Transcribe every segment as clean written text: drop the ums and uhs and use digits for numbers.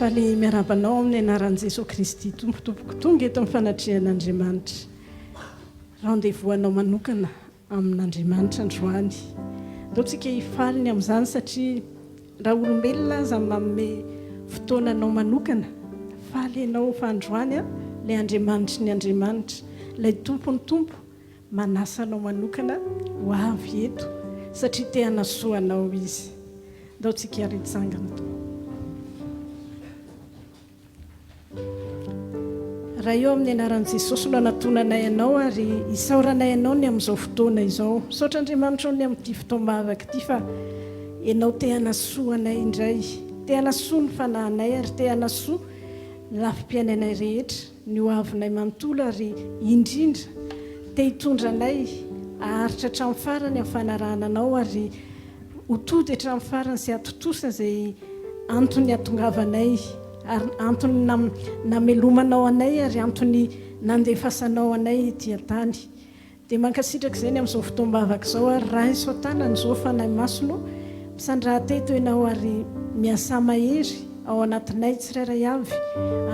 faly miarabanao amin'ny anaran'i Jesosy Kristy tompotompoko tonga eto amin'ny fanatrehan'Andriamanitra. Rendez-vous anao manokana amin'Andriamanitra androany. Andaontsika hifaliny amin'izany satria raha olombelona aza manome fotoana anao manokana, faly ianao fa androany ilay Andriamanitra ny Andriamanitra, ilay tompony tompo manasa anao manokana ho avy eto satria te hanasoa anao izy. Andaontsika haritsangana to. Raha eo amin'ny anaran'i Jesosy no anatonanay ianao ary isaoranay ianao ny amin'izao fotoana izao. Misaotra Andriamanitra ny amin'ity fotoam-bavaka ity fa ianao te hanasoa anay indray, te hanasoa ny fanahinay ary te hanasoa ny lafim-piainanay rehetra, ny hoavinay manontolo ary indrindra te hitondra anay aharitra hatramin'ny farany amin'ny fanarahana anao ary ho tody hatramin'ny farany sy atotosa izay antony hatongavanay, ary antony namelomanao anay ary antony nandefasanao anay ety an-tany. Dia mankasitraka izay ny amin'izao fotoam-bavaka izao ary raha iso tanana izao fanahy masono misandrahateto ianao ary miasa mahery ao anatinay tsirairay avy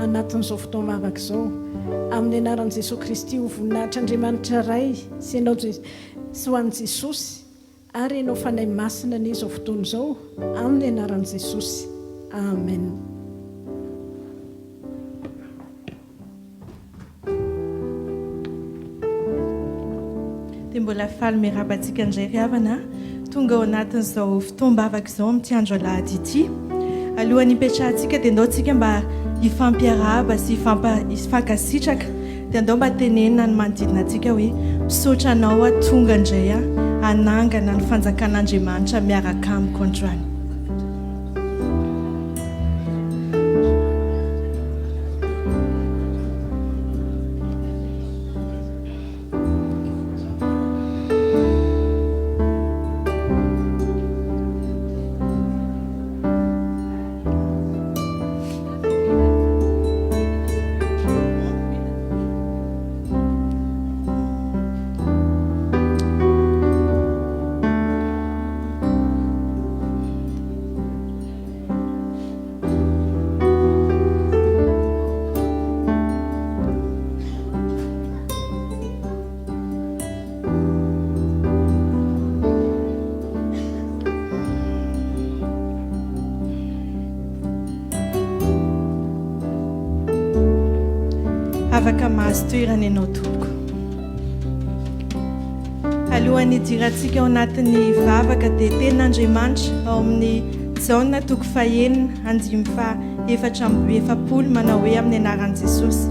anatin'izao fotoam-bavaka izao. Amin'ny anaran'i Jesosy Kristy ho voninahitr'Andriamanitra ray sy ianao sy ho an'i Jesosy ary ianao fanahy masina n'izao fotoana izao amin'ny anaran'i Jesosy. Amen. Dia mbola faly miarabantsika indray ry havana tonga ao anatin'izao fotoam-bavaka izao amin'ity andro alahady ity. Alohan'ny hipetrahantsika dia andaontsika mba hifampiarahaba sy hifankasitraka dia andao mba tenenina ny manodidina antsika hoe misaotra anao tonga indray hanangana ny fanjakan'Andriamanitra miaraka amiko androany. Afaka mahazo toerana ianao tompoko. Alohan'ny hidirantsika ao anatin'ny vavaka dia tenin'Andriamanitra ao amin'ny Jaona 9:4 manao hoe amin'ny anaran'i Jesosy.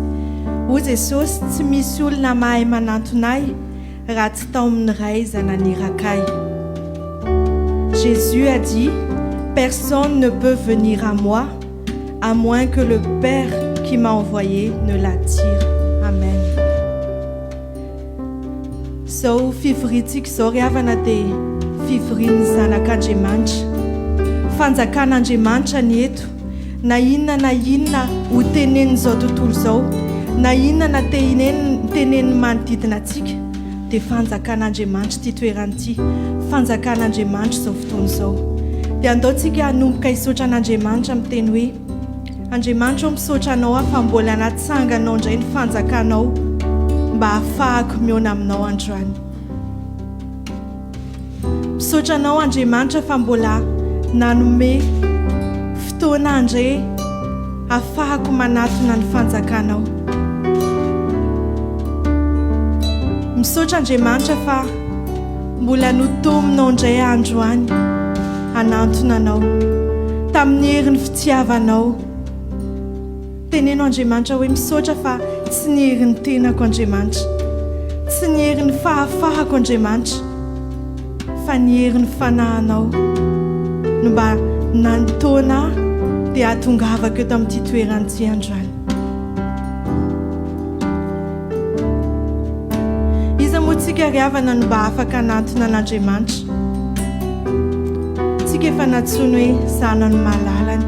O Jesosy, tsy misy olona mahay manantonay raha tsy tao amin'ny ray zananirakay. Jésus a dit, personne ne peut venir à moi à moins que le Père qui m'a envoyé ne l'attire. Amen. So fivoriantsika izao ry havana dia fivorian'ny zanak'Andriamanitra. Fanjakan'Andriamanitra ny eto. Na inona ho tenenin'izao tontolo izao, na inona teneniny manodidina antsika dia fanjakan'Andriamanitra ity toerana ity, fanjakan'Andriamanitra izao fotoana izao. Dia andaontsika hanomboka hisaotra an'Andriamanitra miteny hoe Andriamanitra misaotra anao fa mbola natsanganao indray ny fanjakanao mba hahafahako miona aminao androany. Misaotra anao Andriamanitra fa mbola nanome fotoana indray hahafahako manatona ny fanjakanao. Misaotra Andriamanitra fa mbola notominao indray androany hanantona anao tamin'ny herin'ny fitiavanao. Tenenao Andriamanitra hoe misaotra fa tsy ny herin'ny tenako Andriamanitra, tsy ny herin'ny fahafahako Andriamanitra, fa ny herin'ny fanahinao no mba nantoana dia hahatongavako eto amin'ity toerana ity androany. Iza moa tsika ry havana no mba afaka hanantona an'Andriamanitra? Tsika efa natsoina hoe zanany malalany.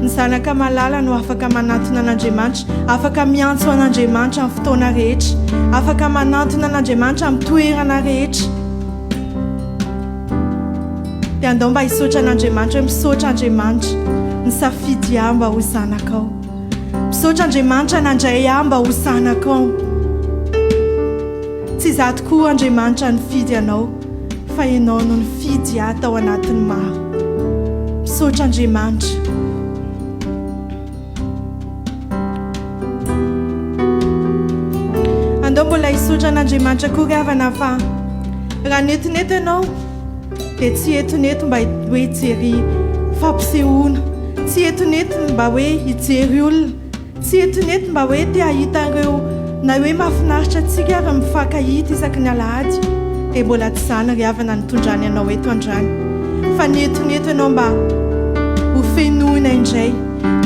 Ny zanaka malala no afaka manantona an'Andriamanitra, afaka miantso an'Andriamanitra amin'ny fotoana rehetra, afaka manantona an'Andriamanitra amin'ny toerana rehetra. Dia andao mba hisaotra an'Andriamanitra hoe misaotra Andriamanitra ny safidy aho mba ho zanakao. Misaotra Andriamanitra nandray aho mba ho zanakao. Tsy izaho tokoa Andriamanitra nifidy anao, fa ianao no nifidy aho tao anatin'ny maro. Misaotra Andriamanitra. Andao mbola hisaotra an'Andriamanitra koa ravana fa raha netinety ianao dia tsy etonety mba hoe hijery fampisehoana, tsy etonety mba hoe hijery olona, tsy etonety mba hoe te hahita ireo na hoe mahafinaritra antsika raha mifankahita isaky ny alahady, dia mbola tsy izany ry havana nitondrany ianao eto androany. Fa netonety ianao mba ho fenoina indray,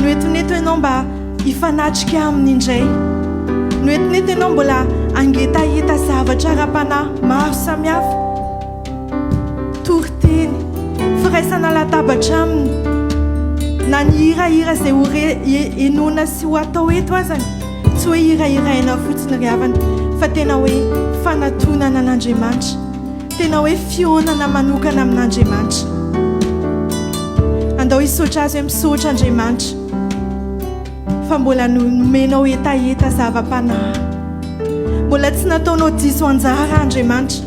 netonety ianao mba hifanatrika aminy indray, netonety ianao mbola angetaheta zavatra ara-panahy maro samihafa, toriteny, firaisana latabatra aminy, na ny hirahira izay ho enona sy ho atao eto azany, tsy hoe hirahiraina fotsiny ry havana, fa tena hoe fanatonana an'Andriamanitra, tena hoe fionana manokana amin'Andriamanitra. Andao hisaotra azy hoe misaotra Andriamanitra fa mbola nomenao hetaheta zava-panahy, mbola tsy nataonao diso anjara Andriamanitra,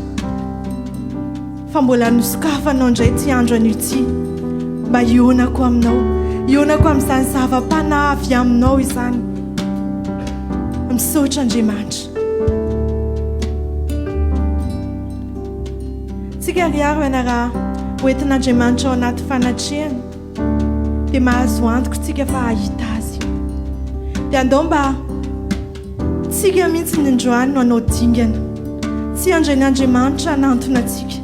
fa mbola nosokafanao indray ty andro an'io ty mba hionako aminao, hionako amin'izany zava-panahy avy aminao izany. Misaotra Andriamanitra. Tsika ry aro iana raha hoentin'Andriamanitra ao anaty fanatrehana dia mahazo antoka tsika fa hahita azy. Dia andao mba tsika mihitsy nindroany no anao dingana, tsy andren'Andriamanitra nantona atsika,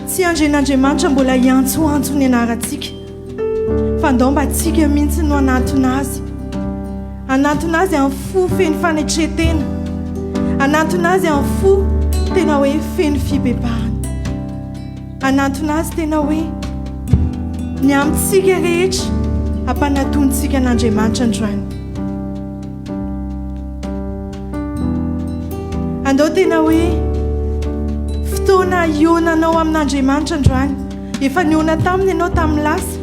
tsy andren'Andriamanitra mbola hiantsoantso ny anarantsika, fa andao mba tsika mihitsy no anantona azy, anantona azy amin'ny fo feno fanetretena, anantona azy amin'ny fo tena hoe feno fibebahana, anantona azy tena hoe ny amintsika rehetra ampanatontsika an'Andriamanitra androany. Andao tena hoe fotoana ionanao amin'Andriamanitra androany, efa niona taminy ianao tamin'ny lasa,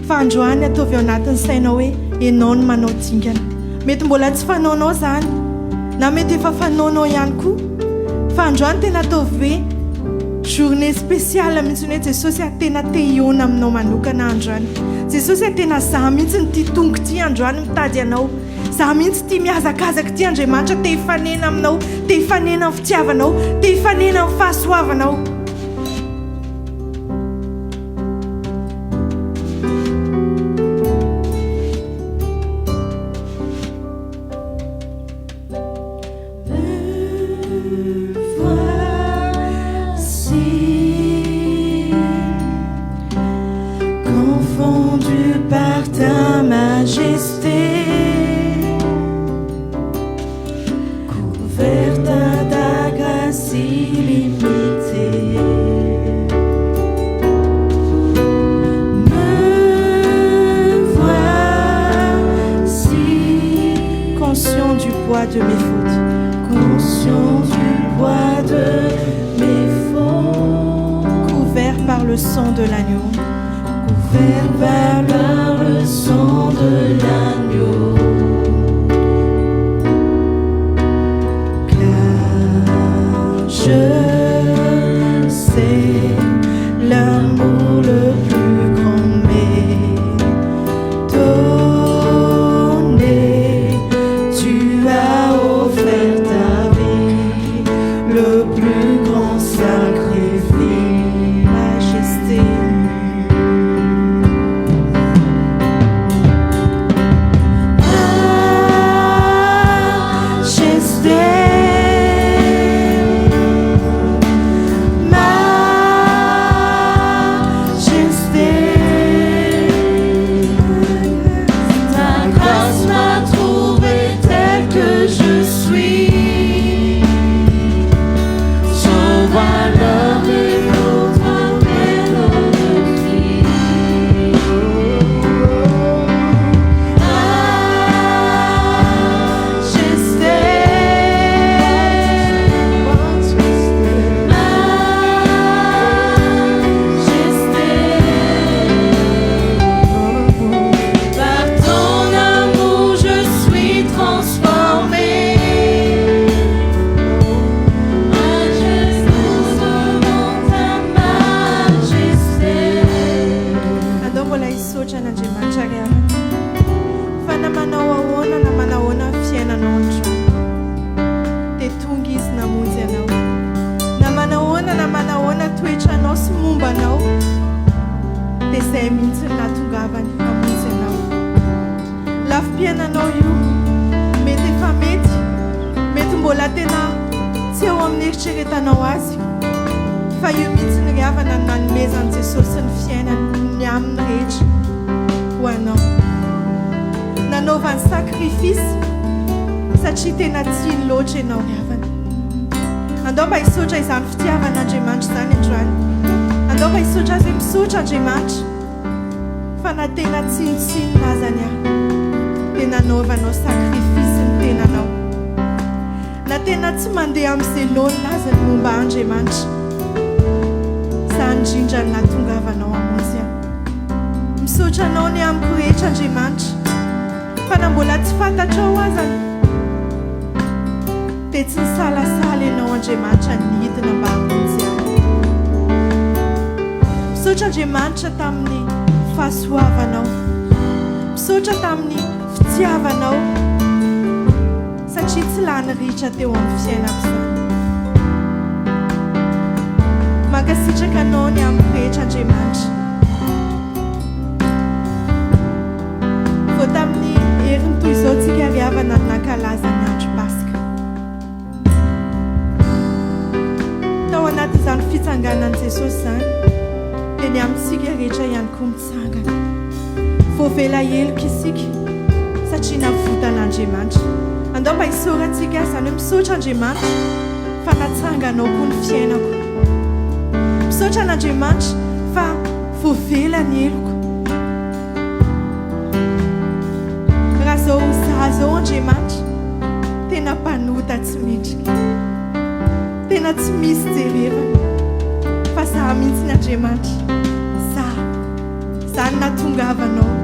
fa androany ataovy ao anatin'ny sainao hoe ianao no manao dingana. Mety mbola tsy fanaonao zany, na mety efa fanaonao ihany koa, fa androany tena ataovy hoe journée spéciale mihitsy hoe Jesosy tena te hiona aminao manokana androany. Jesosy tena zaho mihitsy ny ty tongo ty androany mitady anao, zaho mihitsy ty mihazakazaka ty Andriamanitra te hifanena aminao, te hifanena amin'ny fitiavanao, te hifanena amin'ny fahasoavanao. de mes fautes, conscient du poids de mes fautes, couvert par le sang de l'agneau, couvert par le sang de l'agneau, car je sais l'amour le plus grand m'est donné. Tu as offert ta vie, le plus grand sacrifice, majesté. nahatongavany hamonjy ianao. Lafim-piainanao io mety efa mety mbola tena tsy eo amin'ny eritreretanao azy, fa io mihitsy ny riavana nanomezan'i Jesosy ny fiainany amin'ny rehetra ho anao. Nanaovany sakrifisy satria tena tiany loatra ianao riavana. Andao mba hisaotra izany fitiavan'Andriamanitra izany androany. Andao mba hisaotra azy hoe misaotra Andriamanitra fa na tena tsinotsiny lazany aho dia nanaovanao sakrifisy ny tenanao. Na tena tsy mandeha amin'izay laony lazany momba Andriamanitra, izany indrindra ny nahatongavanao hamonjy aho. Misaotra anao ny amiko rehetra Andriamanitra, fa na mbola tsy fantatrao azany dia tsy nisalasala ianao Andriamanitra nidina mba hamonjy aho. Misaotra Andriamanitra tamin'ny fahasoavanao, misaotra tamin'ny fitiavanao satria tsy lany ritra teo amin'ny fiainako izany. Mankasitraka anao ny amiko rehetra Andriamanitra. Vao tamin'ny heriny toy izao tsika riavana nankalaza ny andro Paska. Tao anaty izany fitsanganan'i Jesosy izany dia ny amintsika rehetra ihany koa mitsangana. Vao vela helika isika satria navotan'Andriamanitra. Andao mba hisorantsika izany hoe misaotra Andriamanitra fa natsanganao koa ny fiainako. Misaotra an'Andriamanitra fa voavela ny heloko. Raha zao zaho zao Andriamanitra tena mpanota tsy metrika, tena tsy misy jerevana, fa zaho mihitsy ny Andriamanitra, zaho nahatongavanao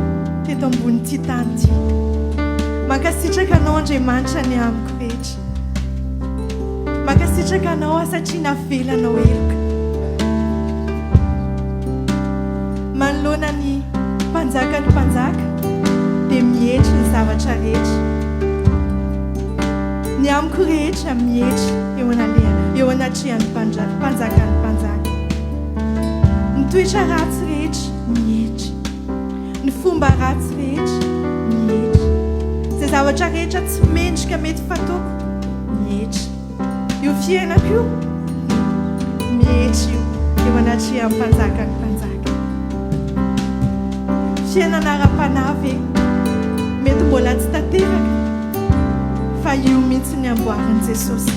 teto ambony tany ity. Mankasitraka anao Andriamanitra ny amiko rehetra. Mankasitraka anao satria navelanao helika. Manoloana ny mpanjaka dia mihetra ny zavatra rehetra. Ny amiko rehetra mihetra eo anatrehan'ny mpanjaka. Ny toetra ratsy rehetra mihetra, ny fomba ratsy rehetra mihetra, izay zavatra rehetra tsy mendrika mety fataoko mihetra. Io fiainako io mihetra eo anatrehan'ny mpanjaka. Fiainana ara-panavy mety mbola tsy tanteraka, fa io mihitsy ny amboarin'i Jesosy.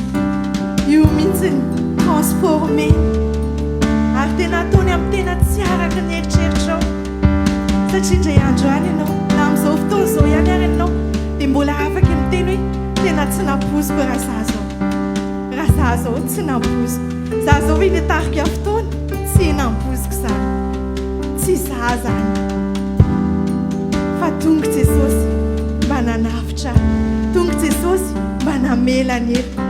Io mihitsy ny transformé ary tena ataony amin'ny tena tsy araka ny eritreritrao. Satria indray andro any ianao na amin'izao fotoana izao ihany ary ianao dia mbola afaka miteny hoe tena tsy nampoziko raha zaho zao tsy nampoziko. Zaho zao hoe ilay tarika fotoana tsy nampoziko izany, tsy zaho zany. Fa tonga Jesosy mba nanafitra, tonga Jesosy mba namela ny eto,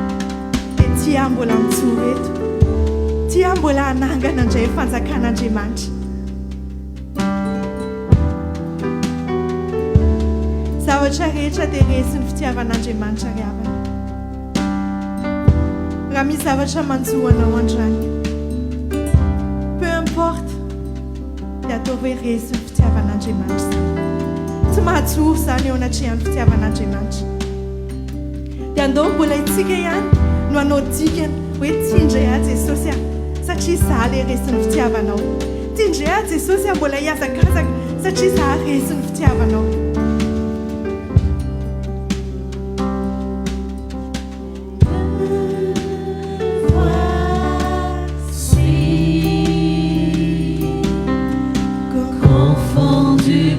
dia tia mbola mijoro eto, tia mbola hanangana indray fanjakan'Andriamanitra. Zavatra rehetra dia resy ny fitiavan'Andriamanitra riavana. Raha misy zavatra manjoanao androany, peu importe, dia atao hoe resy ny fitiavan'Andriamanitra. Tsy mahajoro izany eo anatrehan'ny fitiavan'Andriamanitra. Dia andao mbola itsika ihany no anao dikany hoe tindray ahy Jesosy aho satria izaho ilay resy ny fitiavanao. Tindray ahy Jesosy aho mbola hiazakazaka satria izaho resy ny fitiavanao. Voici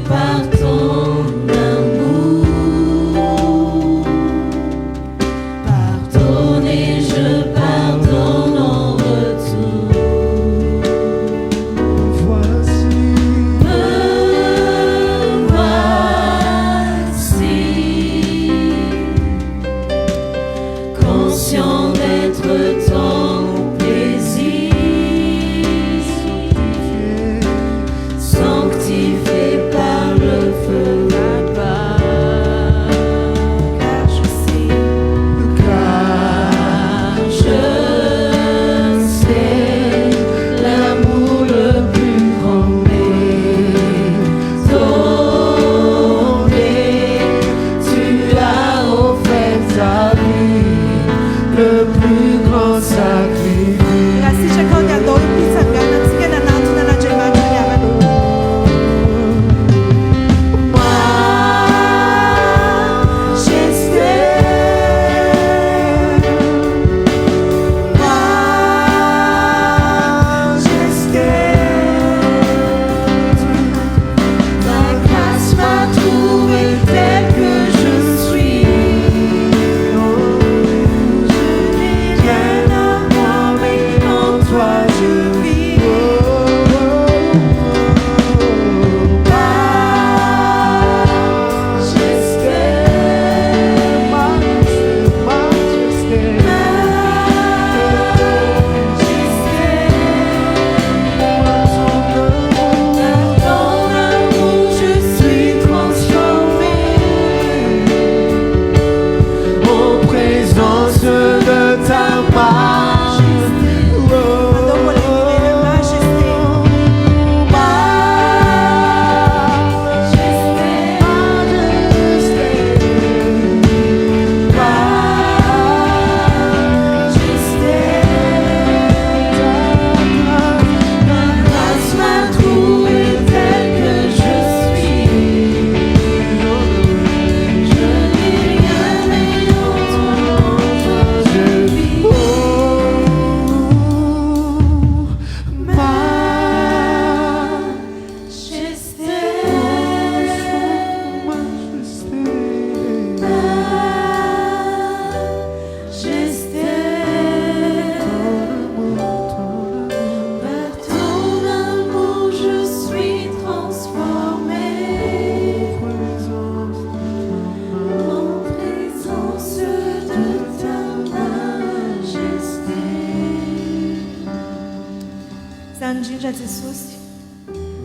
Izany indrindra Jesosy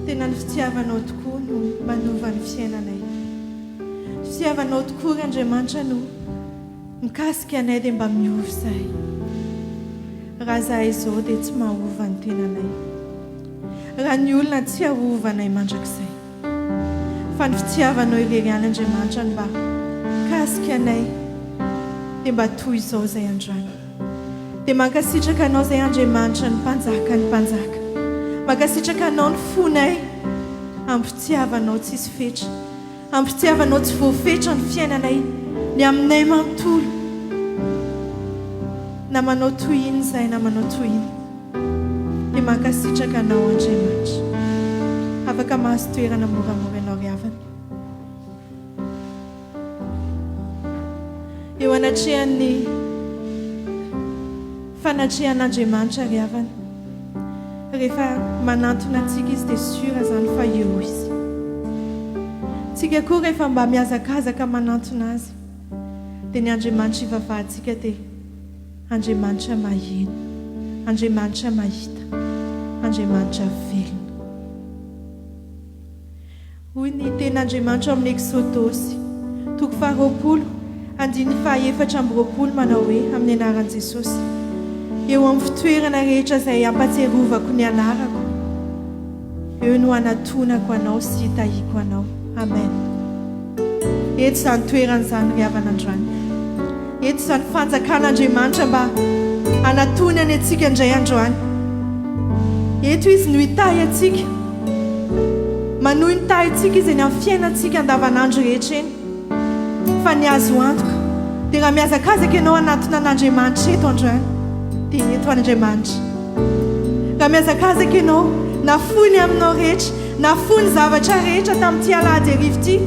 tena ny fitiavanao tokoa no manova ny fiainanay. Fitiavanao tokoa ry Andriamanitra no mikasika anay dia mba miova izahay. Raha izahay izao dia tsy mahova ny tenanay. Raha ny olona tsy ahovanay mandrakizay. Fa ny fitiavanao irery any Andriamanitra no mba mikasika anay dia mba toy izao izay androany. Dia mankasitraka anao izay Andriamanitra ny mpanjaka. Mankasitraka anao ny fonay amin'ny fitiavanao tsisy fetra. Amin'ny fitiavanao tsy voafetra ny fiainanay ny aminay manontolo. Na manao toy iny izay na manao toy iny. Dia mankasitraka anao Andriamanitra. Afaka mahazo toerana moramora ianao ry havana. Eo anatrehan'ny fanatrehan'Andriamanitra ry havana. Rehefa manantona antsika izy dia sura zany fa eo izy. Tsika koa rehefa mba miazakazaka manantona azy dia ny Andriamanitra ivavahantsika dia Andriamanitra maheno, Andriamanitra mahita, Andriamanitra velona. Hoy ny ten'Andriamanitra amin'ny Exodosy 20:24 manao hoe amin'ny anaran'i Jesosy. Eo amin'ny fitoerana rehetra izay ampatsiarovako ny anarako, eo no anatonako anao sy hitahiko anao. Amen. Eto izany toerana izany ry havana androany. Eto izany fanjakan'Andriamanitra mba anatony any antsika indray androany. Eto izy no hitahy antsika, manohy ny tahy antsika izy eny amin'ny fiainantsika andavanandro rehetra eny. Fa ny azo antoka dia raha miazakazaka ianao anatona an'Andriamanitra eto androany dia eto Andriamanitra. Raha miazakazaka ianao nafony aminao rehetra, nafony zavatra rehetra tamin'ity alahady arivo ity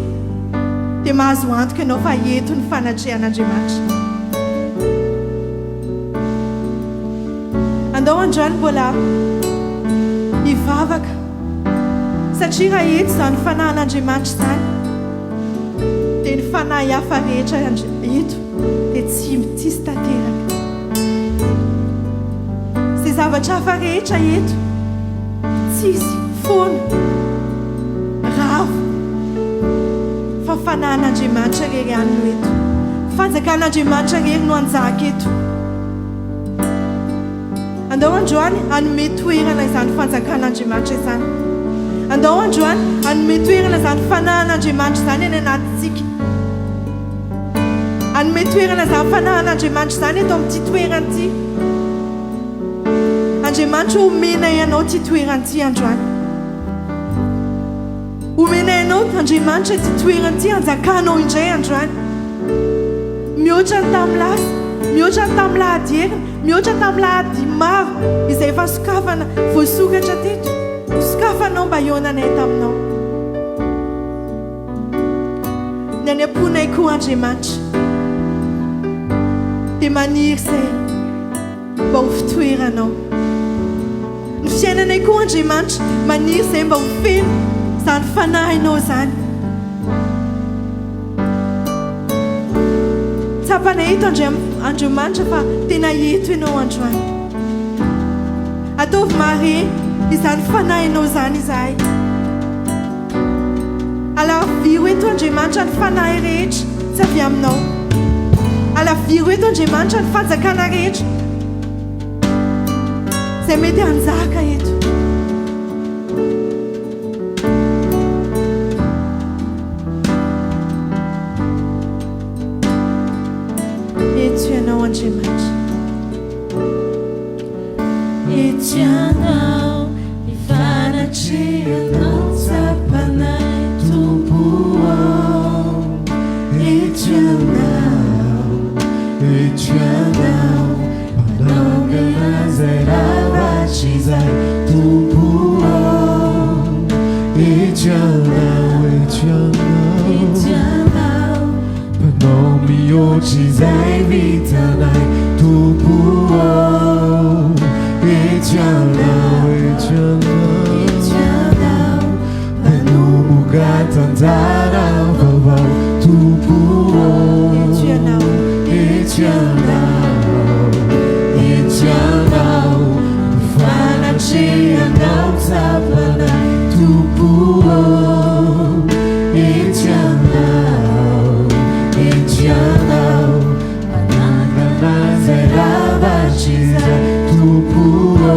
dia mahazo antoka ianao fa eto ny fanatrehan'Andriamanitra. Andao androany mbola hivavaka satria raha eto izany fanahin'Andriamanitra izany dia ny fanahy hafa rehetra eto dia tsy mitisy tanteraka. Izay zavatra hafa rehetra eto tsisy foana ravo fa fanahin'Andriamanitra rery any no eto. Fanjakan'Andriamanitra rery no anjaka eto. Andao androany hanome toerana izany fanjakan'Andriamanitra izany. Andao androany hanome toerana izany fanahin'Andriamanitra izany eny anatintsika. Hanome toerana izany fanahin'Andriamanitra izany eto amin'ity toerana ity. Andriamanitra omena ianao ity toerana ity androany. Omena ianao Andriamanitra ity toerana ity anjakanao indray androany. Mihoatra ny tamin'ny lasa, mihoatra ny tamin'ny lahady heriny, mihoatra tamin'ny lahady maro izay efa sokafana voasokatra teto. Sokafanao mba ionanay taminao. Ny any am-ponay koa Andriamanitra dia maniry izay mba ho fitoeranao. Ny fiainanay koa Andriamanitra maniry izay mba ho feno izany fanahinao izany. Tsapanay eto Andriamanitra fa tena eto ianao androany. Ataovy mare izany fanahinao izany izahay. Alaviro eto Andriamanitra ny fanahy rehetra tsy avy aminao. Alaviro eto Andriamanitra ny fanjakana rehetra izay mety hanjaka eto. Eto ianao Andriamanitra. Eto ianao ifanatrehanao tsapanay tompo. Eto ianao manaongana izay lavatra izay tompo. Eto ianao mpanao mihoatra izay vitanay tompo. Eto ianao manomboka tantara vaovao tompo. Eto ianao fanatrehanao tapana tupuo etianao anangana zay lavachiza tupuo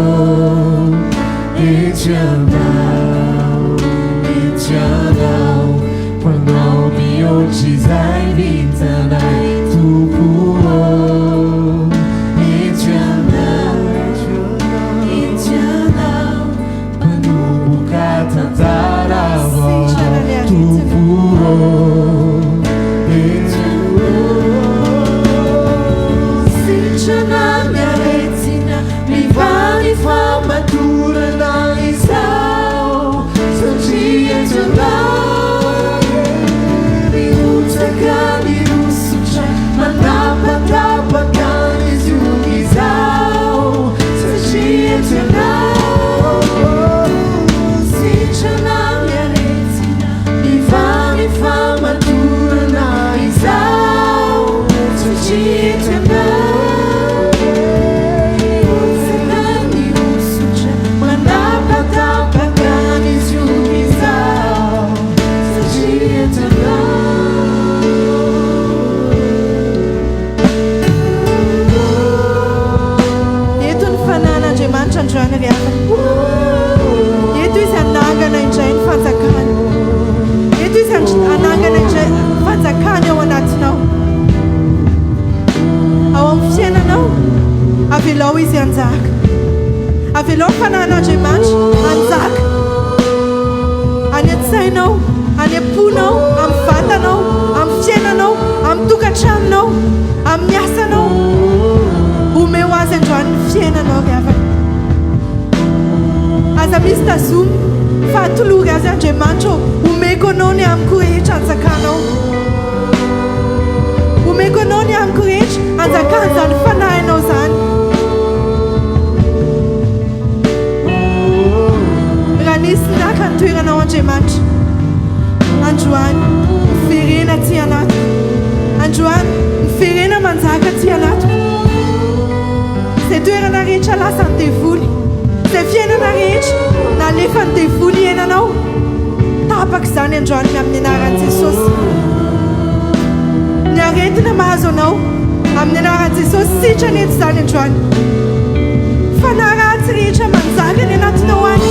etianao panao mihoatry zay vitanay tupuo etianao panomboka tantara vaovao tupuo sitrana miaretsina mivany famatorana izao satria etianao mihotsaka mirosotra manapatapaka izy io izao satria etianao sitrana miaretsina mivany famatorana izao satria etianao Androany ry avana eto izy anangana indray ny fanjakany eto izy anangana indray fanjakany ao anatinao ao amin'ny fiainanao avelao izy anjaka avelao ny fanan'Andriamanitra anjaka any an-tsainao any am-ponao amin'ny vatanao amin'ny fiainanao amin'ny tokantranonao amin'ny asanao omeo azy androany ny fiainanao ry avana aza misy tazomy fahatolory azy Andriamanitra omeko anao ny amiko rehetra anjakanao omeko anao ny amiko rehetra anjakany zany fanahinao zany raha nisy ndaka ny toeranao Andriamanitra androany miverena ty anatiko androany miverena manjaka ty anatiko zay toerana rehetra lasa ny devoly zay fiainana rehetra nalefa ny devoly ienanao tapaka izany androany amin'ny anaran'i Jesosy ny aretina mahazo anao amin'ny anaran'i Jesosy sitrany eto izany androany fanaratsy rehetra manjaka ny anatinao any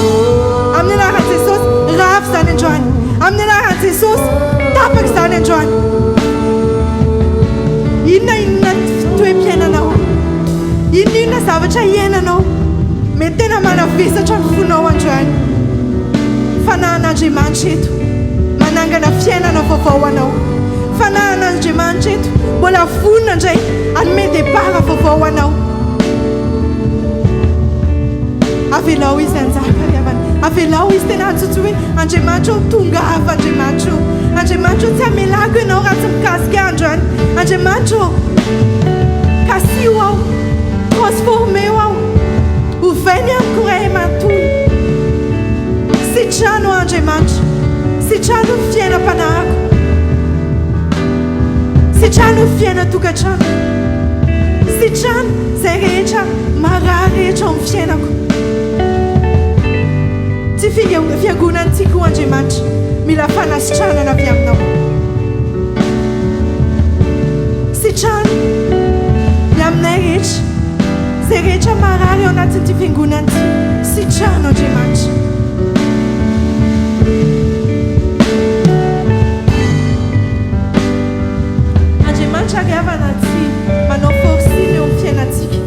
amin'ny anaran'i Jesosy rafy izany androany amin'ny anaran'i Jesosy tapaka izany androany inona toe-piainanao inona zavatra ienanao mety tena manavesatra ny fonao androany fanahin'Andriamanitra eto manangana fiainana vaovao anao fanahin'Andriamanitra eto mbola vonona indray anome depara vaovao anao avelao izy anjaka ry avana avelao izy tena antsotso hoe Andriamanitra tonga hafa Andriamanitra tsy amelako ianao raha tsy mikasika androany Andriamanitra kasio ao transformeo ao ovainy amiko ray matoy sitrano Andriamanitra sitrano fiainam-panahiko sitrano fiaina tokantrano sitrano zay rehetra marary rehetra amin'ny fiainako tsy fiangonany tiako Andriamanitra mila fanasitranana avy aminao sitrano ny aminay rehetra zay rehetra marary ao anatin'ity fiangonany ty sitrano Andriamanitra Andriamanitra ry havana ty manao forcine eo amin'ny fiainantsika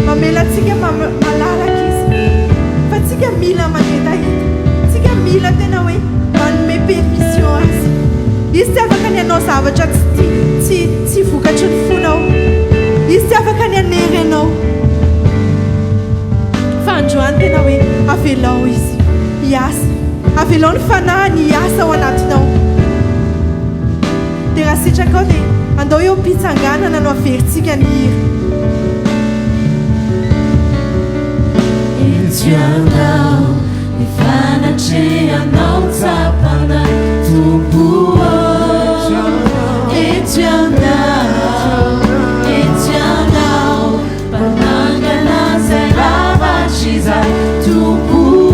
mamela antsika malalaka izy fa tsika mila manetahita tsika mila tena hoe manome permission azy izy tsy afaka ny anao zavatra tsy vokatry ny fonao izy tsy afaka ny anery anao fa androany tena hoe avelao izy hiasa avelao ny fanahy ny hiasa ao anatinao dia raha sitraka ao dia andao eo mpitsanganana no averintsika ny hira etianao ny fanatrehanao tsapana tompo etianao panangana zay lavatr'izay tompo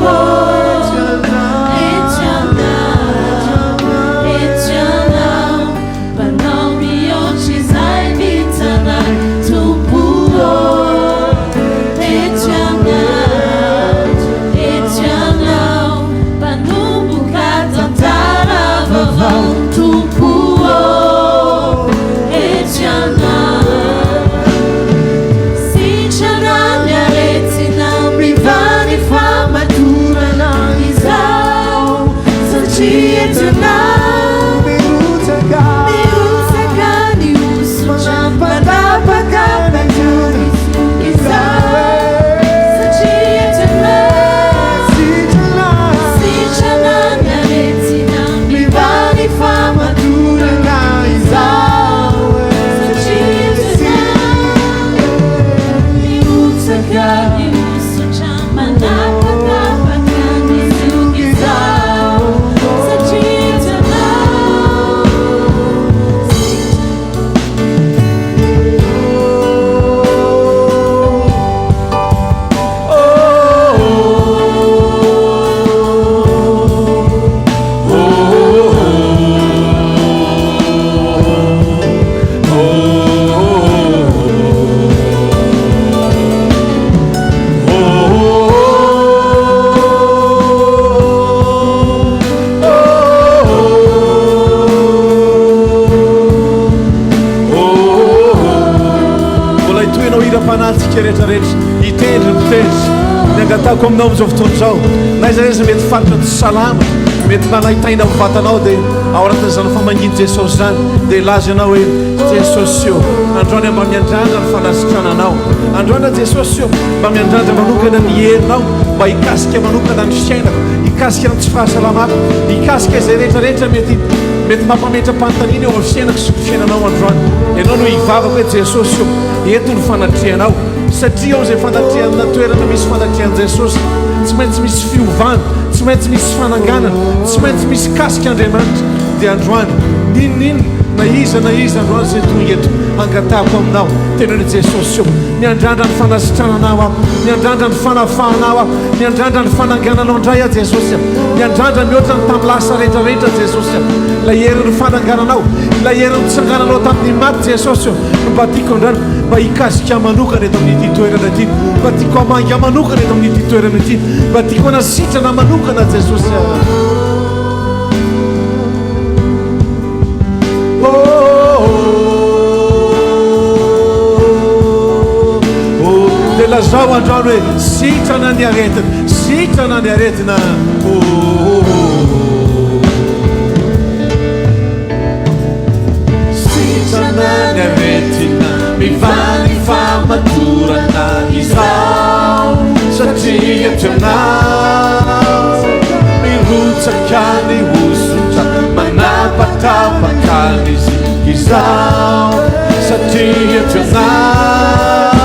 aminao amin'izao fotoana izao na iza reza mety fatotra tsy salama mety manahitaina amin'ny vatanao dia ao anatin'izany famanginy Jesosy zany dia laza ianao hoe Jesosy io androany mba miandrandra ny fanasitrananao androana Jesosy io mba miandrandra manokana ny herinao mba hikasika manokana ny fiainako hikasika ny tsy fahasalamako hikasika izay rehetrarehetra mety mampametra-panontaniana eo amin'ny fiainako sy ny fiainanao androany ianao no hivavaka hoe Jesosy io eto ny fanatrianao satria ao izay fanatriana toerana misy fanatrian'i Jesosy tsy maintsy misy fiovana tsy maintsy misy fananganana tsy maintsy misy kasika Andriamanitra dia androany ninonino na iza androany zay tonga eto angatahako aminao tena hoe Jesosy io miandrandra ny fanasitrananao aho miandrandra ny fanafahanao aho miandrandra ny fanangananao indray aho Jesosy miandrandra mihoatra ny tamin'ny lasa rehetrarehetra Jesosy la herin'ny fanangananao la herin'ny tsangananao tamin'ny maty Jesosy no mba tiako andrany mba hikasika manokana eto amin'ity toerana ity mba tiako hamanga manokana eto amin'ity toerana ity mba tiako hanasitrana manokana Jesosy dia lazao androany hoe sitrana ny aretina sitrana ny aretina sitrana ny aretina mivany famatorana izao satria tenao mirotsaka ny osotra manapatapaka ny izao satria tenao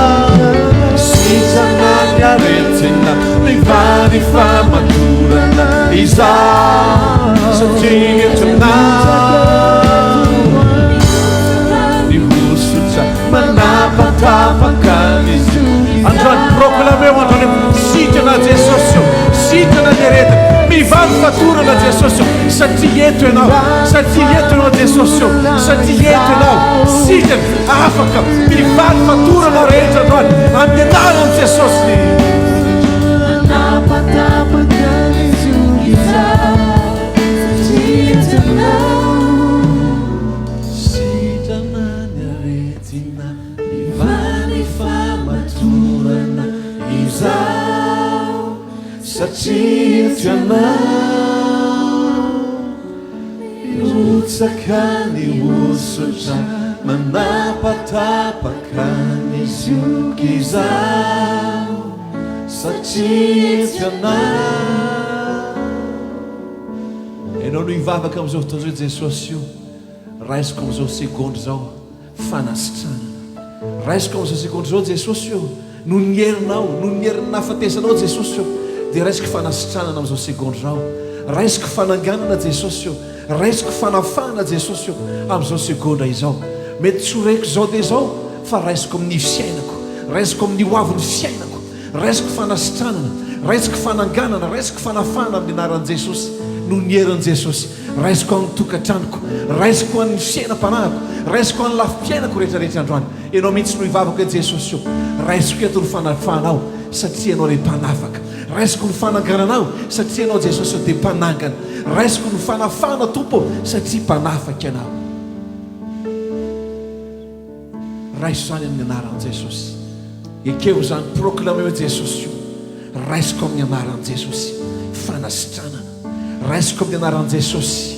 sitrana ny aretina mivany famatorana izao satria tenao ny osotra manapatapaka ny androany proclameo androany sitrana Jesosy sitrana ny aretina mivany fatorana Jesosy satria eto ianao Jesosy satria eto ianao sitrana afaka mivany fatorana rehetra androany amin'ny anaran'i Jesosy satria tianao mirotsaka ny osotra manapatapaka ny zoky izao satria tianao ianao no hivavaka amin'izao fotoana izao Jesosy io raisiko amin'izao segondy zao fanasitranana raisiko amin'izao segondy zao Jesosy io no ny herin'ny nahafatesanao Jesosy io dia raisiko fanasitranana amin'izao segondy zao raisiko fananganana Jesosy io raisiko fanafana Jesosy io amin'izao segonda izao mety tsy horaiko zao dia zao fa raisiko amin'ny fiainako raisiko amin'ny hoavin'ny fiainako raisiko fanasitranana raisiko fananganana raisiko fanafana amin'ny anaran'i Jesosy no ny herin'i Jesosy raisiko amin'ny tokantranoko raisiko amin'ny fiainam-panahiko raisiko amin'ny lafi-piainako rehetrarehetra androany ianao mihitsy no hivavaka Jesosy io raisiko eto ny fanafanao satria ianao ilay mpanafaka raisiko ny fanangananao satria ianao Jesosy dia mpanangana raisiko ny fanafana tompo satria mpanafaka ianao raiso zany amin'ny anaran'i Jesosy ekeo zany proclameo Jesosy io raisiko amin'ny anaran'i Jesosy fanasitranana raisiko amin'ny anaran'i Jesosy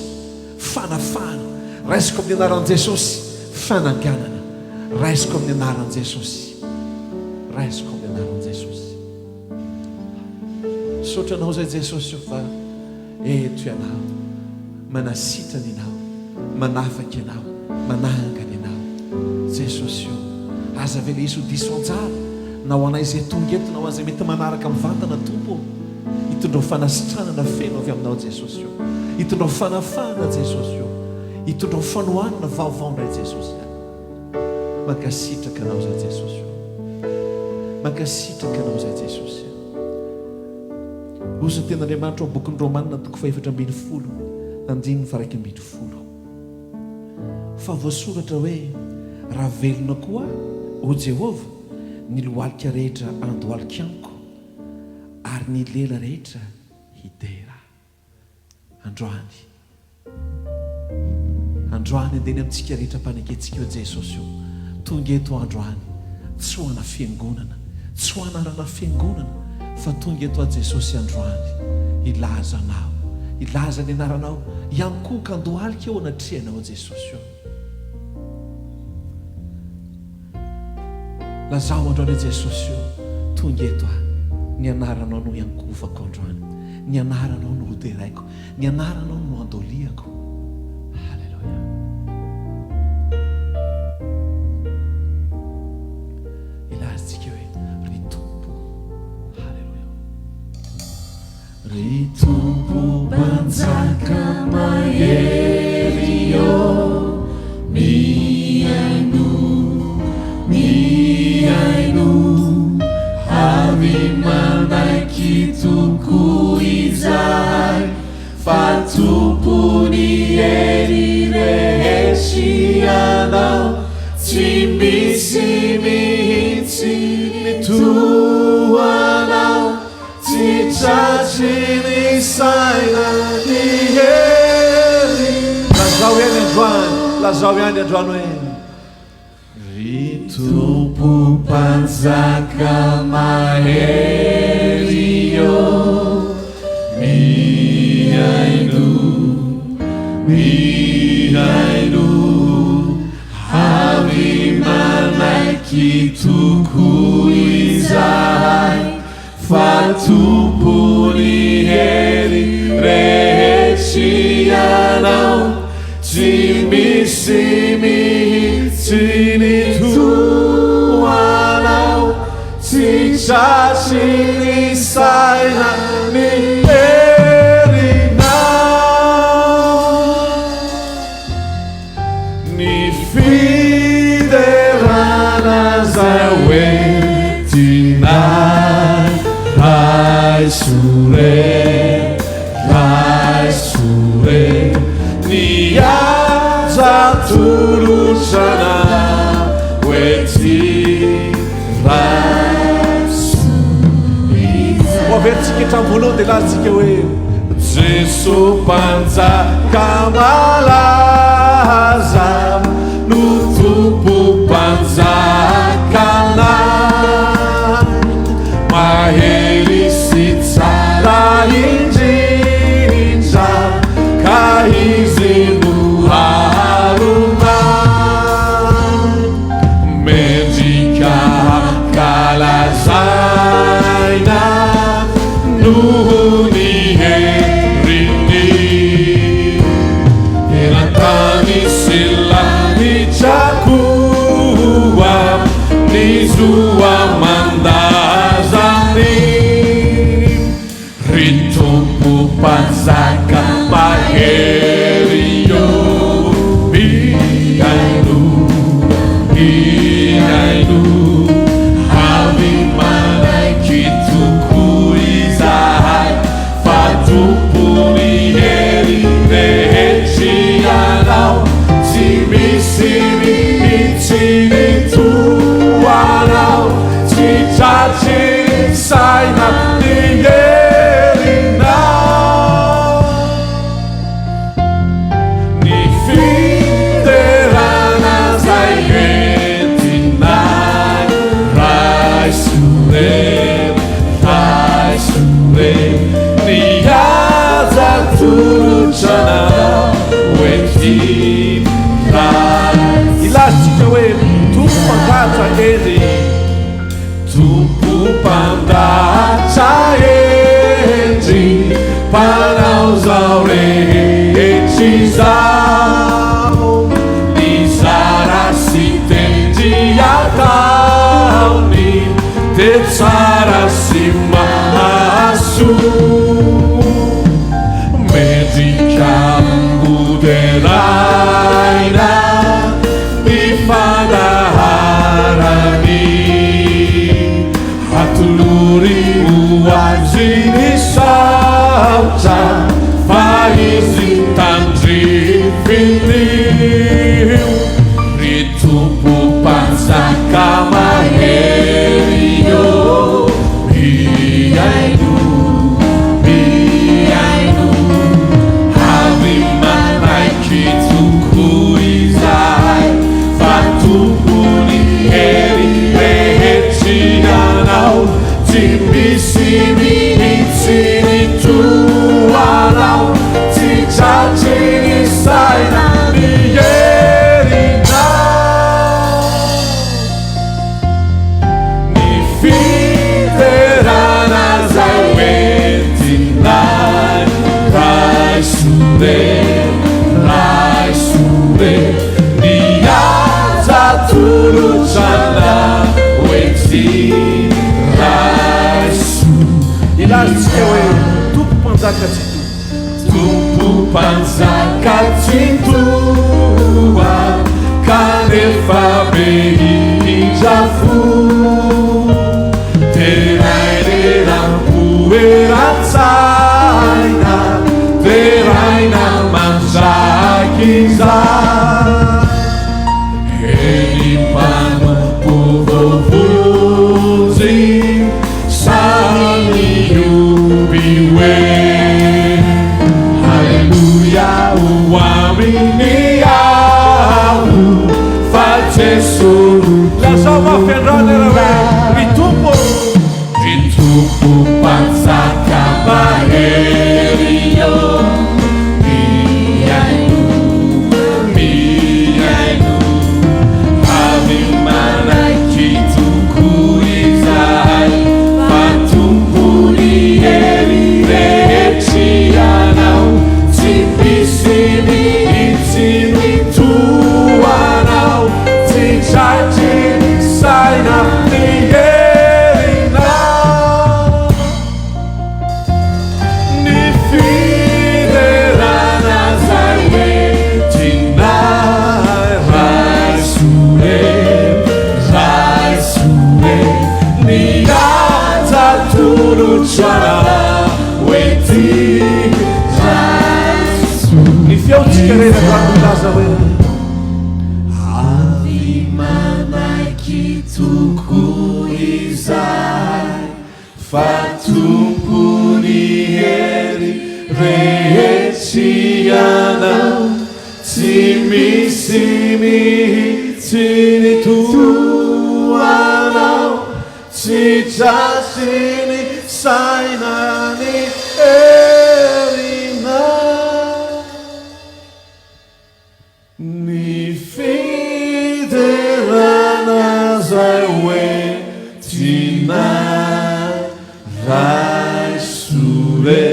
fanafana raisiko amin'ny anaran'i Jesosy fananganana raisiko amin'ny anaran'i Jesosy raisiko amin'ny anaran'i Jesosy sotranao zay Jesosy io fa eto ianao manasitrana ianao manafaka ianao manangana ianao Jesosy io aza ve le izy ho diso anjara na ho anay izay tonga eto na ho an'izay mety manaraka amin'ny vantana tompo hitondrao fanasitranana feno avy aminao Jesosy io hitondrao fanafana Jesosy io hitondrao fanohanana vaovao ndray Jesosy mankasitraka anao zay Jesosy io mankasitraka anao zay Jesosy ozy ny ten'Andriamanitra ao bokin'ny Romanina toko 4:10 andininy faraika 10 fa voasoratra hoe raha velona koa o Jehova ny lohalika rehetra andohalika amiko ary ny lela rehetra hidera androany andeny amintsika rehetra mpaneketsika eo Jesosy io tonga eto androany tsy ho ana fiangonana tsy ho anarana fiangonana fa tonga eto a Jesosy androany ilazanao, ilaza ny anaranao ihany koa ka andohalika eo anatrianao a Jesosy eo. Lazao androany a Jesosy eo, tonga eto ny anaranao no iankovako androany, ny anaranao no hoderaiko, ny anaranao no andoliako. Halleluja. Ilazitsika hoe ry Tompo. Halleluja. Ry Tompo mpanjaka mahery eo, miaino avy manaiky toko izahay, fa tompony hery rehetra ianao, tsy misy mihitsy ny toanao, tsy tratry ny saina ny hery. Lazao ihany androany, lazao ihany androany hoe ry Tompo mpanjaka mahery eo, miaino avy manaiky toko izahay, fa tompony hery rehetra ianao, tsy misy mihitsy ny toanao, tsy tratry ny saina ny herinao. Ny fiderana zay hoentinay raisore ny azatolotrana hoaveritsika hatramin'ny voalohany dia lazitsika hoe Jesosy mpanjaka malaza no Tompo mpanjakana, mahery sy tsara indrindra, ka izy no harona mendrika kalazaina noho ny herini, erantany sy lany trakoa ny zoa mandazany, ry Tompo mpanjaka mahery eo, miaino avy manaiky toko izahay, fa tompony hery rehetra ianao, tsy misy mihitsy ny toanao, tsy tratry ny saina ny herinao. Ny fiderana zay entinay raisore ny azatolotrana hoentinay. Ilazitsika hoe Tompo mpandatra eny, Tompo mpandatra endry, mpanao zao rehetra izao, ny zara sy tendry ataony, de tsara sy mahasoa, mendrika moderaina mifandaharany, atolory hoazy ny saotra, fa izy tandrifinio, ry Tompo mpanjaka mahery eo, miaino avy manaiky toko izahay, fa tompony hery rehetra ianao, tsy misy fiantsika hoe tompo mpanjaka tsy Tumpu panzaka tintua kanefa behijafu terainera pueratsaina teraina manzakiza elipano puvovuzi saniubiwe uaminiau face solo lazao mafy andrany raha hoe ritumpo panzaka maherio miainu avy manaiky tokoizay fatompony hery rehetry anao tsy misiny itsiny toanao tsy tratry saina miherinao ny fiderana zay hoe tinay raisore niaja tolotrana hoe ty ny fiaotsika rena raolaza hoe avy manaiky toko izay fa tompony hery rehetry anao tsy misy mihitsiny toanao tsy trasiny sainany erinao ny fiderana zay hoe tinay raisore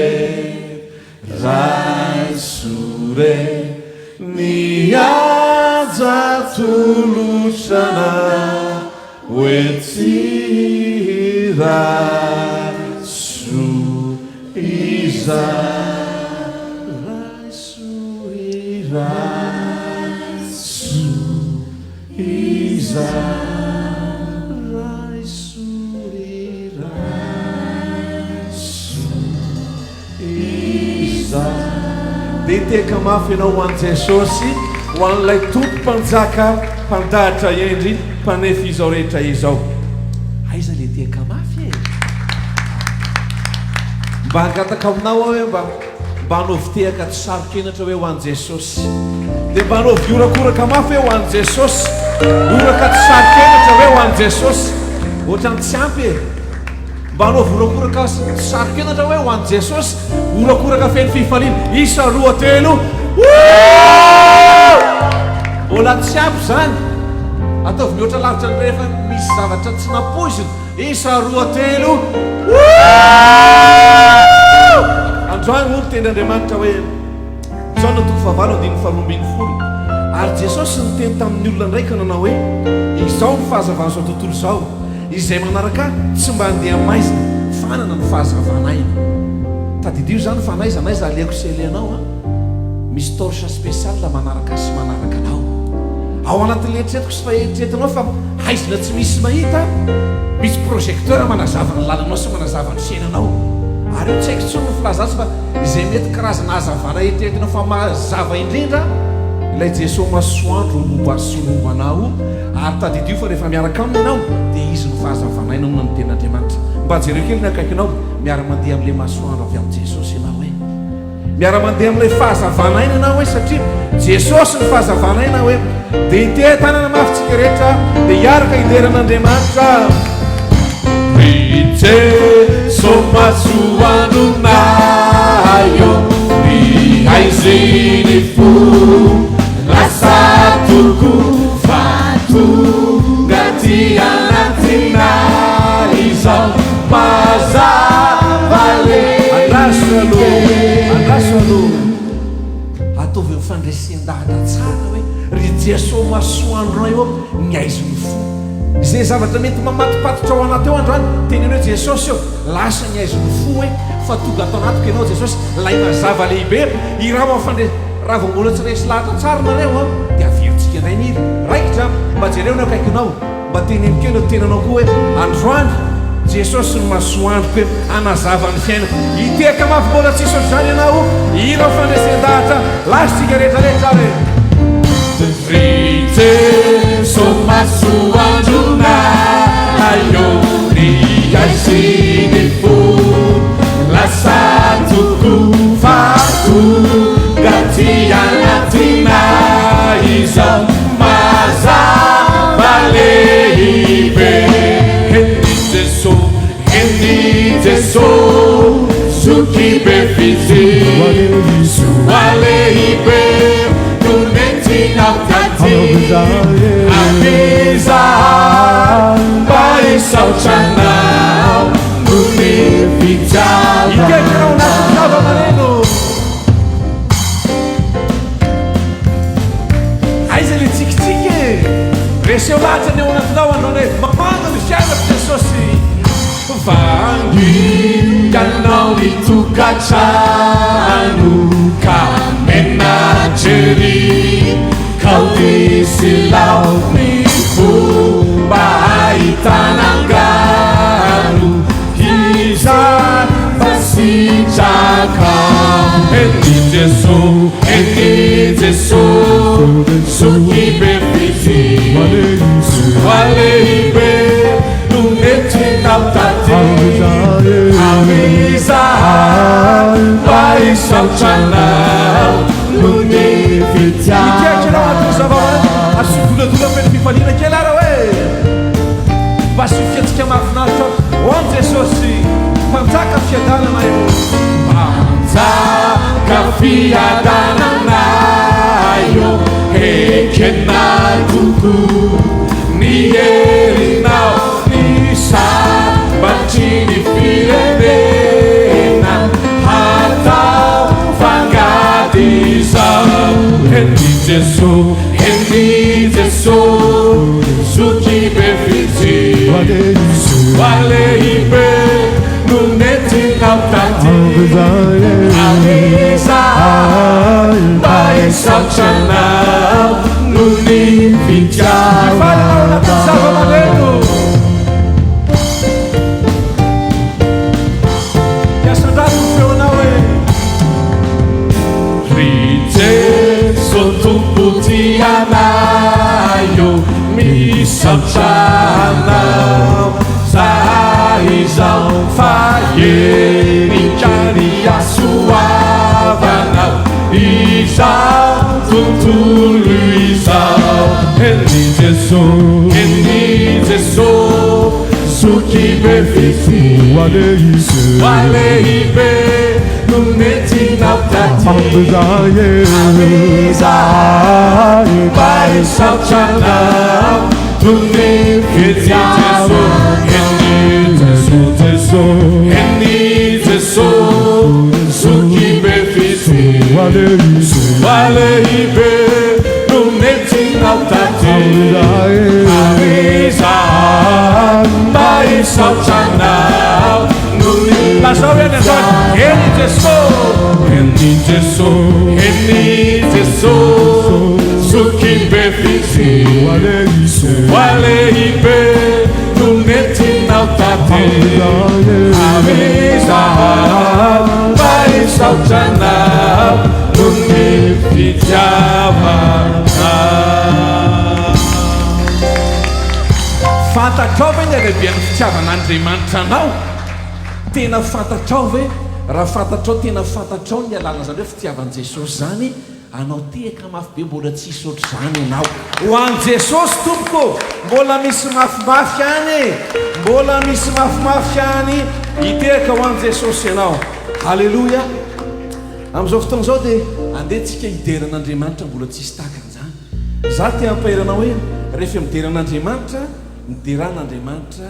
niaja tolotrana hoe ty raiso dia teka mafy ianao ho an'i jesosy ho an'ilay tompo mpanjaka mpandahatra endry mpanefa izao rehetra izao aiza le teka mafy e mba hangataka aminao aho hoe mba hanao vitehaka tsy sarokenatra hoe ho an'i jesosy dia mba hanao viorakoraka mafy hoe ho an'i jesosy oraka tsy sarokenatra hoe ho an'i jesosy ohatrany tsy ampy e mba hanao vorakoraka tsy sarokenatra hoe ho an'i jesosy orakoraka feny fifaliana isa roa telo mbola tsy ampy zany ataovy mihoatra lavitra ny rehefa misy zavatra tsy napoizina isa roa telo androany moa nyten'andriamanitra hoe zao na toko favalo andiny faharoambiny folo ary jesosy niteny tamin'ny olona ndraika nanao hoe izao ny fahazavana zao tontolo zao izay manaraka tsy mba handeha maizina fanana ny fahazavanaina tadidio zany fanaizanay za aleako seleanao a misy torsa spesiala manaraka sy manaraka anao ao anatin'le eritretiko sy faheritretinao fa haizina tsy misy mahita misy projecteur manazava ny lalanao sy manazava ny senanao ary io tsy haiko tsony no filazatsy fa izay mety karazana hazavana eritretinao fa mazava indrindra ilay jesosy masoandro momba sy mombanao ary tadidio fa rehefa miaraka aminy ianao dia izy no fahazavanainao na ny ten'andriamanitra mba jereo kely ny akaikinao miara-mandeha amin'ilay masoandro avy amin'ny jesosy ianao hoe miara-mandeha amin'ilay fahazavanaina ianao hoe satria jesosy ny fahazavanaina hoe dia ite tanana mafitsika rehetra dia hiaraka hideran'andriamanitra Jesosy masoandronayo ny haiziny fo lasa toko fatonga ty anatina izao mazava andraso aloha ataovy mifandresian-dahatra tsara hoe ry jesosy masoandro io ny aiziny fo zay zavatra mety mamatipatitra ao anaty eo androany teneny hoe jesosy eo lasa ny aizony fo hoe fa tonga atao anatiko ianao jesosy lay mazava lehibe i raha mafandre raha vao mbola tsy resy lahatra tsara nareo a dia averitsika indray niry raikitra mba jereo ny akaikinao mba tenenikeo no tenanao koa hoe androany jesosy no masoandroko hoe anazavany fiainako iteka mafy mbola tsisy ohatr'izany ianao irao fandresen-dahatra lasitsika rehetrarehetra re Jesô masoandrona ayony aiziny fo lasa toko fatonga ty anatina izao mazava lehibe Eny Jesô suki be fiti soa lehibe no nentinao taty Amiza mba isaotranao no ny ikekinao anaty zava-maneno aiza le tsikitsiky e reseo lahatra ny ao anatinao anao ne mamanga ny fiainako jesosy Vangikanao ny tokantrano ka menagery kaotisy laony fomba ahitanangano iza fasitraka Eny Jesô soki be fiti soa lehibe no nentinao taty Amiza mba isaotranao no ny ikekinao anaty zava-maneno asodoladola meny mifaliana kely ara hoe mba sofiatsika mahafinaritra ho any jesosy mpanjaka fiadanana eo Panjaka fiadanana io ekena toko ny herinao ny sabatry ny firenena hatao fangady zao Eny Jesô suki be fiti soa lehibe no nentinao taty Amiza mba isaotranao no ny fitiavanao anaty zava-maneno miasan-drato feonao hoe Ry Jesô tompo ty anayo misaotranao zahay izao faherikany asoavanao izao tontolo izao Eny Jesô suki be fiti soa lehibe no nentinao taty Amiza mba isaotranao no ny fitiavana Eny Jesô suki be fiti soa lehibe no nentinao taty Amiza mba isaotranao no ny lazao eny androany eny jesô Eny Jesô suki be fiti soa lehibe no nentinao taty Amiza mba isaotranao no ny fitiavana fantatrao ve ny alehibean'ny fitiavan'andriamanitra anao tena fantatrao ve raha fantatrao tena fantatrao ny alàna zany hoe fitiavan'i jesosy zany anao tehaka mafy be mbola tsisy ohatr'izany ianao ho any jesosy tompoko mbola misy mafimafy any mbola misy mafimafy any hitehaka ho any jesosy ianao halleloia amin'izao fotoana izao dia andehantsika hideran'andriamanitra mbola tsisy tahakan'izany za te hampaheranao hoe rehefa mideran'andriamanitra mideran'andriamanitra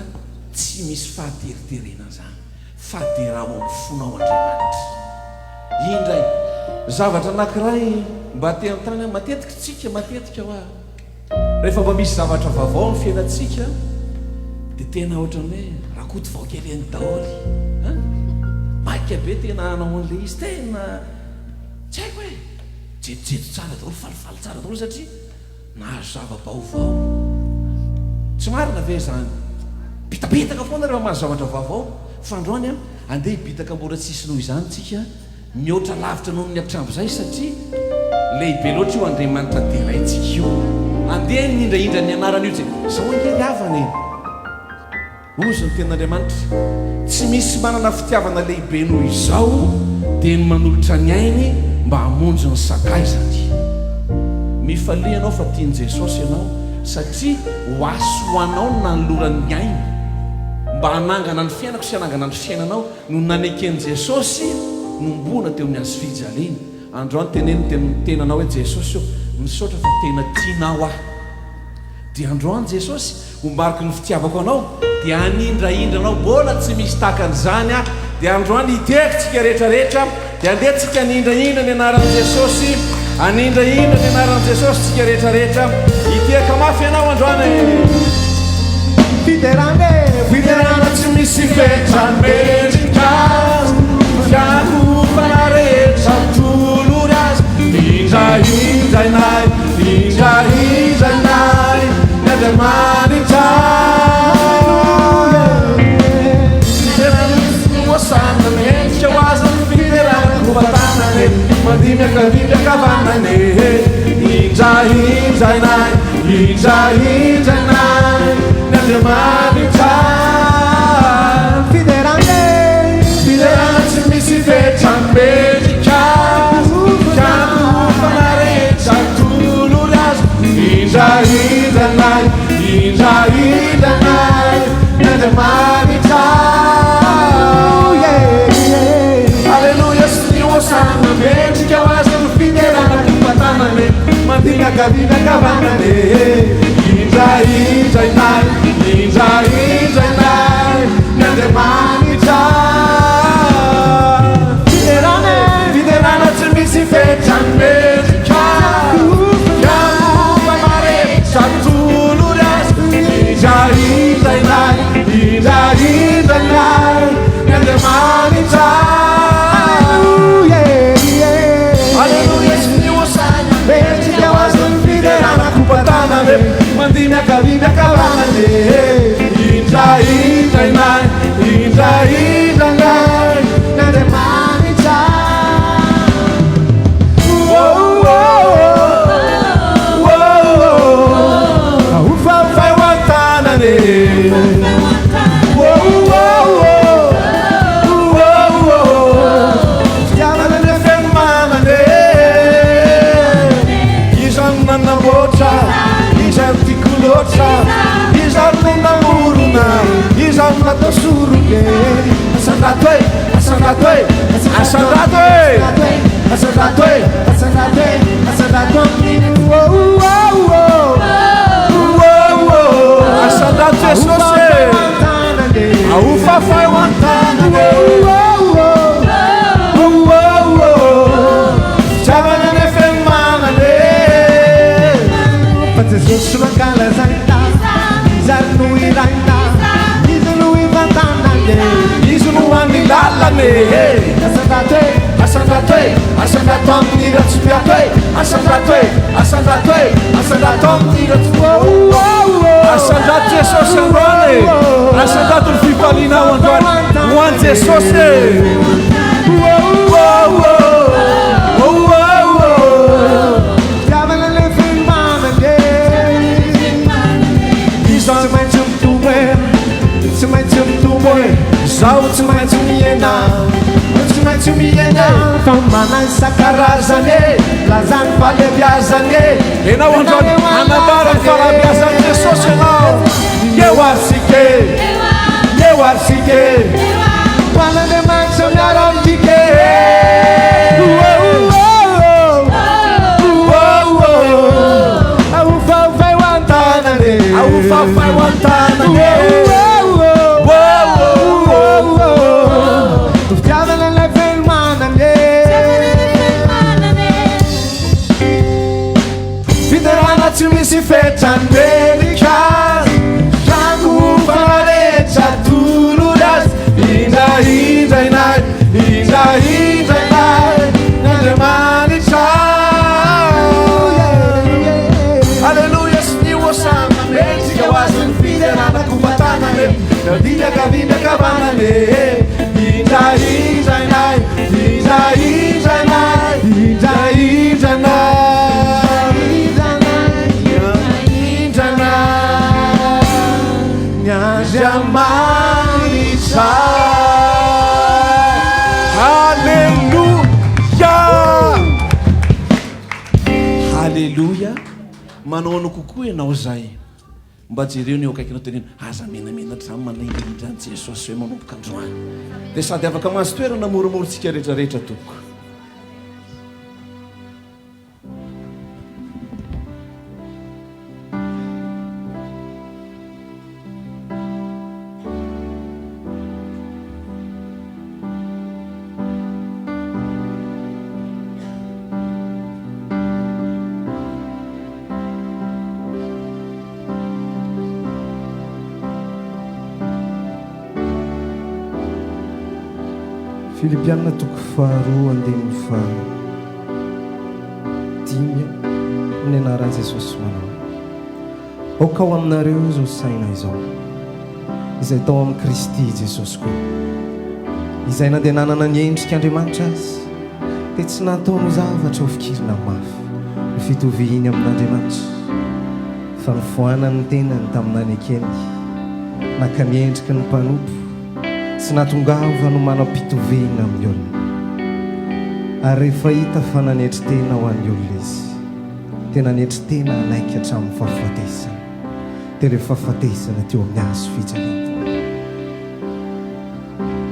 tsy misy fahateriterena zany fahaderao amin'ny fonao andriamanitra indray zavatra anankiray mba te an-tany matetika tsika matetika hoa rehefa mba misy zavatra vaovao ny fiainantsika dia tena ohatrany hoe rakoto vaokely any daholy maika be tena anao an'le izy tena tsy haiko hoe jejojejo tsara daholo falifaly tsara daholo satria nahazo zava-baovao tsy marina ve zany bitabitaka foana rehefa mahazo zavatra vaovao fandroany a andeha hibitaka mbola tsisy noho izany tsika mihoatra lavitra noho ny atrambo zay satria lehibe loatra io andriamanitra diraintsika io andeha nindraindra ny anarana io zay zao angely avany ozy ny ten'andriamanitra tsy misy manana fitiavana lehibe noho izao dia ny manolotra ny ainy mba hamonjy ny sakaizany mifalianao fa tiany Jesosy ianao satria ho asoanao nanoloran'ny ainy mba hanangana ny fiainako sy hanangana ny fiainanao no nanekeny Jesosy nombona teo amin'ny azo fijaliny androany tenenitenanao hoe Jesosy io misaotra fa tena tianao aho dia androany Jesosy hombariko ny fitiavako anao dia hanindraindranao mbola tsy misy takan'izany a dia androany hitekotsika rehetrarehetra dia andehantsika hanindraindra ny anaran'i Jesosy hanindraindra ny anaran'i Jesosy tsika rehetrarehetra hiteka mafy ianao androany fiderana tsy misy fetrany-mendrika fiako fanarehetra tolory azy indraindra inay indraindra inay ny Andriamanitra fiderana mendrika ho azy ny fiderana kovatanane mandimiakaviakavanane indraindra inay indraindra inay ny Andriamanitra fiderana tsy misy fetrany-mendrika fiako fanarehetra tolory azy indraindra inay indraindra inay ny Andriamanitra aleluia sy ny hosana mendrika ho azy ny fiderana kovatanane mandimiakaviakavanane indraindra inay indraindra inay ny Andriamanitra fiderana tsy misy fetrany-mendrika fiako fanarehetra tolory azy indraindra inay indraindra inay ny Andriamanitra aleluia sy ny hosana mendrika ho azy ny fiderana kovatanane mandimiakaviakavanane indraindra inay indraindra inay ny Andriamanitra ahofafay ho an-tanany fitiavana ny fiaimanane izany nanamboatra izany tiako loatra izany no namorona izany natao soroke asandrato e asandrato e asandrato e asandrato e asandrato e asandrato asandrato Jesosy ahofafay ho an-tanany fitiavana ny fiaimanane fa Jesosy mankalazaina izany no iraina izy no ivantanane izy no any lalane asandrato e asandrato e asandrato amin'ny ratsim-piato e asandrato e asandrato e asandrato amin'ny ratsim-piato asandrato Jesosy androany asandrato ny fifalinao androany ho any Jesosy fiavana le fiaimanane izany maintsy mitombo e tsy maintsy mitombo e zaho tsy maintsy miena tsy maintsy miena fa mana isan-karazany lazany fahalebiazany enao androany anambara ny fahalebiazany Jesosy enao eo arsike eo arsike manandriamanitra miara amtike ahofafay ho an-tanany ahofafay ho an-tanany fitiavana le fiaimanane fiderana tsy misy fetrany-mendrika fiako fanarehetra alleloia manaono kokoa ianao zay mba jereo ny eo akaikinao tenena aza menamenatra zany manaindrindra ny jesosy hoe manomboka androany dia sady afaka mahazo toerana moramoritsika rehetrarehetra toko Filipianina toko faharoa andininy faha dimy amin'ny anaran'i Jesosy manao aoka ho aminareo izao saina izao izay tao amin'ny Kristy Jesosy koa izay na dia nanana ny endrika Andriamanitra azy dia tsy nataony zavatra ho fikirina mafy ny fitovihiny amin'Andriamanitra fa nifohanany tenany taminany akeny naka ny endrika ny mpanompo tsy natongava no manam-pitovehina amin'ny olona ary rehefa hita fa nanetry tena ho an'ny olona izy tena netry tena anaiky hatramin'ny fahafatesana dia rehefa fahafatesana teo amin'ny azo fijaliana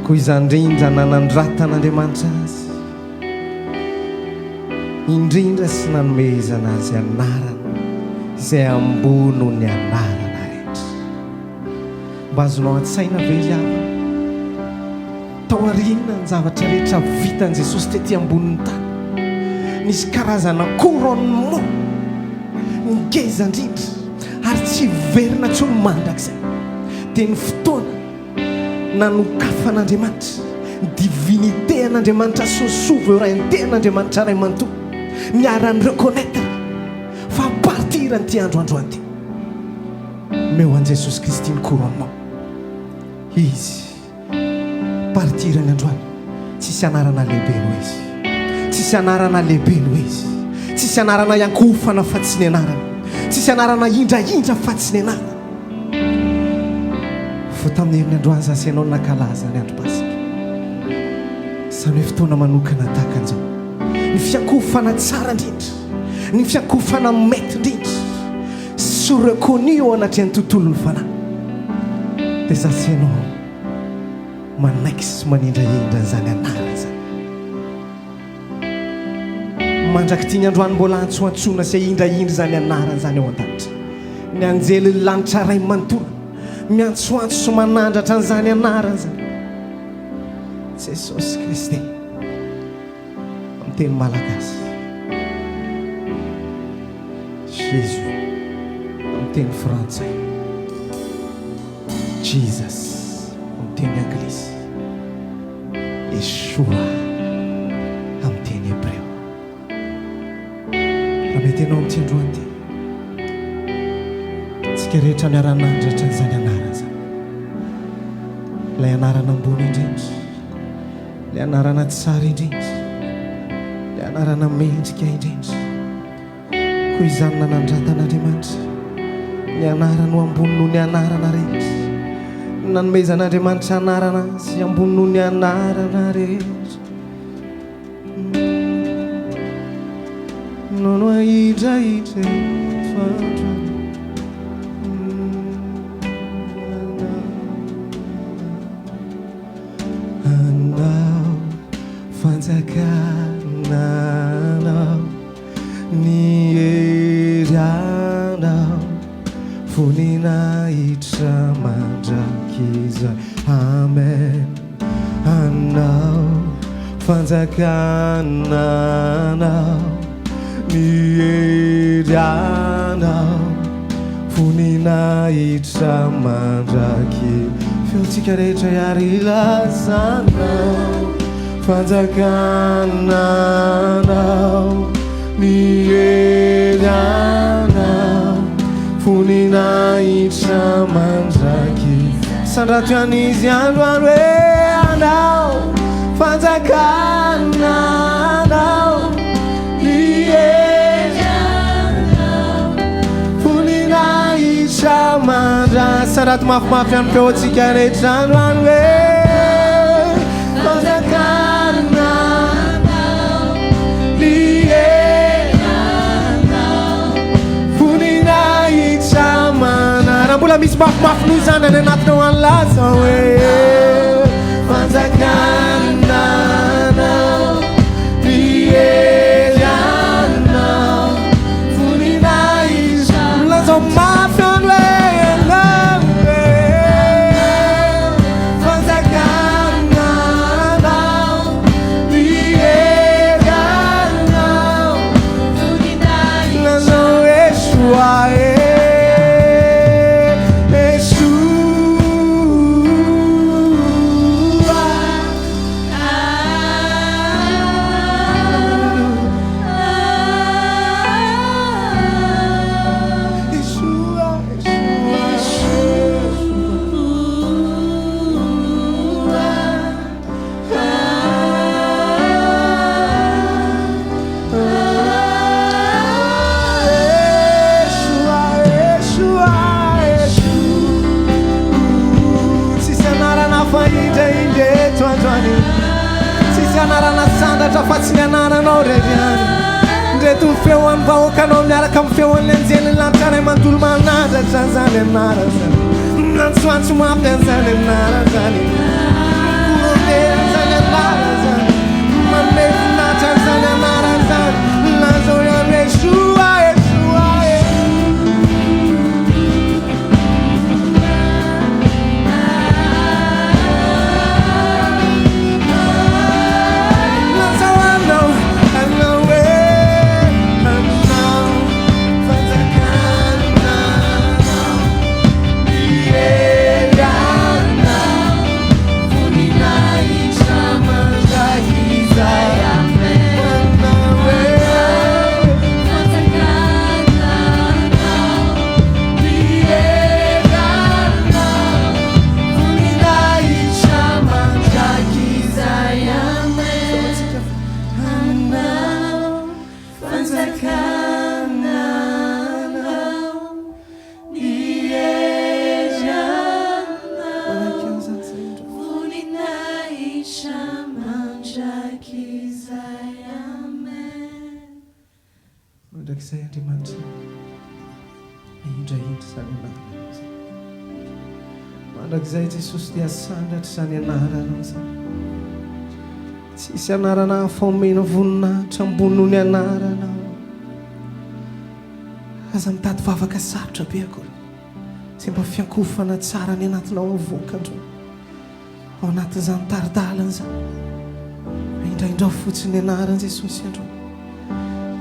koa izany indrindra nanandratana azy indrindra sy nanomezana azy anarana izay ambono ny anarana rehetra mba azonao an-tsaina ve iava taoarina ny zavatra rehetra vitan' Jesosy tety ambonin'ny tany nisy karazana couronnement ngeza indrindra ary tsy verina tsy ho mandrak'izay dia ny fotoana nanokafan'Andriamanitra ny divinité an'Andriamanitra sosovo eo rain-ten'Andriamanitra ray manontolo miarany reconnaître fa partir an'ity androandroany ty meo an' Jesosy Kristy ny couronnement izy partirany androany tsisy anarana lehibe no izy tsisy anarana lehibe no izy tsisy anarana iankofana fa tsy ny anarana tsisy anarana indraindra fa tsy ny anarana fa tamin'ny herin'ny androany zasy ianao nakalaza ny andro pasika samy hoe fotoana manokana tahaka an'izao ny fiankofana tsara indrindra ny fiankofana mety indrindra sy reconnu ao anatrany tontolo ny fanahy dia zasy ianao manaiky sy manindraindra zany anara zany mandraky tia ny androany mbola antsoantsona sy indraindra zany anarany zany ao an-danitra ny anjely lanitra ray manontolo miantsoantso sy manandratra an'izany anarany zany Jesosy Kristy amin'ny teny malagasy Jésus amin'ny teny frantsay Jesus amin'ny teny anglisy Yeshua amin'ny teny hébreu raha mety ianao amin'ity androany ty tsika rehetra miara-nandratra an'izany anarana zany ilay anarana ambony indrindra ilay anarana tsara indrindra ilay anarana mendrika indrindra koa izany nanandrantan'Andriamanitra ny anarana no ambony noho ny anarana rehetra nanomezan'Andriamanitra anarana sy ambony noho ny anarana rehetra nono ahidrahitra fatra anao fanjakananao ny hery anao voninahitra mandrakiza amen anao fanjakananao ny hery anao voninahitra mandraky feontsika rehetra iary ilazanao fanjakananao ny hery anao voninahitra mandraky sandrato an'izy androany hoe anao fanjakananao ny hery anao voninahitra mandraky sandrato mafimafy any feontsika rehetra androany hoe fanjakananao ny hery anao fa misy mafimafy noho zany any anatinao any laza hoe fanjakananao mierianao voninaiza milazao mafy any hoe anao fanjakananao mierianao voninaiza Yeshua Fatsy anaranao reryany ndreto ny feoan'ny vahoakanao miaraka amin'ny feoan'ny anjeny lanitranay mandolo manandratra zany anara zany nantsoantso mafy an'izany anara zany korolera zany anara zany manome voninahitra an'izany anara zany lazao ihany Yeshua Yeshua ndrak'izay Andriamanitra indraindra zany anarana mandrak'izay Jesosy dia sandatra zany anaranao zany tsisy anarana faomena voninahitra ambony ny anaranao aza mitady vavaka sarotra be akory sy mba fiankofana tsara ny anatinao avokandro ao anatin'izany taridalana zany indraindra fotsiny anaran Jesosy andro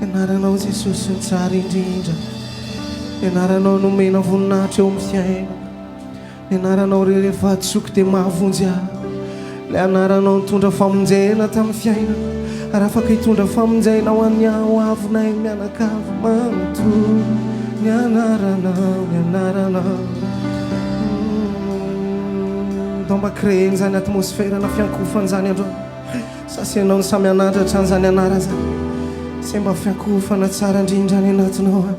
anaranao Jesosy ny tsara indrindra anaranao nomena voninahitra eo amin'ny fiainana anaranao rehefa tsoky dia mahavonjy ahy le anaranao nitondra famonjena tamin'ny fiainana ary afaka hitondra famonjena ho an'ny aho avonay mianakavy manontolo ny anaranao dao mba créeny zany atmosfera na fiankofana zany andro sasianao ny samy anandratra an'izany anara zany sy mba fiankofana tsara indrindra ny anatinao any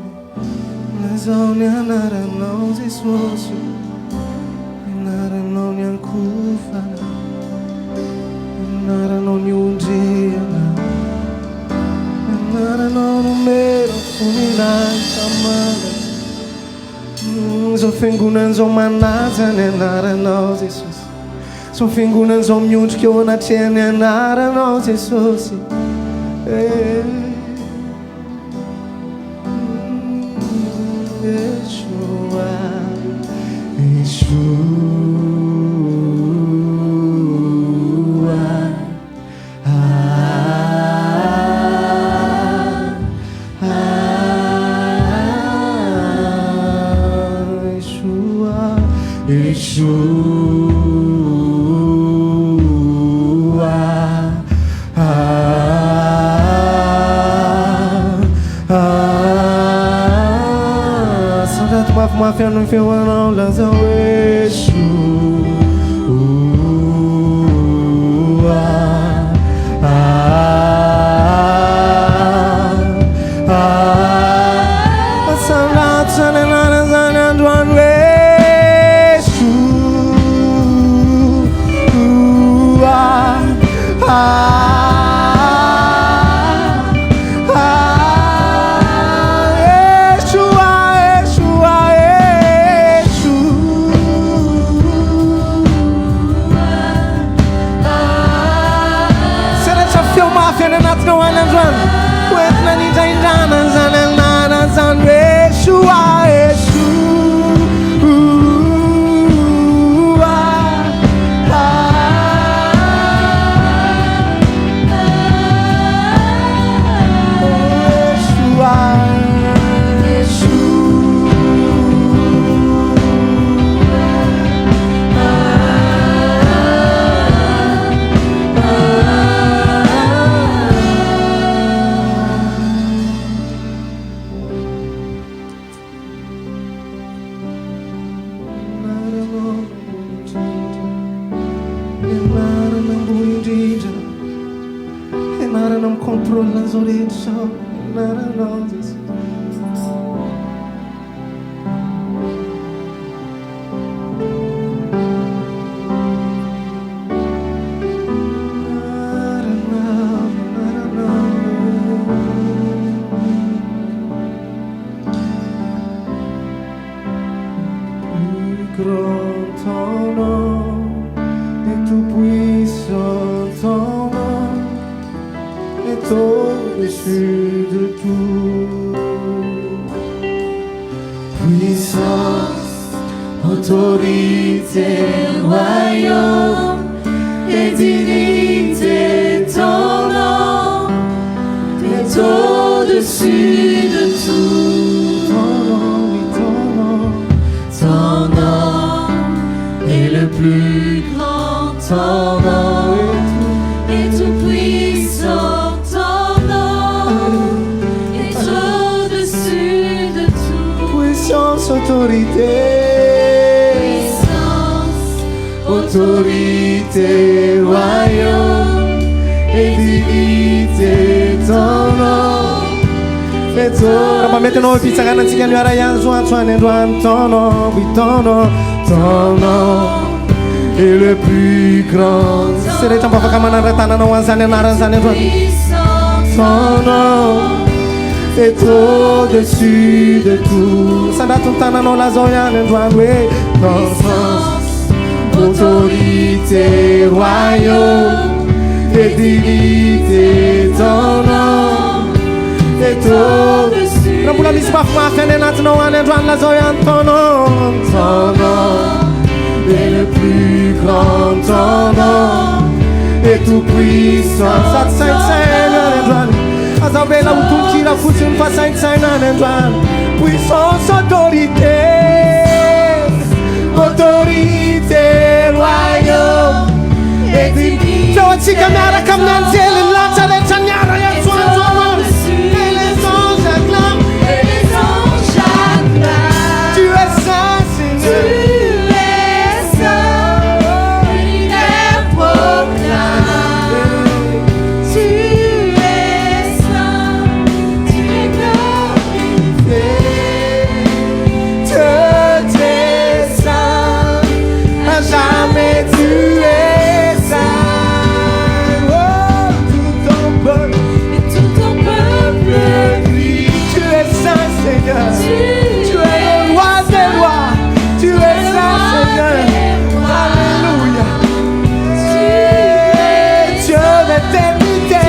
lazao ny anaranao Jesosy anaranao ny ankofana anaranao ny ondrena anaranao nomero voninahitra mana zao fiangonan'izao manaja ny anaranao Jesosy zao fiangonan'izao miondrika eo anatrehany anaranao Jesosy Yeshua mafy ano ny feoanao lazao asalato zany anara zany androany anatinao any androany hoentina nindraindrana zany anana zany Yeshua Autorité, royaume et dignité, ton nom. Raha metinao fitsanganatsika ny ara ihany soantsoany androany ton nom, oui ton nom est le plus grand. Sy rehetra mba afaka manandra-tananao an'izany anarany zany androany. Ton nom est au-dessus de tout. Sandrato ny tananao lazao ihany androany hoe Ton sens, autorité, royaume et dignité, ton nom est au-dessus. Raha mbola misy mafy mafy any anatinao any androany lazao ihany ton nom est le plus grand, ton nom est tout puissant. Sady saintsaina any androany aza vela ho tononkira fotsiny fa saintsaina any androany. Puissance, autorité, royaume et dignité. Feo atsika miaraka amin'ny anjely latsa rehetra niara iantsoantsoana. Et les anges acclament, Et les anges acclament. tu es saint Seigneur. Tu es saint, l'univers proclame. Tu es saint, tu es glorifié. Dieu, tu es saint, à jamais tu es saint. Oh, tout ton peuple Et tout ton peuple crie, tu es saint Seigneur. Tu Tu es le roi des rois, tu es saint Seigneur. Alléluia. Tu es Dieu d'éternité.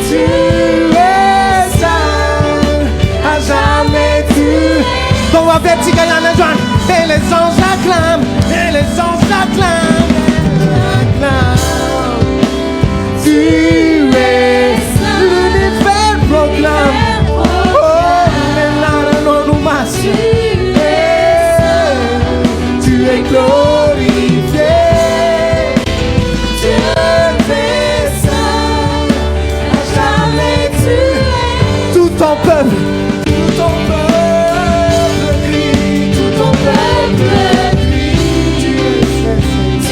Tu es saint, à jamais tu. Dans la verticale en Antoine, et les anges acclament, et les anges acclament, acclament. Tu es l'univers proclame. Oh, mais là, non, nous masse. Tu es glorifié. Dieu est saint, à jamais tu es. Tout ton peuple crie, tout ton peuple crie. Tu es saint,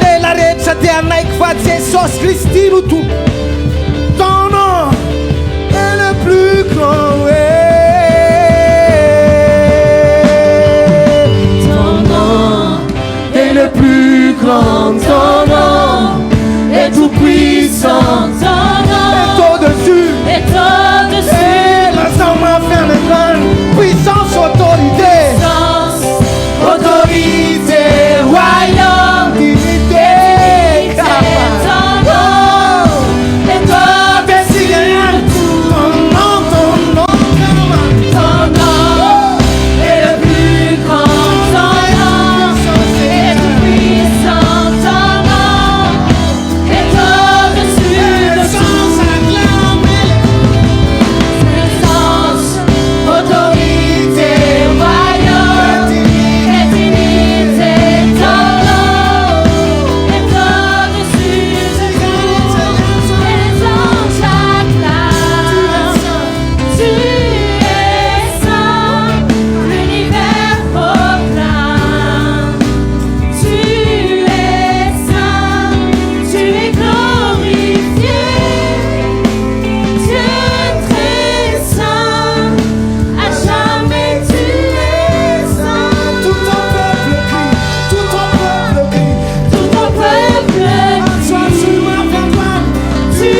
lela rehetra dia anaiky fa Jesosy Kristy no tompo. Ton nom est le plus grand. Ton nom est le plus grand. Ton nom est tout puissant. Ton nom est au-dessus. est au-dessus. Et la sang m'a fait le grand. Puissance, autorité. Puissance, autorité, royaume, dignité. Ton nom est au-dessus de tout. Ton nom est le plus grand. Ton nom est tout puissant. Ton nom est au-dessus de tout. Puissance, autorité, royaume et dignité. Ton nom est au-dessus de tout. Les anges acclament. Tu es saint, l'univers proclame. Tu es saint, tu es glorifié. Dieu très saint, à jamais tu es saint. Tout ton peuple crie, tout ton peuple crie. Tout ton peuple Sois crie. sur ma victoire. Tu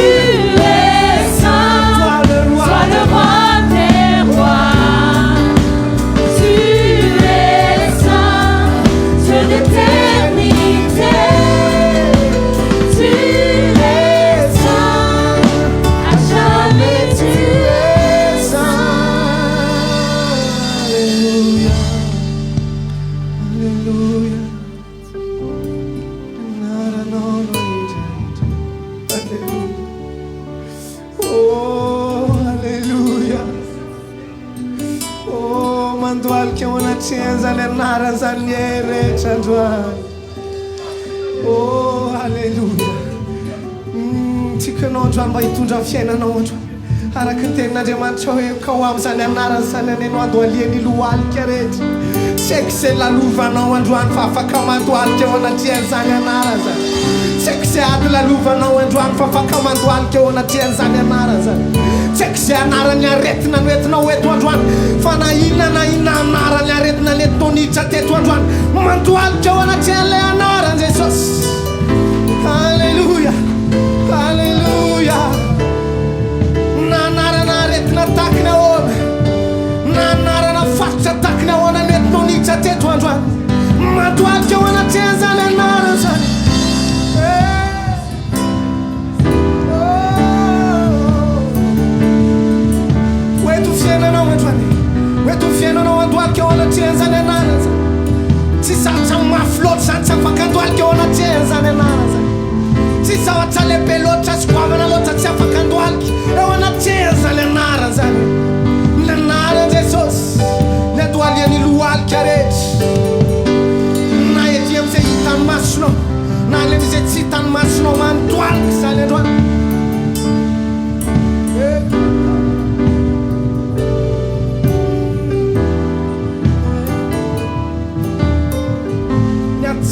es saint, Sois le roi. sois le roi des rois. Tu es saint, Dieu d'éternité. Tu es saint, à jamais tu es saint. Alléluia. Alléluia. Oh, alléluia. Oh, mandoal que ona chenza le nara zaniere chandwa. Oh, alléluia. Tikanao androany mba hitondra fiainanao androany araka ny tenin'Andriamanitra hoe ka ho amin'izany anarany zany aneno andohaliany lohalika rehetra tsy haiko izay lalovanao androany fa afaka mandohalika eo anatrian'izany anarany zany tsy haiko izay ady lalovanao androany fa afaka mandohalika eo anatrian'izany anarany zany tsy haiko izay anarany aretina noentinao eto androany fa na inona anarany aretina nentinao niditra teto androany mandohalika eo anatrian'ilay anarany Jesosy. Alléluia. Alléluia. Nanarana aretina takina ahoana nanarana faritra takina ahoana nentinao niditra teto androany mandohalika eo anatrian'izany anarany zany. Oeto fiainanao androany oeto fiainanao andohalika eo anatrian'izany anarany zany tsy sarotra mafy loatra zany tsy afaka andohalika eo anatrian'izany anarany zany tsy zavatra lehibe loatra sy goavana loatra tsy afaka andohalika eo anatrian'izany anarany zany ny anarany Jesosy ny andohaliany lohalika rehetra na ety am'izay hitany masonao na le am'izay tsy hitany masonao mandohalika zany androany.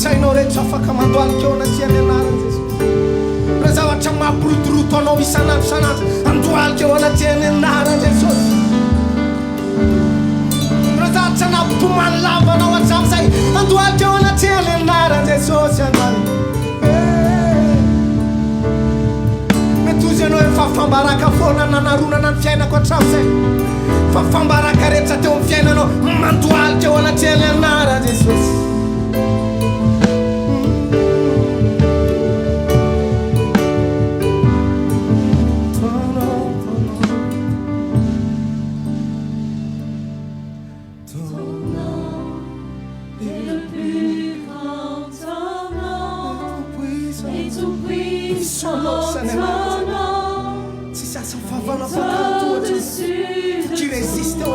Sainao rehetra afaka mandohalika eo anatriany anarany Jesosy. Raha zavatra mampirotoroto anao isanandro isanandro andohalika eo anatriany anarany Jesosy. Raha zavatra nampitomany lavanao hatramin'izay andohalika eo anatriany anarany Jesosy androany. Mety ozy ianao efa fambaraka foana nanaronana ny fiainako hatramin'izay fa fambaraka rehetra teo amin'ny fiainanao mandohalika eo anatriany anarany Jesosy. Qui résiste au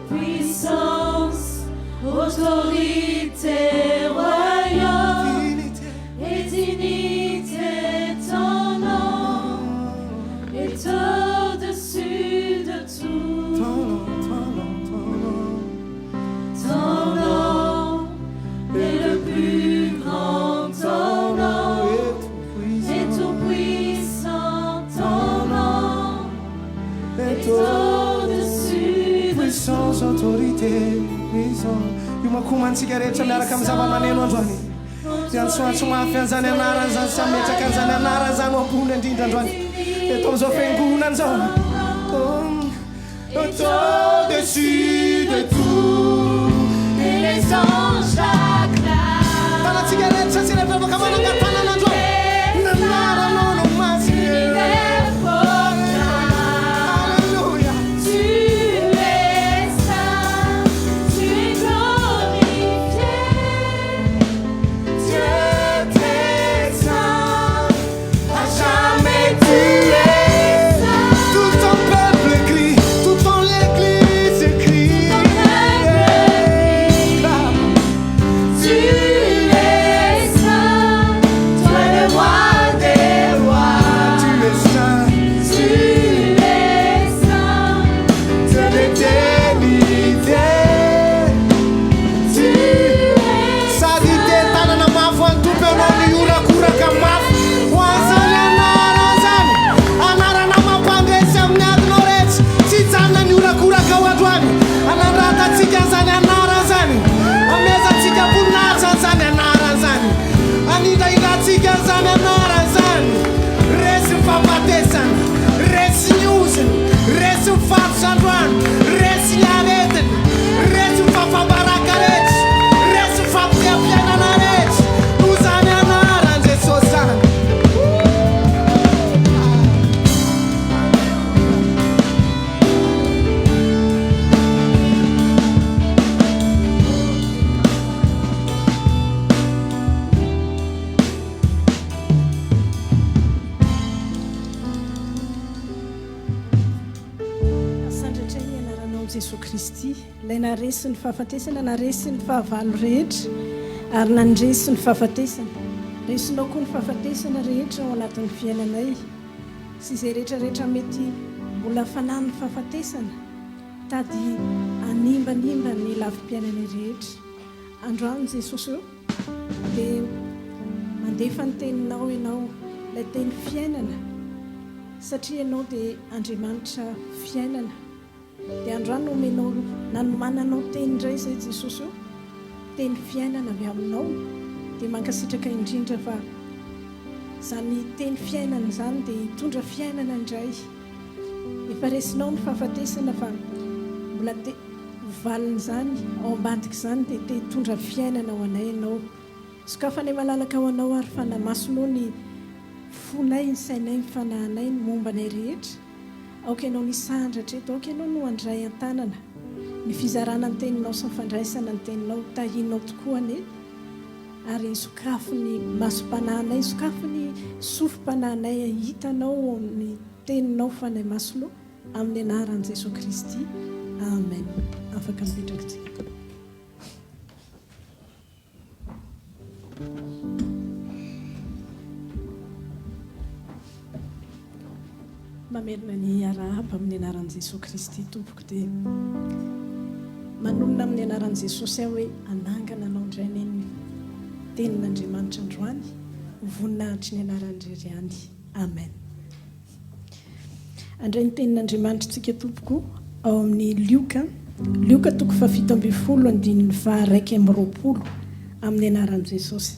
Puissance, autorité, royaume et dignité, ton nom est au-dessus de tout. Ton nom makomantsika rehetra miaraka amin'ny zava-maneno androany dia nysoatso mafy an'izany anarany zany sy ametraka an'izany anarany zany ambony indrindra androany dia atao amin'izao fiangonana zao au-dessus de tout Et les anges acclament. tanatsika rehetra sy rehetra afaka manangatanana androany nanaranao no masiny Alléluia. Tu es saint, tu es glorifié. Dieu t'es saint, à jamais tu es saint. Tout ton peuple crie, tout ton église crie. Tu es saint, toi le roi des rois. Tu es saint, Tu es saint, de l'éternité. tu es Sadi te tanana mafy antompy anao niorakoraka mafy ho azany anara zany anarana mampandresy amin'ny adinao rehetra tsy janona niorakoraka ao androany anandratatsika zany anara zany amezatsika voninahitra zany anara zany anindraindratsika zany anara zany resy ny fahafatesana resy ny oziny resy ny fatotra androany resy ny aretiny resy ny fafambaraka rehetra resy ny fampiampiainana rehetra no zany anaran' Jesosy zany asandratrany anaranao Jesosy Kristy ilay naresy ny fahafatesana naresy ny fahavalo rehetra ary nandresy ny fahafatesana resinao koa ny fahafatesana rehetra ao anatin'ny fiainanay sy izay rehetrarehetra mety mbola fanany ny fahafatesana tady animbanimba ny lafi-piainanay rehetra androany Jesosy eo dia mandefa ny teninao ianao ilay teny fiainana satria ianao dia Andriamanitra fiainana dia androany omenao nanomananao teny indray izay Jesosy eo teny fiainana avy aminao dia mankasitraka indrindra fa zany teny fiainana zany dia hitondra fiainana indray efa resinao ny fahafatesana fa mbola te valiny zany ao ambadika zany dia te hitondra fiainana ao anay ianao sokafa ny malalaka ao anao ary fanamasonao ny fonay ny sainay ny fanahinay ny mombanay rehetra aoka ianao ny sandratra eto aoka ianao no andray an-tanana ny fizarana ny teninao sy fandraisana ny teninao tahinao tokoa ane ary sokafo ny masom-panahinay sokafo ny sofim-panahinay hitanao amin'ny teninao fanay masonao amin'ny anaran'i Jesosy Kristy amen afaka mipetrakantsika mamerina ny arahaba amin'ny anaran'i Jesosy Kristy tompoko dia manonona amin'ny anaran'i Jesosy aho hoe anangana anao indray ny tenin'Andriamanitra androany voninahitry ny anaran'irery any amen andray ny tenin'Andriamanitra tsika tompoko ao amin'ny Lioka toko fafito amby folo andininy faharaiky amby roapolo amin'ny anaran'i Jesosy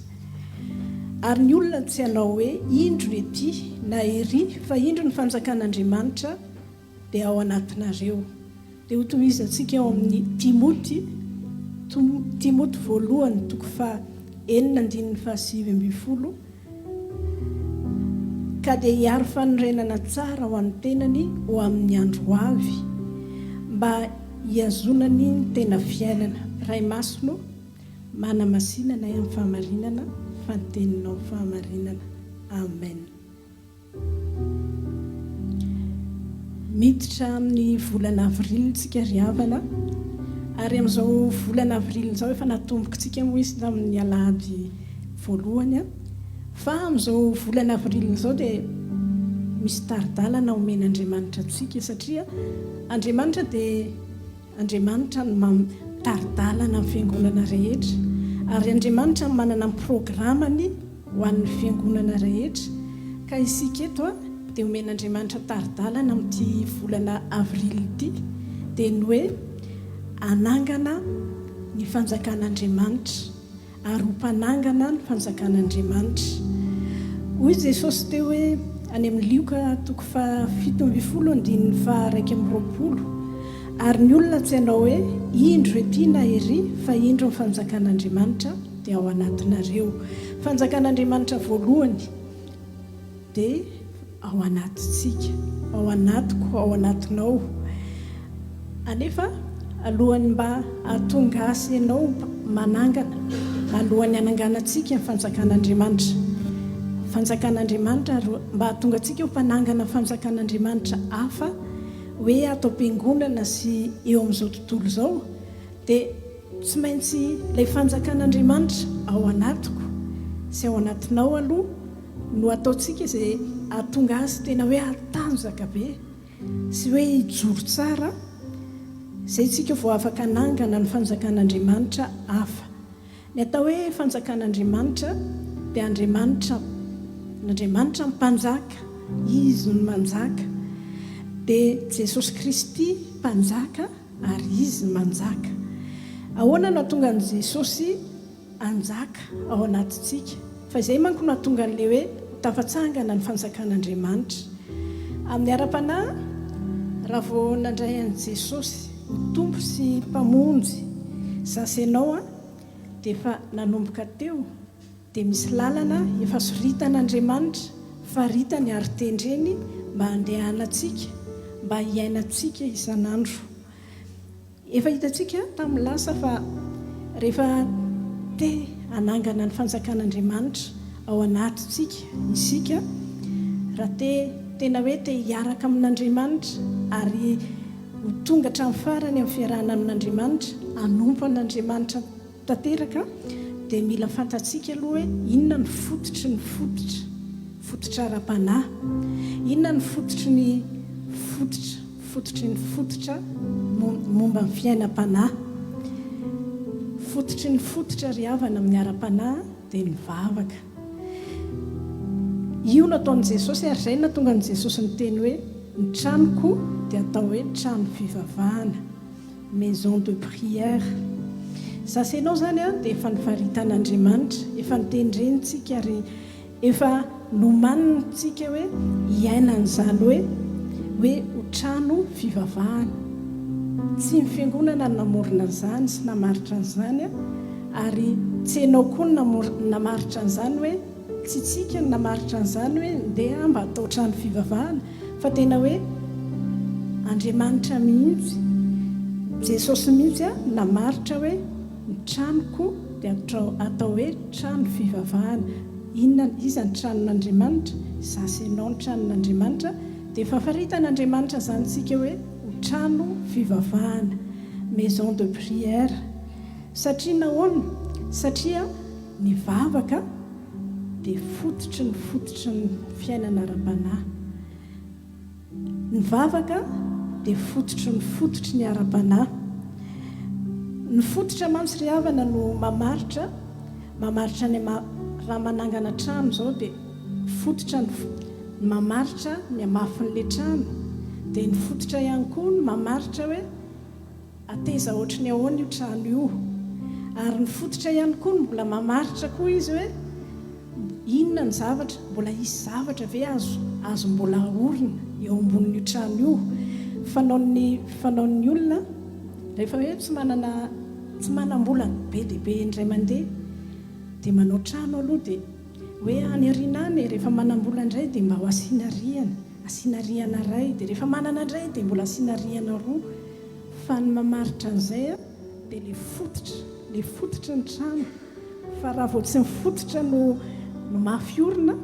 ary ny olona tsy hanao hoe indro ety na ery fa indro ny fanjakan'Andriamanitra dia ao anatinareo dia ho tohizatsika ao amin'ny Timoty voalohany toko fa 4:7 ka dia hiaro fanorenana tsara ho an'ny tenany ho amin'ny andro avy mba hiazonany ny tena fiainana ray masono mana masinana amin'ny fahamarinana fanteninao fahamarinana amen miditra amin'ny volana avril tsika riavana ary amin'izao volana avril izao efa natomboka tsika moa izy tamin'ny alahady voalohany fa amin'izao volana avril izao dia misy taridalana omen'Andriamanitra antsika satria Andriamanitra dia Andriamanitra no taridalana amin'ny fiangonana rehetra ary Andriamanitra manana ny programany ho an'ny fiangonana rehetra ka isika eto dia omen'Andriamanitra taridalana amin'ity volana avril ity dia ny hoe anangana ny fanjakan'andriamanitra ary ho mpanangana ny fanjakan'andriamanitra. Hoy Jesosy teo hoe any amin'ny Lioka 7:20 ary ny olona tsy hanao hoe indro ety na ery fa indro ny fanjakan'andriamanitra dia ao anatinareo. Fanjakan'andriamanitra voalohany dia ao anatintsika, ao anatiko, ao anatinao. Anefa alohany mba hahatonga asy ianao manangana, alohany hananganantsika ny fanjakan'andriamanitra. Fanjakan'andriamanitra mba hahatonga antsika ho mpanangana fanjakan'andriamanitra hafa hoe atao am-piangonana sy eo amin'izao tontolo izao, dia tsy maintsy ilay fanjakan'andriamanitra ao anatiko sy ao anatinao aloha no ataontsika izay hahatonga azy tena hoe hatanjaka be sy hoe hijoro tsara, izay tsika vao afaka hanangana ny fanjakan'andriamanitra hafa. Ny atao hoe fanjakan'andriamanitra dia n'Andriamanitra mpanjaka, izy no manjaka, dia Jesosy Kristy mpanjaka ary izy manjaka. Ahoana no hatonga an' Jesosy anjaka ao anatintsika? Fa izay manko no hatonga an'ilay hoe tafatsangana ny fanjakan'andriamanitra. Amin'ny ara-panahy, raha vao nandray an' Jesosy ho tompo sy mpamonjy zasy ianao dia efa nanomboka teo, dia misy lalana efa soritan'Andriamanitra faritany ary tendreny mba handehanantsika, mba hiainantsika isan'andro. Efa hitantsika tamin'ny lasa fa rehefa te hanangana ny fanjakan'Andriamanitra ao anatintsika isika, raha tena hoe te hiaraka amin'Andriamanitra ary ho tonga hatramin'ny farany amin'ny fiarahana amin'Andriamanitra, hanompo an'Andriamanitra tanteraka, dia mila fantatsika aloha hoe inona ny fototra ara-panahy, inona ny fototra momba ny fiainam-panahy. Fototry ny fototra ry havana amin'ny ara-panahy dia ny vavaka. Io nataon'i Jesosy ary izay natonga an'i Jesosy ny teny hoe ny tranoko dia atao hoe trano fivavahana, maison de prière. Zasy ianao zany dia efa nifaritan'Andriamanitra, efa nitendrenitsika ary efa nomanintsika hoe hiainan'izany hoe ho trano fivavahana. Tsy ny fiangonana namorona an'izany sy namaritra an'izany, ary tsy ianao koa namaritra an'izany hoe tsy tsika ny namaritra an'izany hoe ndeha mba atao trano fivavahana, fa tena hoe Andriamanitra mihitsy, Jesosy mihitsy namaritra hoe ny tranoko dia atao hoe trano fivavahana. Inona iza ny tranon'Andriamanitra? Zasy ianao ny tranon'Andriamanitra, dia efa faritan'Andriamanitra zany tsika hoe trano fivavahana, maison de prière. Satria nahoana? Satria ny vavaka dia fototry ny fiainana ara-panahy. Ny vavaka dia fototry ny ara-panahy. Ny fototra mantsy ry havana no mamaritra ny raha manangana trano izao, dia fototra ny mamaritra ny hamafin'ilay trano, dia ny fototra ihany koa ny mamaritra hoe ateza ohatry ny ahoana io trano io, ary ny fototra ihany koa ny mbola mamaritra koa izy hoe inona ny zavatra, mbola isy zavatra ve azo mbola ahorina eo ambonin'io trano io. Fanaon'ny olona rehefa hoe tsy manam-bola be dia be indray mandeha dia manao trano aloha, dia hoe any arinany rehefa manam-bola indray dia mba ho asiana rihana ray, dia rehefa manana indray dia mbola asiana rihana roa. Fa ny mamaritra an'izay dia le fototra ny trano. Fa raha vao tsy mifototra no mafy orina,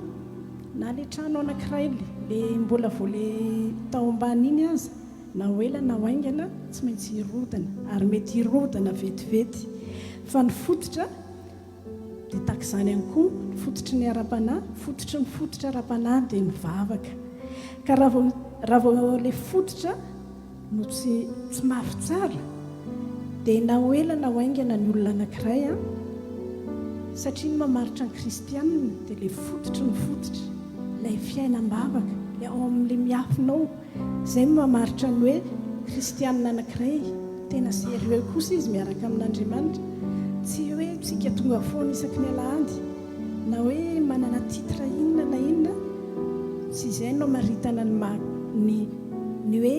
na le trano anankiray le mbola vao le tao ambany iny aza, na hoela na hoaingana, tsy maintsy hirodana, ary mety hirodana vetivety. Fa ny fototra dia takizany ihany koa, fototry ny ara-panahy, fototry ny fototra ara-panahy dia ny vavaka. Ka raha vao le fototra no tsy mafy tsara, dia na hoela na hoaingana ny olona anankiray, satria ny mamaritra ny kristianina dia le fototry ny fototra, ilay fiainam-bavaka, ilay ao amin'ilay miafinao, izay mamaritra ny hoe kristianina anankiray tena sérieux kosa izy miaraka amin'Andriamanitra tsy hoe tsika tonga foana isaky ny alahady na hoe manana titre inona na inona tsy izay no maritana ny hoe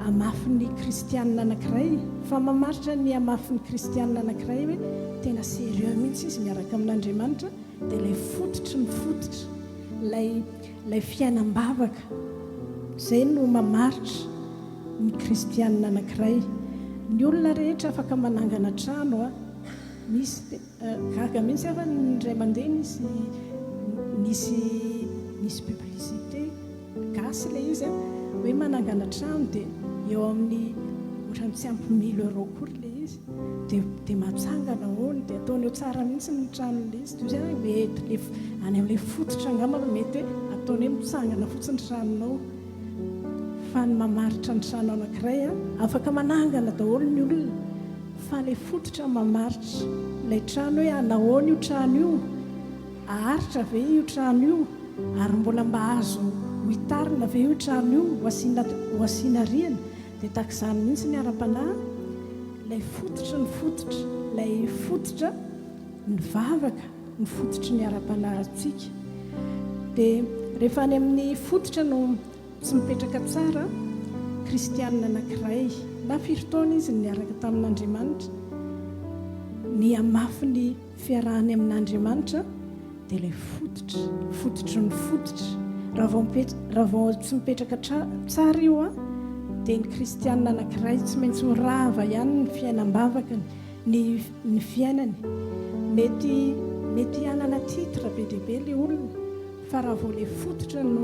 amafin'ny kristianina anankiray fa mamaritra ny amafin'ny kristianina anankiray hoe tena sérieux mihitsy izy miaraka amin'Andriamanitra dia ilay fototry ny fototry lay fiainam-bavaka zay no mamaritra ny kristianina anankiray. Ny olona rehetra afaka manangana trano misy gaga mihitsy afa ndray mandeha nisy publicité gasy ilay izy hoe manangana trano dia eo amin'ny ohatrany tsy ampy 1000 € kory ilay izy dia matsangana ony dia ataon'eo tsara mihitsy ny tranon'ilay izy toy izay mety any amin'ilay fototra angamba mety hoe ataony hoe mitsangana fotsiny tranonao fa ny mamaritra ny trano anankiray afaka manangana daholo ny olona fa ilay fototra mamaritra ilay trano hoe anahoana io trano io aharitra ve io trano io ary mbola mba azo hoitarina ve io trano io ho asiana riana dia takizany mihitsy ny ara-panahy ilay fototra ny fototra ilay fototra ny vavaka ny fototry ny ara-panahy antsika dia rehefa any amin'ny fototra no tsy mipetraka tsara kristianina anankiray na firy-taona izy niaraka tamin'Andriamanitra ny amafiny fiarahany amin'Andriamanitra dia ilay fototry ny fototra raha vao tsy mipetraka tsara io dia ny kristianina anankiray tsy maintsy ho rava ihany ny fiainam-bavaka ny fiainany mety hanana titre be dia be ilay olona fa raha vao ilay fototra no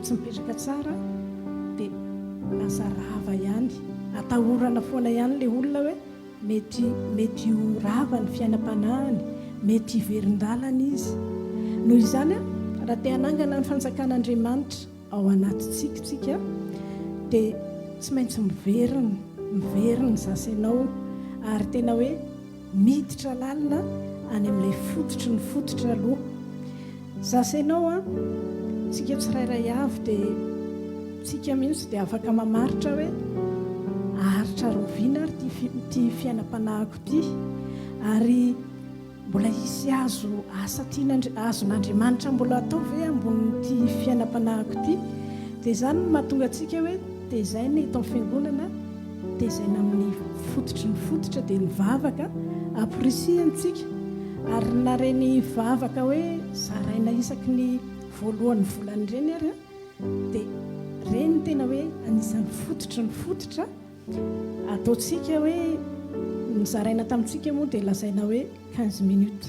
tsy mipetraka tsara dia lasa rava ihany atahorana foana ihany ilay olona hoe mety ho rava ny fiainam-panahiny mety hiverin-dalana izy noho izany raha te hanangana ny fanjakan'Andriamanitra ao anatintsika dia tsy maintsy miverina zasy ianao ary tena hoe miditra lalina any amin'ilay fototry ny fototra aloha zasy ianao tsika tsirairay avy dia tsika mihitsy dia afaka mamaritra hoe aharitra roviana ary ty fiainam-panahiko ty ary mbola isy azon'Andriamanitra mbola atao ve ambonin'ty fiainam-panahiko ty dia izany no mahatonga antsika hoe dia izay ny eto fiangonana dia izay na amin'ny fototry ny fototra dia ny vavaka aprisiantsika ary nareny vavaka hoe zaraina isaky ny voalohan'ny volany ireny ary dia reny tena hoe anisan'ny fototry ny fototra ataontsika hoe nizaraina tamintsika moa dia lazaina hoe 15 minutes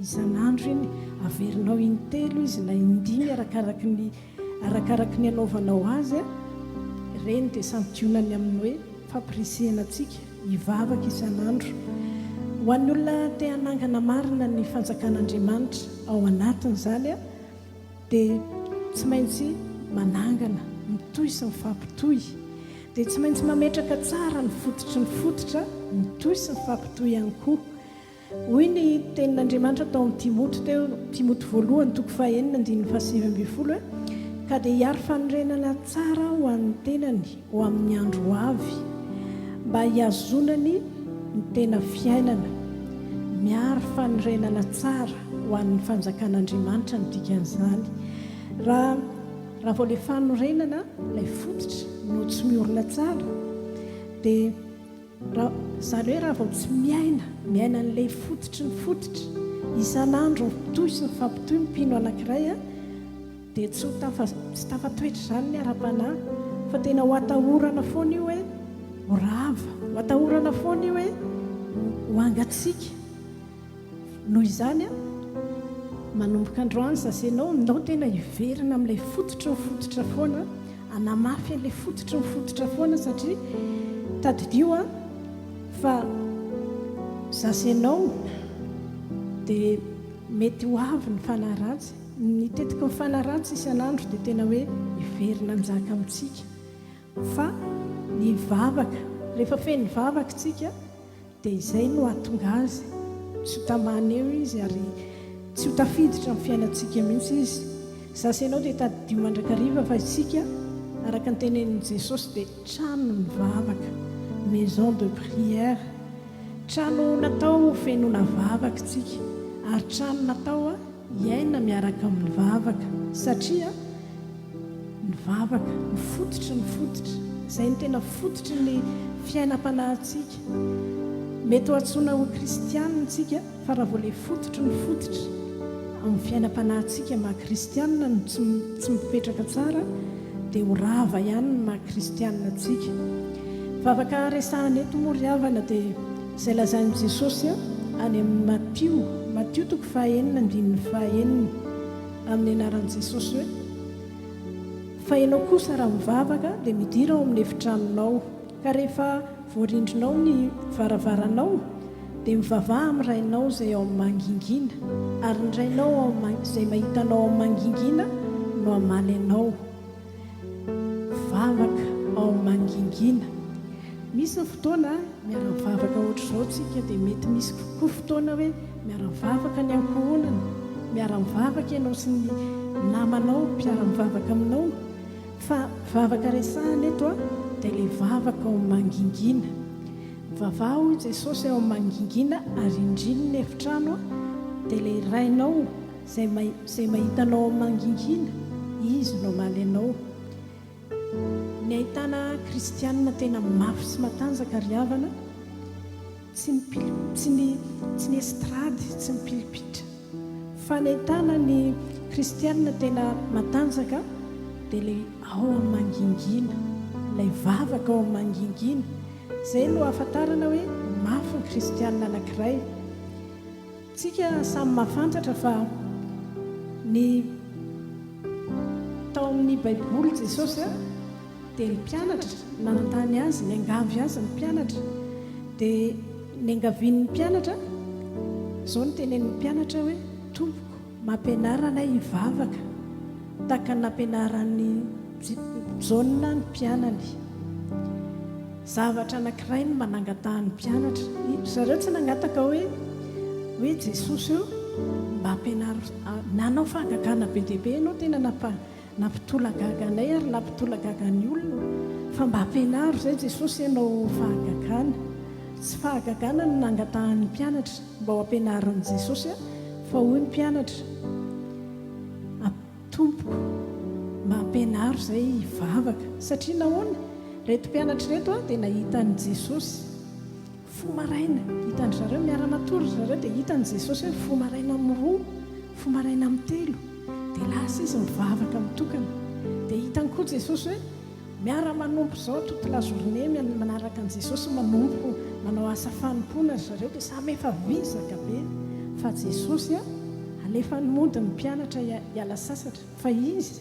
isan'andro iny averinao intelo izy na indimy arakaraky ny anaovanao azy reny dia sampionany amin'ny hoe fampirisihana antsika hivavaka isan'andro ho an'ny olona te hanangana marina ny fanjakan'Andriamanitra ao anatiny izany dia tsy maintsy manangana mitohy sy mifampitohy dia tsy maintsy mametraka tsara ny fototry ny fototra mitohy sy mifampitohy ihany koa hoy ny tenin'Andriamanitra tao amin'ny Timoty 1:9-7 ka dia hiaro fanorenana tsara ho an'ny tenany ho amin'ny andro ho avy mba hiazonany ny tena fiainana miaro fanorenana tsara ho an'ny fanjakan'Andriamanitra ny dikan'izany raha vao ilay fanorenana ilay fototra no tsy miorina tsara dia izany hoe raha vao tsy miaina n'ilay fototry ny fototra isan'andro mitohy sy mifampitohy mpino anankiray dia tsy tafatoetra izany ny ara-panahy fa tena ho atahorana foana io hoe ho rava ho atahorana foana io hoe ho angatsika noho izany manomboka androany zasenao tena hiverina amin'ilay fototry ny fototra foana anamafy an'ilay fototry ny fototra foana satria tadidio fa zasenao dia mety ho avy ny fanaratsy nitetika ny fanaratsy isan'andro dia tena hoe hiverina njaka amintsika fa ny vavaka rehefa feny vavaka tsika dia izay no atonga azy tsy ho tamana eo izy ary tsy ho tafiditra amin'ny fiainantsika mihitsy izy zasenao dia tadidio mandrakariva fa isika araka ny tenenin'i Jesosy dia trano ny vavaka maison de prière, trano natao fenona vavaka tsika, ary trano natao iaina miaraka amin'ny vavaka, satria ny vavaka mifototry izay ny tena fototry ny fiainam-panahintsika. Mety ho antsoina ho kristianina tsika, fa raha vao ilay fototry ny fototry amin'ny fiainam-panahintsika maha-kristianina no tsy mipetraka tsara, dia ho rava ihany ny maha-kristianina tsika. Vavaka resahana eto moa ry havana dia izay lazain'i Jesosy any amin'ny Matio 5:5 amin'ny anaran'i Jesosy hoe: fa ianao kosa raha mivavaka dia midira ao amin'ny efitranonao, ka rehefa voarindrinao ny varavaranao dia mivavaha amin'ny rainao izay ao amin'ny mangingina, ary ny rainao izay mahitanao ao amin'ny mangingina no hamaly anao. Vavaka ao amin'ny mangingina. Misy ny fotoana miara-mivavaka ohatr'izao tsika, dia mety misy koa fotoana hoe miara-mivavaka ny ankohonana, miara-mivavaka ianao sy ny namanao mpiara-mivavaka aminao, fa vavaka resahana eto dia ilay vavaka ao amin'ny mangingina. Vavaho Jesosy ao amin'ny mangingina, ary indriny ny efitrano dia ilay rainao izay mahitanao ao amin'ny mangingina, izy no hamaly anao. Ny ahitana kristianina tena mafy sy matanjaka ry havana, tsy ny estrady, tsy mipilipitra, fa ny ahitana ny kristianina tena matanjaka dia ilay ao amin'ny mangingina, ilay vavaka ao amin'ny mangingina. Izay no ahafantarana hoe mafy ny kristianina anankiray. Tsika samy mahafantatra fa ny tao amin'ny baiboly Jesosy dia ny mpianatra nanantany azy, ny angavy azy ny mpianatra, dia ny angavian'ny mpianatra izao no tenen'ny mpianatra hoe: tompoko, mampianarana hivavaka tahaka ny nampianaran'ny jaona ny mpianany. Zavatra anankiray no manangatahan'ny mpianatra. Zareo tsy nangataka hoe Jesosy io mba hampianaro, nanao fahagagana be dia be ianao, tena nampitolagaganay ary nampitolagagan'ny olona, fa mba hampianaro izay Jesosy ianao fahagagana. Tsy fahagagana no nangatahan'ny mpianatra mba ho hampianaron'i Jesosy, fa hoy ny mpianatra: tompoko, mba hampianaro izay hivavaka. Satria nahoana? Reto mpianatra reto dia nahitan'i Jesosy fomaraina, hitan'ny zareo miara-matory zareo, dia hitan'i Jesosy hoe fomaraina amin'ny 2, fomaraina amin'ny 3, dia lasa izy mivavaka mitokana. Dia hitany koa Jesosy hoe miara-manompo izao toute la journée manaraka an'i Jesosy, manompo manao asa fanompona zareo, dia samy efa vizaka be. Fa Jesosy alefa mody ny mpianatra hiala sasatra, fa izy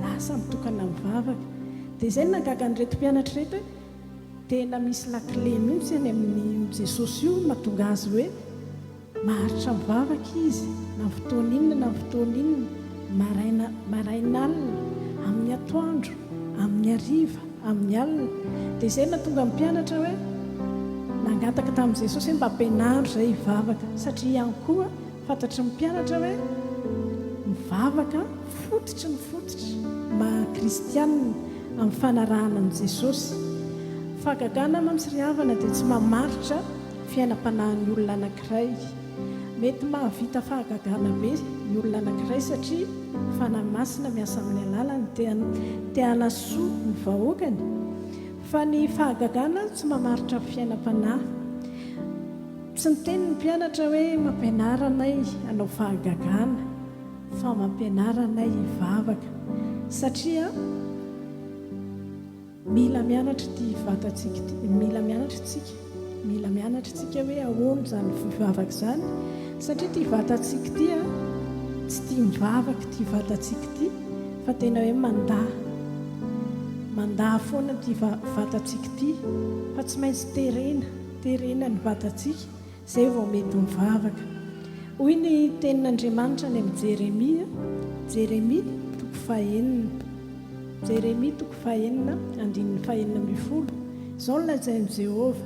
lasa mitokana mivavaka. Dia izay nagagan'ireto mpianatra reto hoe tena misy lakile mihitsy any amin'ny Jesosy io mahatonga azy hoe maharitra mivavaka izy na fotoana inona na fotoana inona, marain'alina, amin'ny atoandro, amin'ny hariva, amin'ny alina. Dia izay nahatonga ny mpianatra hoe nangataka tamin'i Jesosy hoe mba hampianaro izay hivavaka, satria ihany koa fantatry ny mpianatra hoe mivavaka fototry ny fototry maha-kristianina amin'ny fanarahana an'i Jesosy. Fahagagana mantsy ry havana dia tsy mamaritra fiainam-panahin'ny olona anankiray. Mety mahavita fahagagana be ny olona anankiray satria fanahy masina miasa amin'ny alalany, tia hanasoa ny vahoakany, fa ny fahagagana tsy mamaritra fiainam-panahy. Tsy niteny ny mpianatra hoe mampianara anay hanao fahagagana, fa mampianara anay hivavaka, satria mila mianatra ty vatantsika, mila mianatra tsika hoe ahoana izany fivavaka izany, satria ty vatantsika ty tsy tia mivavaka ty vatantsika ty, fa tena hoe mandaha foana ty vatantsika ty, fa tsy maintsy terena ny vatantsika izay vao mety mivavaka. Hoy ny tenin'Andriamanitra any amin'ny Jeremia 5:5 izao nolazain'i Jehova: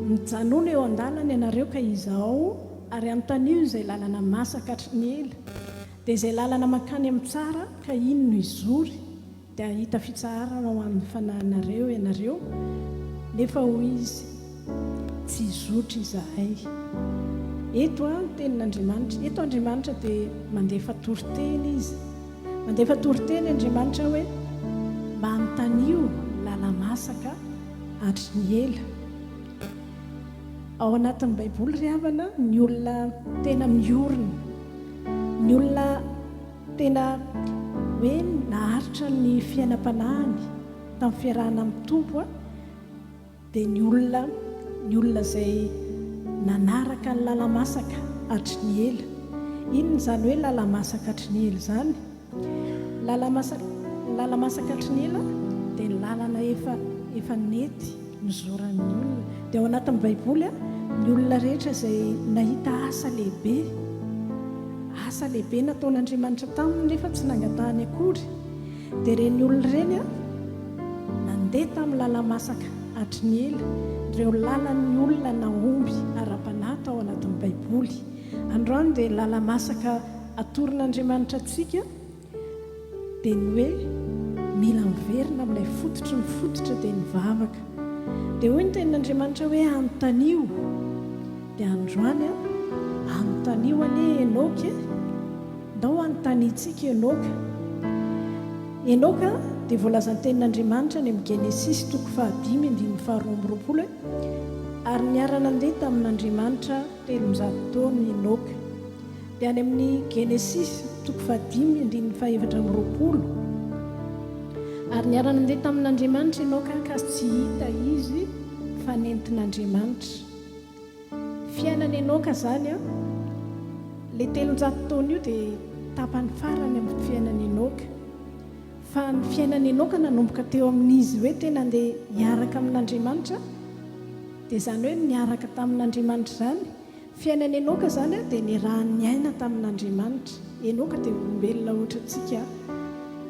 mijanona eo an-dalana ianareo ka izaho, ary anontaniao izay lalana masaka hatry ny ela, dia izay lalana mankany amin'ny tsara ka ino no izory, dia hahita fitsarana ho amin'ny fanahinareo ianareo, nefa hoy izy tsy zotra izahay. Eto a tenin'Andriamanitra, eto Andriamanitra dia mandefa toriteny izy, mandefa toriteny Andriamanitra hoe mba anontanio lala-masaka hatry ny ela. Ao anatin'ny Baiboly ry havana, ny olona tena miorina, ny olona tena hoe naharitra ny fiainam-panahiny tamin'ny fiarahana amin'ny Tompo a, dia ny olona izay nanaraka ny lala-masaka hatry ny ela. Inona izany hoe lala-masaka hatry ny ela izany? Lala-masaka hatry ny ela dia ny lalana efa nety mizoran'ny olona. Dia ao anatin'ny Baiboly a, ny olona rehetra izay nahita asa lehibe nataon'Andriamanitra taminy nefa tsy nangatahany akory, dia ireny olona ireny a nandeha tamin'ny lala-masaka hatry ny ela. Ireo lalan'ny olona nahomby ara-panahy tao anatin'ny Baiboly. Androany dia lala-masaka atoron'Andriamanitra antsika dia ny hoe mila miverina amin'ilay fototry ny fototra dia ny vavaka. Dia hoy ny tenin'Andriamanitra hoe anontanio, dia androany a anontanio anie Enoka, ndao anontanitsika Enoka dia voalazan'ny tenin'Andriamanitra ny amin'ny Genesisy 5:12 ary niarana andeha tamin'Andriamanitra 300 taona Enoka. Dia any amin'ny Genesisy 5:14 ary niarana andeha tamin'Andriamanitra Enoka ka tsy hita izy fa nentin'Andriamanitra. Fiainany Enoka zany a, le 300 taona io dia tapany farany amin'ny fiainany Enoka. Fa ny fiainany Enoka nanomboka teo amin'izy hoe tena andeha hiaraka amin'Andriamanitra, dia izany hoe niaraka tamin'Andriamanitra zany. Fiainany Enoka zany a dia ny raha niaina tamin'Andriamanitra. Enoka dia olombelona ohatra antsika,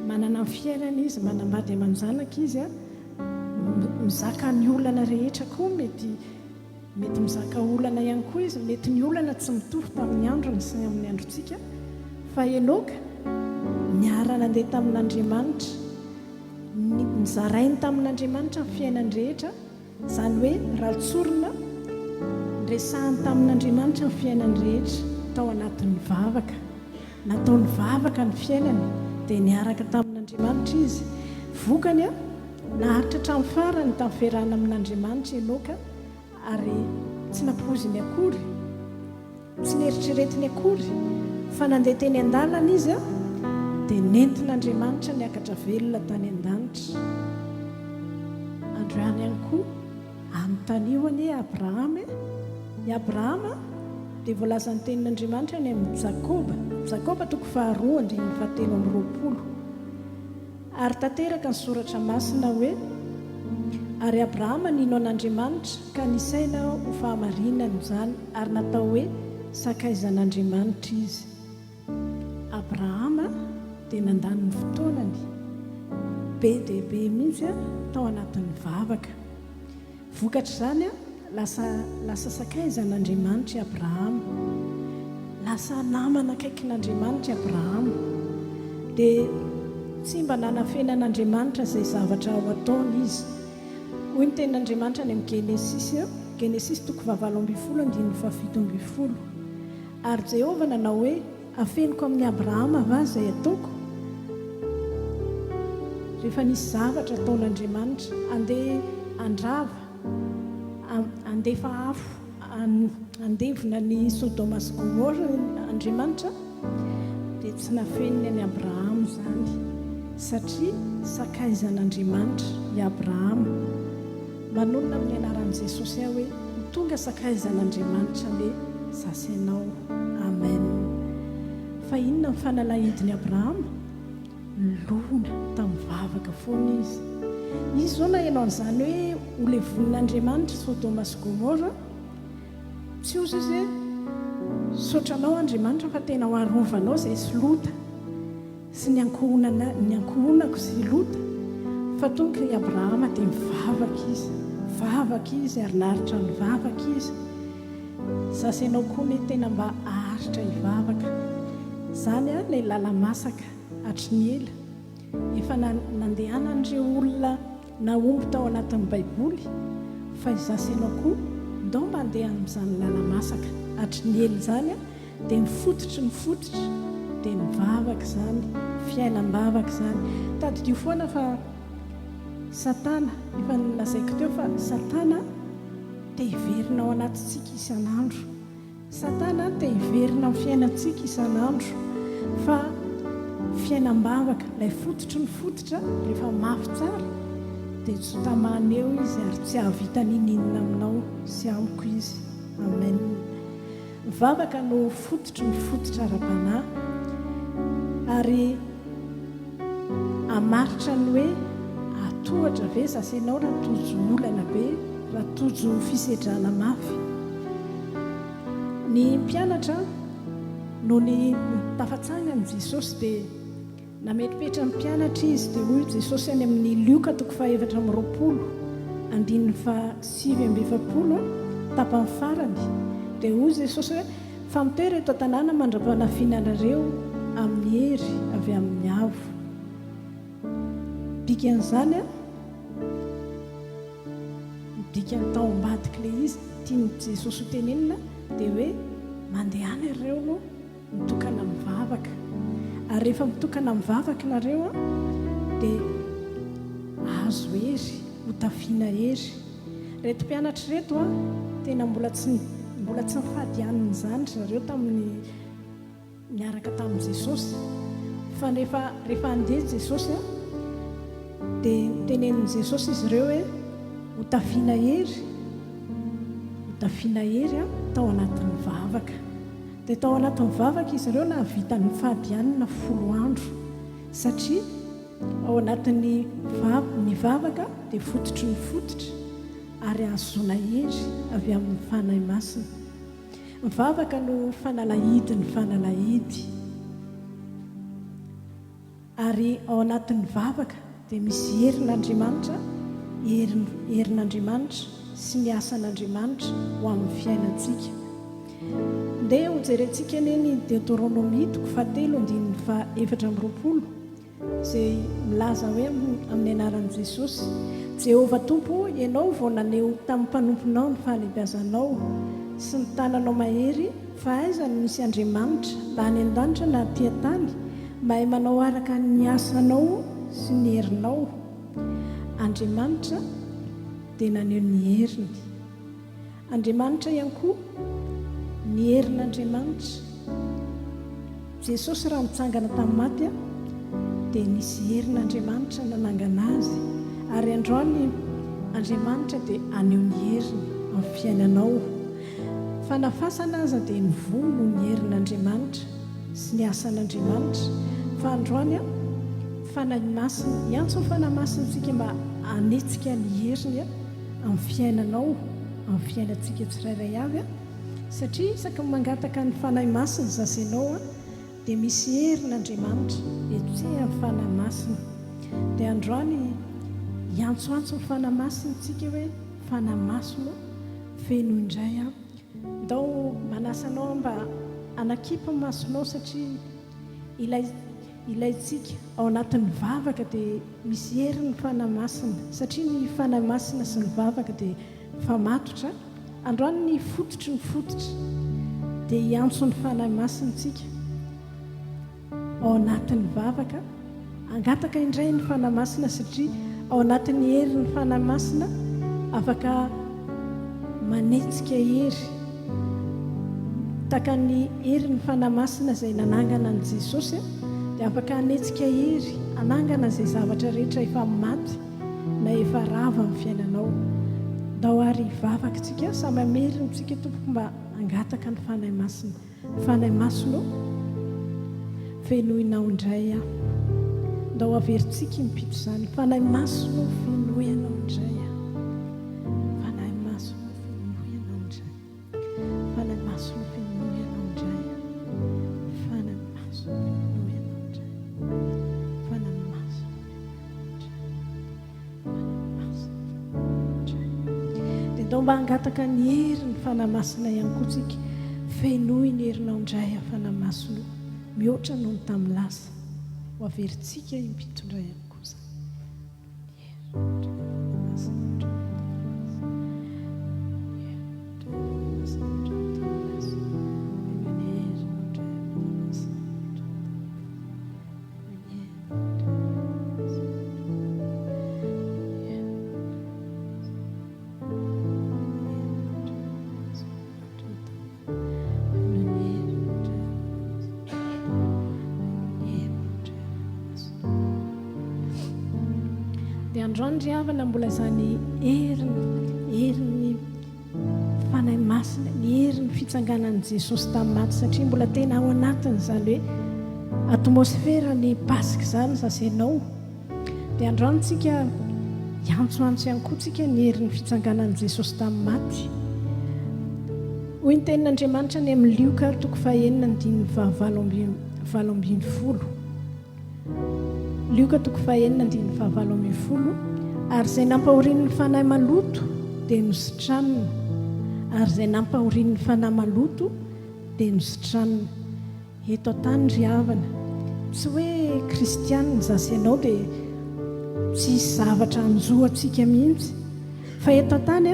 manana ny fiainana izy, manambady aman-janaka izy a, mizaka ny olana rehetra koa, mety mizaka olana ihany koa izy, mety ny olana tsy mitovy tamin'ny androny sy amin'ny androntsika. Fa Enoka niarana andeha tamin'Andriamanitra, nizarainy tamin'Andriamanitra ny fiainany rehetra, izany hoe ratsorina resahany tamin'Andriamanitra ny fiainany rehetra tao anatin'ny vavaka. Nataony vavaka ny fiainany dia niaraka tamin'Andriamanitra izy. Vokany a naharitra hatramin'ny farany tamin'ny fiarahana amin'Andriamanitra Enoka, ary tsy nampoziny akory, tsy neritreretiny akory, fa nandeha teny an-dalana izy a dia nentin'Andriamanitra niakatra velona tany an-danitra. Androany ihany koa anontaniho anie Abrahama. I Abrahama dia voalazan'ny tenin'Andriamanitra ny amin'ny Jakoba 2:17 ary tanteraka ny soratra masina hoe ary Abrahama nino an'Andriamanitra ka nisaina ho fahamarinany izany ary natao hoe sakaizan'Andriamanitra izy. Abrahama dia nandany ny fotoanany be dia be mihitsy tao anatin'ny vavaka. Vokatra izany a lasa sakaizan'Andriamanitra i Abrahama, lasa namana akaikin'Andriamanitra i Abrahama, dia tsy mba nanafenan'Andriamanitra izay zavatra ho ataony izy. Hoy ny tenin'Andriamanitra ny amin'ny Genesisy 12:17 ary Jehovah nanao hoe afeniko amin'ny Abrahama va izay ataoko. Rehefa nisy zavatra ataon'Andriamanitra, andeha andrava, andefa afo, andevona ny Sodoma sy Gomora Andriamanitra, dia tsy nafeniny any Abrahama izany, satria sakaizan'Andriamanitra i Abrahama. Manonona amin'ny anaran'i Jesosy aho hoe tonga sakaizan'Andriamanitra ilay sasanao. Amen. Fa inona ny fanalahidiny Abrahama? Lona tamin'ny vavaka foana izy. Izy zao na ianao an'izany hoe ho levonin'Andriamanitra Sodoma sy Gomora, tsy ozy izy hoe sotranao Andriamanitra fa tena ho arovanao izay sy lota sy ny ankohonako sy lota. Fa tonga i Abrahama dia mivavaka izy ary naharitra ny vavaka izy. Sasa ianao koa ny tena mba aharitra hivavaka. Izany a ilay lala-masaka hatry ny ela efa nandehanan'ireo olona nahomby tao anatin'ny Baiboly fa izasanao koa ndao mandeha amin'izany lalamasaka atry ny ely zany a dia mifototry dia mivavaka zany fiainam-bavaka zany tadidio foana fa satana efa nolazaiko teo fa satana dia hiverina ao anatintsika isan'andro satana dia hiverina amin'ny fiainantsika isan'andro fa fiainam-bavaka ilay fototry ny fototra rehefa mafy tsara dia tsy tamana eo izy ary tsy ahavita nininina aminao sy amiko izy amen mivavaka no fototry ny fototra ara-panahy ary amaritra ny hoe atohatra ve zasenao raha tojo olana be raha tojo fisedrana mafy ny mpianatra no ny tafatsangany Jesosy dia nametripetra ny mpianatra izy dia hoy Jesosy any amin'ny Lioka 4:20 andininy 7:20 tapany farany dia hoy Jesosy hoe fa mitoy reto tanàna mandra-panafinanareo amin'ny hery avy amin'ny avo dikan'izany a dikany tao ambadika le izy tiany Jesosy hotenenina dia hoe mandehana ireo no mitokana mivavaka ary rehefa mitokana mivavaka nareo a dia azo hery hotafiana hery reto mpianatra reto a tena mbola tsy nifadianina izany zareo tamin'ny miaraka tamin'i Jesosy fa rehefa andeha Jesosy a dia tenenin' Jesosy izy ireo hoe hotafiana hery a tao anatin'ny vavaka dia tao anatin'ny vavaka izy ireo nahavita ny fadianina 10 andro satria ao anatin'ny mivavaka dia fototry ny fototra ary azoana hery avy amin'ny fanahy masina mivavaka no fanalahidy ny fanalahidy ary ao anatin'ny vavaka dia misy herin'Andriamanitra herin'Andriamanitra sy ny asan'Andriamanitra ho amin'ny fiainantsika ndeha ho jerentsika neny Deutéronomie 7:20 izay milaza hoe amin'ny anaran'i Jesosy Jehova Tompo ianao vao naneo tamin'ny mpanomponao ny fahalebiazanao sy ny tananao mahery fa aiza ny misy Andriamanitra la any an-danitra na aty an-tany mahay manao araka ny asanao sy ny herinao Andriamanitra dia naneo ny heriny Andriamanitra ihany koa ny herin'Andriamanitra Jesosy raha mitsangana tamin'ny maty dia nisy herin'Andriamanitra nanangana azy ary androany Andriamanitra dia aneo ny heriny amin'ny fiainanao fanafasana aza dia nivono ny herin'Andriamanitra sy ny asan'Andriamanitra fa androany fanahy masina iantso ny fanahy masinantsika mba anetsika ny heriny amin'ny fiainanao amin'ny fiainantsika tsirairay avy satria isaky mangataka ny fanahy masina zasenao dia misy herin'Andriamanitra etsehan'ny fanahy masina dia androany iantsoantso ny fanahy masinantsika hoe fanahy masina feno indray ndao manasanao mba anakipa masonao satria ilaitsika ao anatin'ny vavaka dia misy herin'ny fanahy masina satria ny fanahy masina sy ny vavaka dia famatotra androany ny fototry dia iantso ny fanahy masinantsika ao anatin'ny vavaka angataka indray ny fanahy masina satria ao anatin'ny herin'ny fanahy masina afaka manetsika hery taka ny herin'ny fanahy masina izay nanangana ny Jesosy dia afaka anetsika hery anangana izay zavatra rehetra efa maty na efa rava amin'ny fiainanao ndao ary hivavaka tsika samy amerintsika tompoko mba angataka ny fanahy masina fenoinao indray ndao averintsika mipito izany fanahy masina fenoinao indray fanahy masina fenoinao indray fanahy masina fenoinao indray fanahy masina fenoinao indray fanahy masina dia ndao mba angataka ny herin'ny fanahy masina ihany koa tsika fenoy ny herinao indray fanahy masina mihoatra noho ny tamin'ny lasa ho averintsika impitondray ihany koa zany androany ry havana mbola zany heriny fanahy masina, ny heriny fitsanganan'i Jesosy tamin'ny maty, satria mbola tena ao anatiny zany hoe atmosfera ny pasika zany zasenao. Dia androany tsika iantsoantso ihany koa tsika ny heriny fitsanganan'i Jesosy tamin'ny maty. Hoy ny tenin'Andriamanitra ny amin'ny Lioka 9:7-20. Lioka 9:7-20. Ary izay nampahorian'ny fanahy maloto dia nositranina, ary izay nampahorian'ny fanahy maloto dia nositranina. Eto an-tany ry havana, tsy hoe kristianina zasenao dia tsy zavatra anjoantsika mihitsy, fa eto an-tany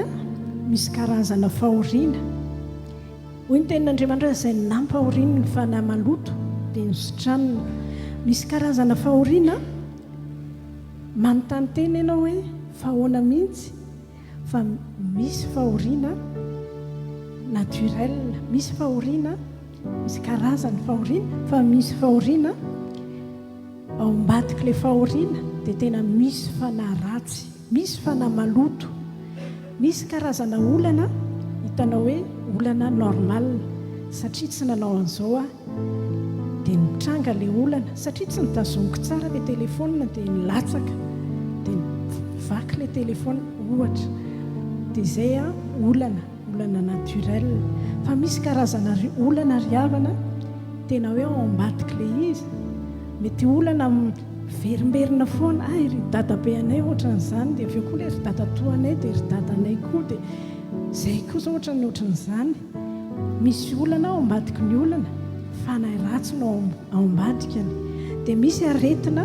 misy karazana fahoriana. Hoy ny tenin'Andriamanitra izay nampahorian'ny fanahy maloto dia nositranina. Misy karazana fahoriana, manontany teny ianao hoe fahoana mihitsy, fa misy fahoriana naturel, misy fahoriana, misy karazana fahoriana, fa misy fahoriana ao ambadika ilay fahoriana dia tena misy fanahy ratsy, misy fanahy maloto, misy karazana olana hitanao hoe olana normal, satria tsy nanao an'izao dia nitranga ilay olana, satria tsy nitazomiko tsara ilay telefona dia nilatsaka dia vaky ilay telefona ohatra. Dia izay olana naturel. Fa misy karazana olana ry havana tena hoe ao ambadika ilay izy. Mety olana verimberina foana, ry dadabe anay ohatran'izany, dia avy eo koa ilay ry dadatoanay dia ry dadanay koa, dia izay kosa ohatran'ny ohatran'izany. Misy olana ao ambadika ny olana, fanahy ratsy no ao ambadikany. Dia misy aretina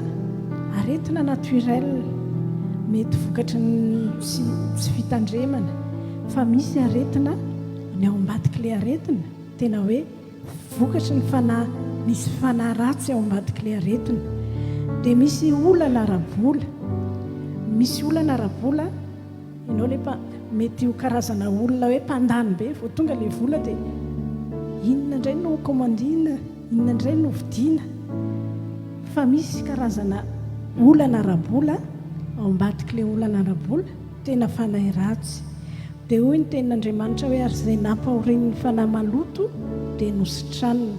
naturel, mety vokatry ny tsy fitandremana, fa misy aretina ny ao ambadika ilay aretina tena hoe vokatry ny fanahy, misy fanahy ratsy ao ambadika ilay aretina. Dia misy olana ara-bola, ianao ilay mety ho karazana olona hoe mpandany be, vao tonga ilay vola dia inona indray no komandina, inona indray no vidiana. Fa misy karazana olana ara-bola ao ambadika ilay olana ara-bola, tena fanahy ratsy. Dia hoy ny tenin'Andriamanitra hoe ary izay nampahorian'ny fanahy maloto dia nositranina.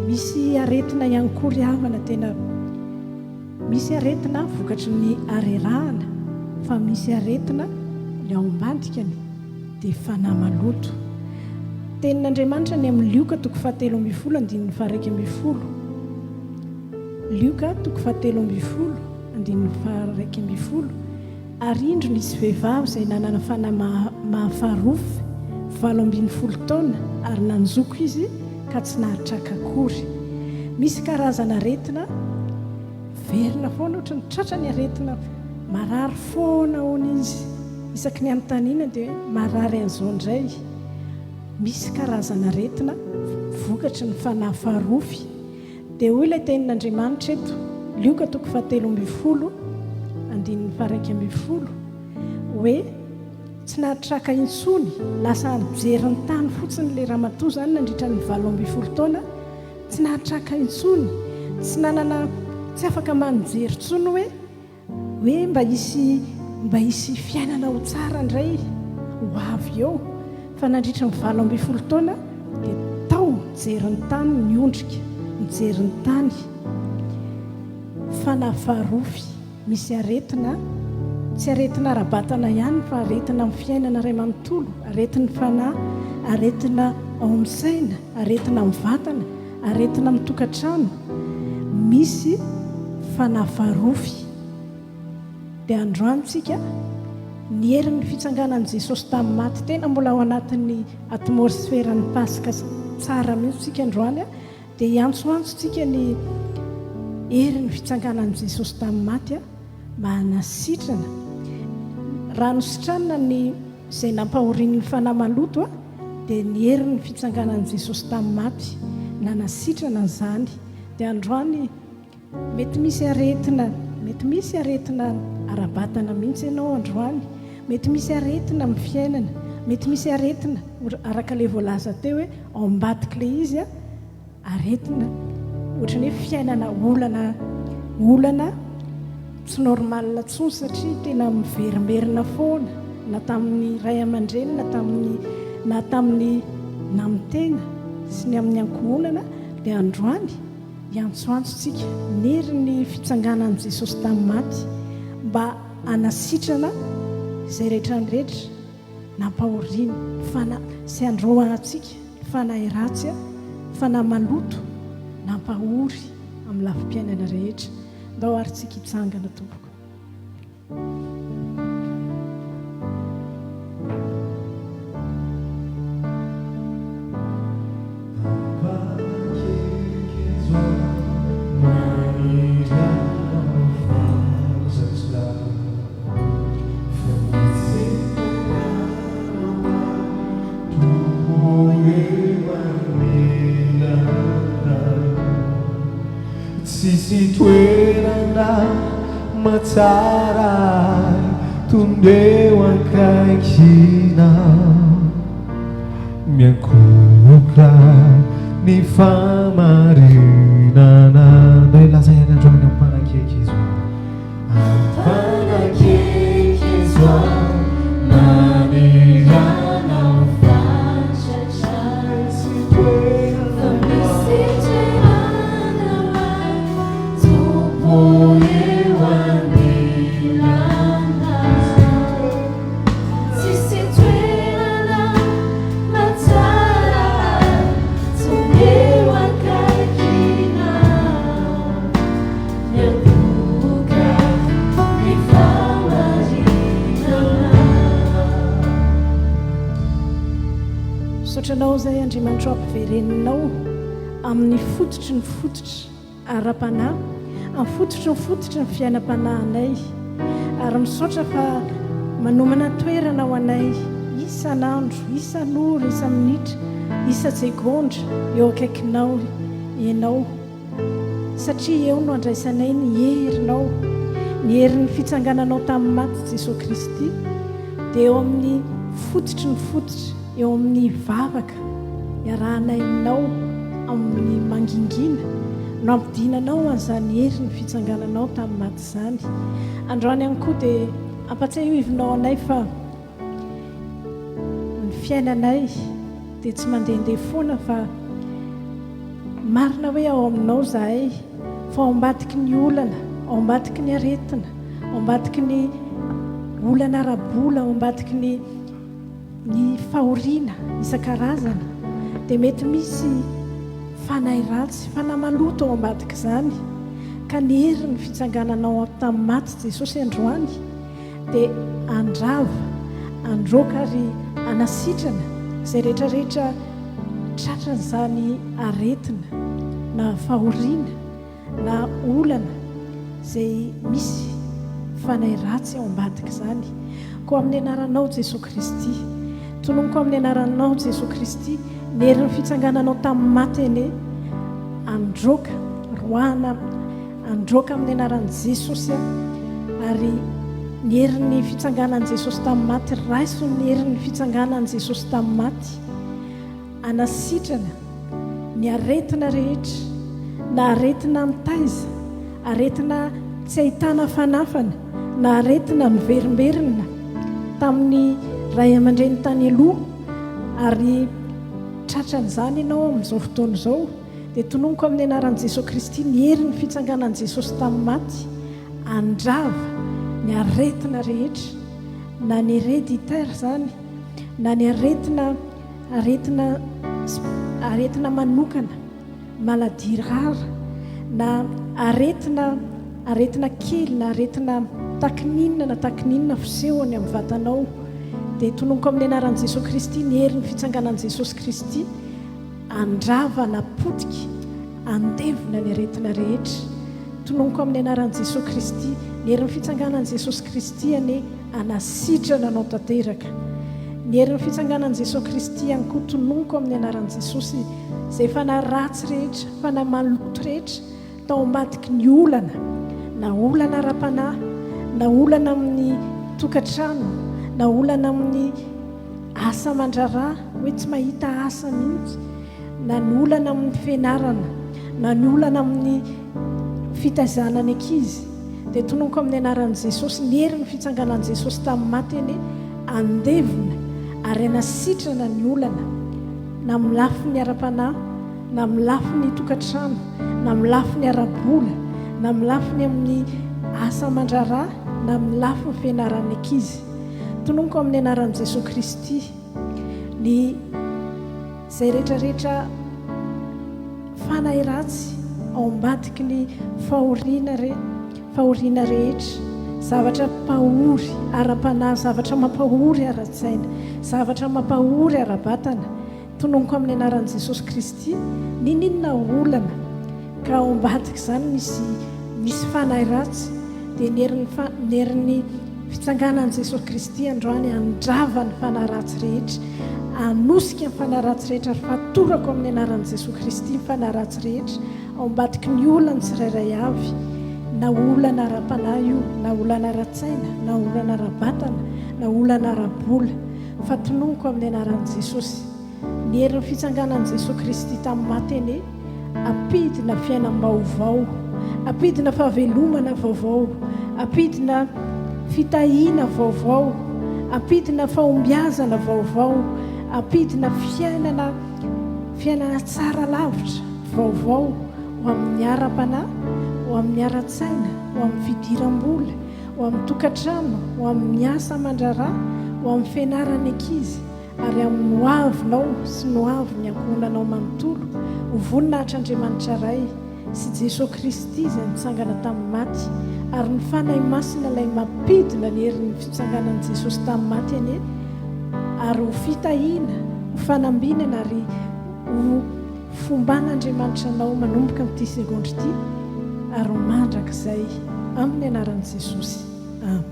Misy aretina ihany koa ry havana, tena misy aretina vokatry ny arerahana, fa misy aretina ny ao ambadikany dia fanahy maloto. Tenin'Andriamanitra ny amin'ny Lioka 7:1-11. Lioka 7:1-11. Ary indro nisy vehivavy izay nanana fanahy mahafarofy 17 taona, ary nanjoko izy ka tsy nahatraka akory. Misy karazana aretina verina foana, ohatra ny tratrany aretina marary foana hoana izy, isaky ny anontaniana dia marary an'izao indray. Misy karazana aretina vokatry ny fanahy farofy. Dia hoy ilay tenin'Andriamanitra eto Lioka 7:1-11 hoe tsy nahatraka intsony, lasa nijeriny tany fotsiny ilay ramatoa zany nandritra ny 17 taona, tsy nahatraka intsony, tsy afaka manijery intsony hoe mba hisy fiainana ho tsara indray ho avy eo. Fa nandritra ny 17 taona dia tao mijeriny tany, niondrika mijeriny tany. Fanahy farofy, misy aretina, tsy aretina ara-batana ihany, fa aretina amin'ny fiainana iray manontolo, aretina fanahy, aretina ao amin'ny saina, aretina amin'ny vatana, aretina amin'ny tokantrano. Misy fanahy farofy. Dia androantsika ny herin'ny fitsanganan'i Jesosy tamin'ny maty tena mbola ao anatin'ny atmosferan'ny pasika tsara mihitsy tsika androany, dia iantsoantsontsika ny herin'ny fitsanganan'i Jesosy tamin'ny maty mba hanasitrana. Raha nositranina ny izay nampahorian'ny fanahy maloto dia ny herin'ny fitsanganan'i Jesosy tamin'ny maty nanasitrana izany. Dia androany mety misy aretina ara-batana mihitsy ianao androany, mety misy aretina amin'ny fiainana, mety misy aretina araka ilay voalaza teo hoe ao ambadika ilay izy aretina ohatran'ny hoe fiainana olana tsy normal tsony satria tena miverimberina foana na tamin'ny ray aman-dreny na tamin'ny namitena sy ny amin'ny ankohonana dia androany iantsoantsontsika nery ny fitsanganan'i Jesosy tamin'ny maty mba hanasitrana izay rehetra ny rehetra nampahoriana sy androantsika fanahy ratsy fanahy maloto nampahory amin'ny lafim-piainana rehetra ndao arytsika hitsangana tompoko. Toerana matsaray tondeo akaikina miankoka ny famarinana ndray lazay any androany ampanakeky izy ampanakeky izy nanirana fantratrasy toerana sotranao izay Andriamanitra ampivereninao amin'ny fototry ny fototry ara-panahy amin'ny fototry ny fototry ny fiainam-panahinay ary misaotra fa manomana toerana ho anay isan'andro, isan'ora, isa-minitra, isa-segondra eo akaikinao ianao satria eo no andraisanay ny herinao, ny herin'ny fitsangananao tamin'ny maty Jesosy Kristy dia eo amin'ny fototry ny fototry eo amin'ny vavaka iarahanay aminao amin'ny mangingina no ampidinanao an'izany herin'ny fitsangananao tamin'ny maty izany. Androany ihany koa dia ampatsiahivinao anay fa ny fiainanay dia tsy mandehandeha foana fa marina hoe ao aminao zahay fa ao ambadiky ny olana, ao ambadiky ny aretina, ao ambadiky ny olana ara-bola, ao ambadiky ny fahoriana isan-karazana dia mety misy fanahy ratsy, fanahy maloto ao ambadiky izany ka ny herin'ny fitsangananao tamin'ny maty Jesosy androany dia andrava, androaka ary anasitrana izay rehetrarehetra tratran'izany aretina na fahoriana na olana izay misy fanahy ratsy ao ambadiky izany. Koa amin'ny anaranao Jesosy Kristy, tononoko amin'ny anaranao Jesosy Kristy, ny herin'ny fitsangananao tamin'ny maty eny androaka roana, androaka amin'ny anaran'i Jesosy ary ny herin'ny fitsanganan'i Jesosy tamin'ny maty raiso ny herin'ny fitsanganan'i Jesosy tamin'ny maty anasitrana ny aretina rehetra na aretina mitaiza, aretina tsy ahitana fanafana na aretina miverimberina tamin'ny ray aman-dreny tany aloha ary tratran'izany ianao amin'izao fotoana izao dia tononoko amin'ny anaran'i Jesosy Kristy ny herin'ny fitsanganan'i Jesosy tamin'ny maty andrava ny aretina rehetra na ny héréditaire izany na ny aretina manokana maladie rara na aretina kely na aretina takininina fisehony amin'ny vatanao dia tononoko amin'ny anaran'i Jesosy Kristy ny herin'ny fitsanganan'i Jesosy Kristy andrava napotika andevona ny aretina rehetra. Tononoko amin'ny anaran'i Jesosy Kristy ny herin'ny fitsanganan'i Jesosy Kristy ane anasitrana anao tanteraka. Ny herin'ny fitsanganan'i Jesosy Kristy ihany koa tononoko amin'ny anaran'i Jesosy izay fanahy ratsy rehetra, fanahy maloto rehetra tao ambadiky ny olana, na olana ara-panahy, na olana amin'ny tokantrano, na olana amin'ny asa aman-draharaha hoe tsy mahita asa mihitsy, na ny olana amin'ny fianarana, na ny olana amin'ny fitaizana ny ankizy dia tononoko amin'ny anaran'i jesosy ny herin'ny fitsanganan'i jesosy tamin'ny matyny andevona ary anasitrana ny olana na milafy ny ara-panahy na milafy ny tokantrano na milafy ny ara-bola na milafy ny amin'ny asa mandrarà na milafy ny fianaran'ny ankizy. Tononoko amin'ny anaran'i Jesosy Kristy ny izay rehetrarehetra fanahy ratsy ao ambadiky ny fahoriana rehetra, zavatra pahory ara-panahy, zavatra mampahory ara-tsaina, zavatra mampahory ara-batana. Tononoko amin'ny anaran'i Jesosy Kristy ninona olana ka ao ambadiky izany misy fanahy ratsy dia ny herin'ny fitsanganan'i Jesosy Kristy androany andrava ny fanahy ratsy rehetra, anosika ny fanahy ratsy rehetra, ary fatorako amin'ny anaran'i Jesosy Kristy ny fanahy ratsy rehetra ao ambadiky ny olana tsirairay avy, na olana ara-panahy io, na olana ara-tsaina, na olana ara-batana, na olana ara-bola. Fa tononoko amin'ny anaran'i Jesosy ny herin'ny fitsanganan'i Jesosy Kristy tamin'ny maty eny ampidina fiainam-baovao, ampidina fahavelomana vaovao, ampidina fitahiana vaovao, ampidina fahombiazana vaovao, ampidina fiainana tsara lavitra vaovao ho amin'ny ara-panahy, ho amin'ny ara-tsaina, ho amin'ny fidiram-bola, ho amin'ny tokantrano, ho amin'ny asa mandrarà, ho amin'ny fianarany ankizy, ary amin'ny hoavinao sy ny hoaviny ankohonanao manontolo ho voninahitr'Andriamanitra ray sy Jesosy Kristy izay nitsangana tamin'ny maty, ary ny fanahy masina ilay mampidina ny herin'ny fitsanganan'i Jesosy tamin'ny maty eny, ary ho fitahiana, ho fanambinana, ary ho fomban'Andriamanitra anao manomboka amin'ity segondry ity, ary ho mandrakizay amin'ny anaran'i Jesosy. Amen.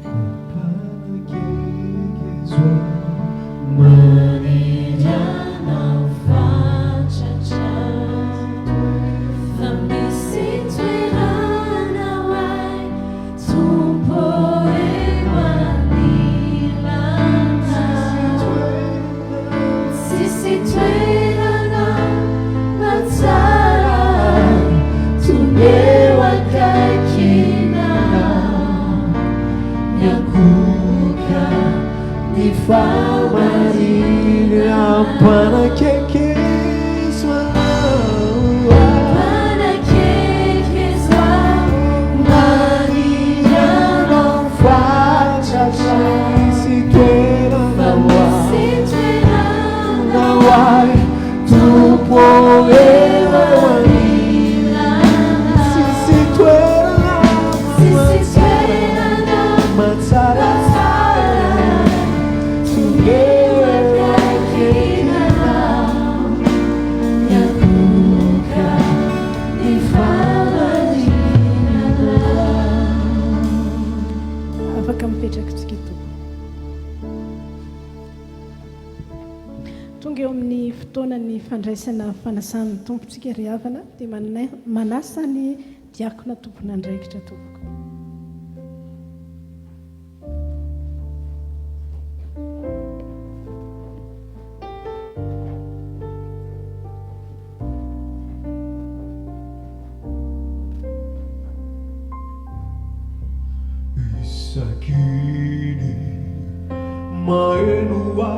Fandraisana fanasan'ny tompontsika ry havana dia manasa ny diakona tompona andraikitra tompoko. Isakini maenua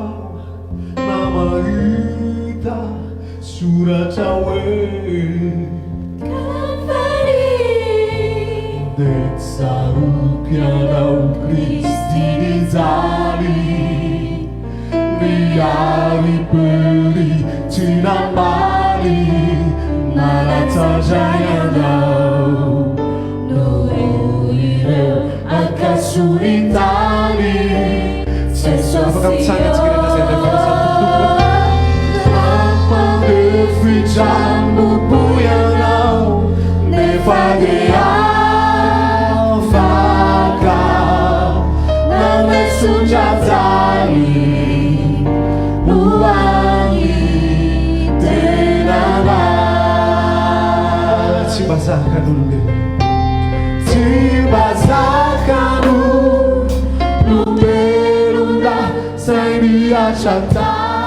namahita surata we Detsarupianau Kristinizali Riari peri cinambali Naratajayandau Noelireu akasuritani Jambu buyanau nefageau fakau name sujatali uwangi tenala Tibazakanu Lumerunda Sairia Chata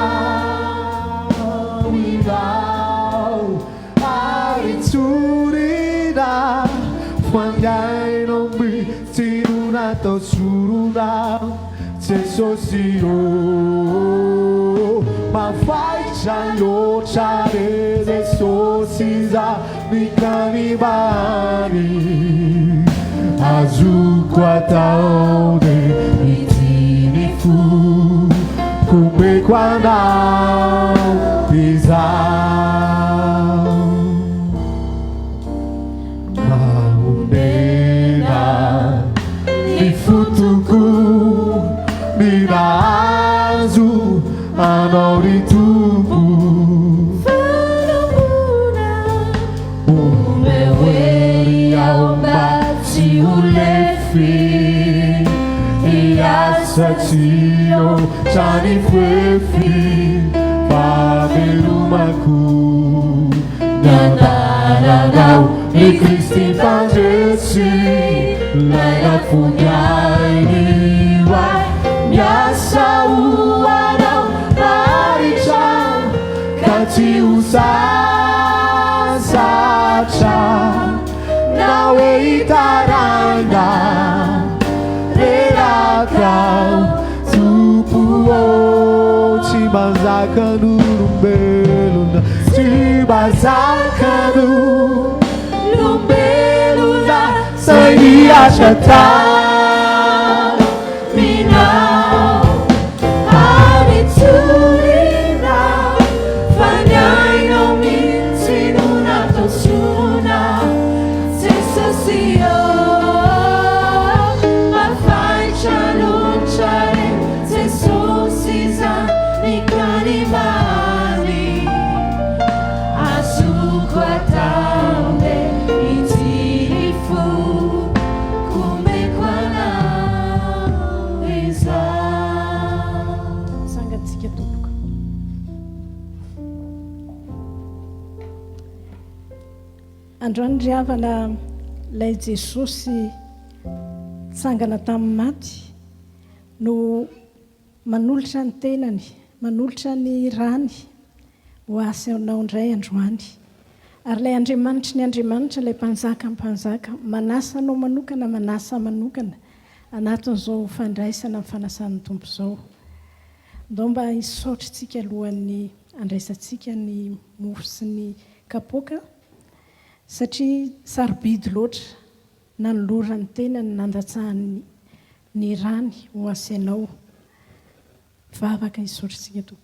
Surida Fangai no mi no suruna Jesosy mafaitra loatra re Jesosy za mikanibany azoko atao re itiny fo komeko anao izaho maomena ny fotoko ny nahazo anao ry tompo Umewery aomba tsy ho lefy Iasatsio trany fefy famelomako nananao ny Kristy Fandresy lainafonyainy vai miasa hoanao maritra ka tsy ho sasatra na hoe hitaraina rerakao tupo tsy mazaka n'olombelona tsy mazaka n'olombelona say niasa taminao Abiturina Fanyainao mihitsy no natosona Jesosio mafaitra loatra re Jesosy za mikanibany azoko atao re itiny fo komeko anao izaho sangatsika tompoko androany ry havana ilay Jesosy tsangana tamin'ny maty no manolotra ny tenany manolotra ny rany ho asy anao indray androany ary ilay Andriamanitra ny Andriamanitra ilay mpanjaka mpanjaka manasa anao manokana manasa manokana anatin'izao fandraisana amin'ny fanasan'ny tompo izao ndao mba hisaotrantsika alohan'ny andraisantsika ny mofo sy ny kapoaka satria sarobidy loatra nanolorany tenany nandatsahany ny rany ho asanao vavaka hisaotrantsika to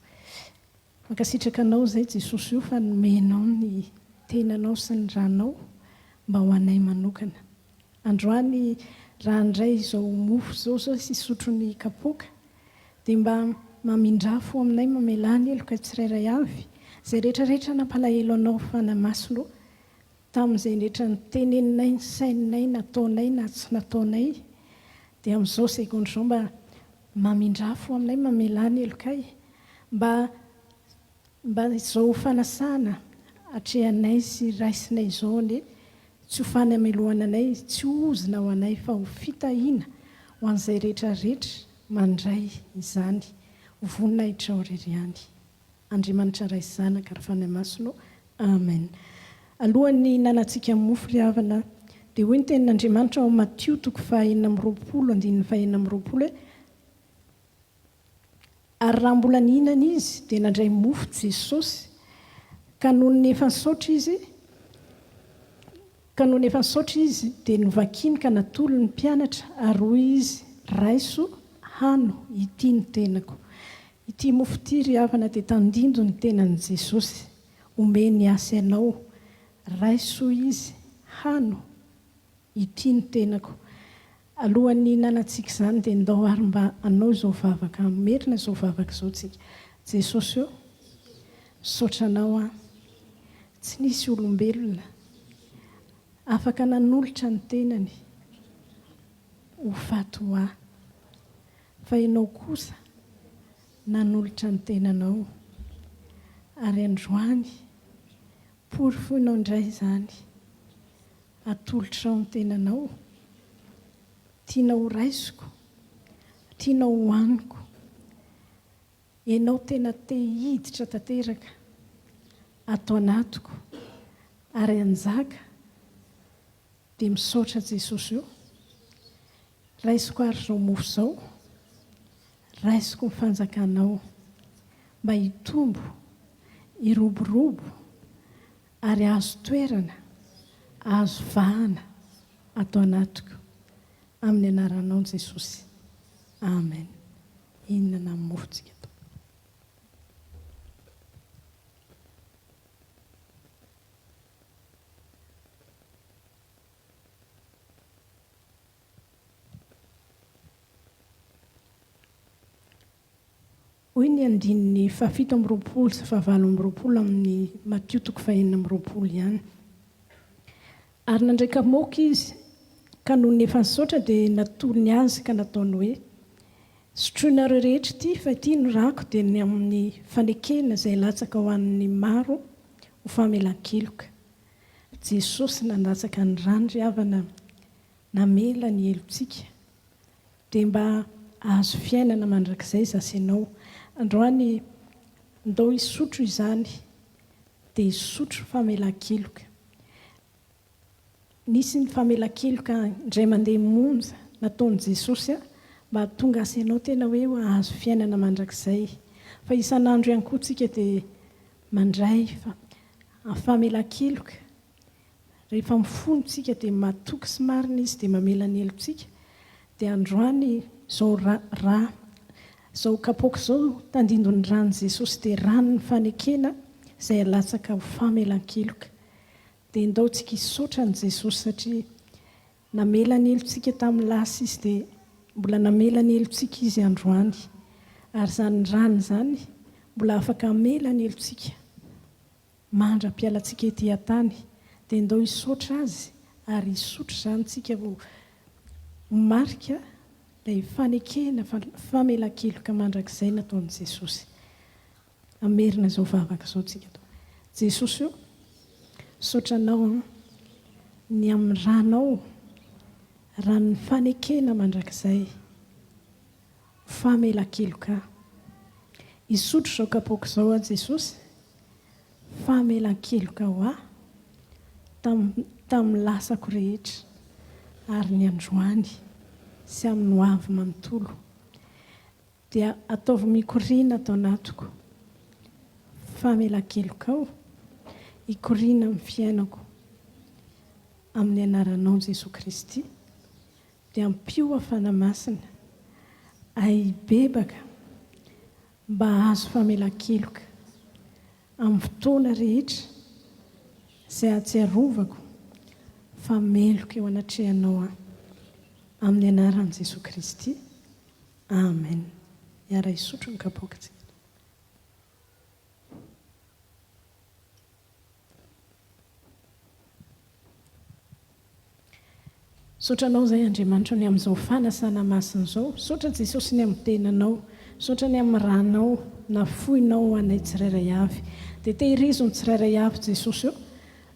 mankasitraka anao zay Jesosy io fa nomenao ny tenanao sy ny ranao mba ho anay manokana androany raha ndray izao mofo zao sy sotro ny kapoaka dia mba mamindrafo aminay mamelany eloka tsirairay avy zay rehetrarehetra nampalahelo anao fanamasolo tamin'izay rehetra ny teneninay ny saininay nataonay na tsy nataonay dia amin'izao sekondro mba mamindrafo aminay mamelany elokay mba izao fanasana atrehanay sy raisinay izao ny tsy ho fany amelohana anay tsy ozina ho anay fa ho fitahiana ho an'izay rehetrarehetra mandray izany vonina hitraoreriany Andriamanitra ray zanaka ary fanamasolo amen alohan'ny nanantsika mofo ry havana dia hoy ny tenin'Andriamanitra ao Matio 5:20 ary raha mbola nihinana izy dia nandray mofo Jesosy ka noho ny efa nisaotra izy dia novakiany ka natolo ny mpianatra ary hoy izy raiso hano ity ny tenako ity mofo ity ry havana dia tandindo ny tenan'i Jesosy omeny asa ianao raiso izy hano ity ny tenako alohan'ny nanantsika izany dia ndao ary mba anao izao vavaka merina izao vavaka izao tsika Jesosy eo misaotra anao tsy nisy olombelona afaka nanolotra ny tenany ho fato fa ianao kosa nanolotra ny tenanao ary androany porifoinao indray izany atolotrao ny tenanao tianao raisiko tianao hoaniko ianao tena te hiditra tanteraka atao anatiko ary anjaka dia misaotra Jesosy io raisiko ary zao mofo zao raisiko mifanjakanao mba hitombo iroborobo ary azo toerana azo vahana atao anatiko amin'ny anaranao Jesosy amen. Inona ny mofontsika tao. Hoy ny andininy 7:20 sy 8:20 amin'ny Matio 4:20 ihany. Ary nandraika moka izy ka noho ny efa nisaotra dia natolony azy ka nataony hoe sotroinareo rehetra ity fa ity no rako dia ny amin'ny fanekena izay latsaka ho an'ny maro ho famelan-keloka. Jesosy nandatsaka ny rano ry havana namela ny elontsika dia mba azo fiainana mandrakizay zasenao. Androany ndao hisotro izany dia hisotro famelan-keloka. Nisy ny famelan-keloka indray mandeha monja nataon'i Jesosy mba tonga asenao tena hoe azo fiainana mandrakizay. Fa isan'andro ihany koa tsika dia mandray famelan-keloka. Rehefa mifono tsika dia matoky sy marina izy dia mamela ny elontsika. Dia androany zao zao kapoaka zao tandindony rano Jesosy dia rano ny fanekena izay alatsaka ho famelan-keloka. Dia ndao tsika hisaotra ny Jesosy satria namela ny elontsika tamin'ny lasa izy dia mbola namela ny elontsika izy androany. Ary zany rano zany mbola afaka amela ny elontsika mandra-pialantsika ety an-tany. Dia ndao hisaotra azy ary hisotro zany tsika ho marika ilay fanekena famelan-keloka mandrakizay nataon'i Jesosy. Amerina izao vavaka izao tsika tao. Jesosy io saotranao ny amin'ny ranao ranon'ny fanekena mandrakizay famelan-keloka. Hisotro izao kapoaka izao Jesosy famelan-keloka ho aho tamin'ny lasako rehetra ary ny androany sy amin'ny ho avy manontolo. Dia ataovy mikoriana atao anatiko famelan-keloka aho hikoriana amin'ny fiainako amin'ny anaranao Jesosy Kristy. Dia ampio hafana masina ahibebaka mba azo famelan-keloka amin'ny fotoana rehetra izay ahatsiarovako fameloka eo anatrehanao amin'ny anaran'i Jesosy Kristy amen. Iara hisotro ny kapoaka tsika. Saotranao izay Andriamanitra ny amin'izao fanasana masina izao. Saotra Jesosy ny amin'ny tenanao, saotra ny amin'ny ranao nafoinao anay tsirairay avy. Dia tehirizo ny tsirairay avy Jesosy io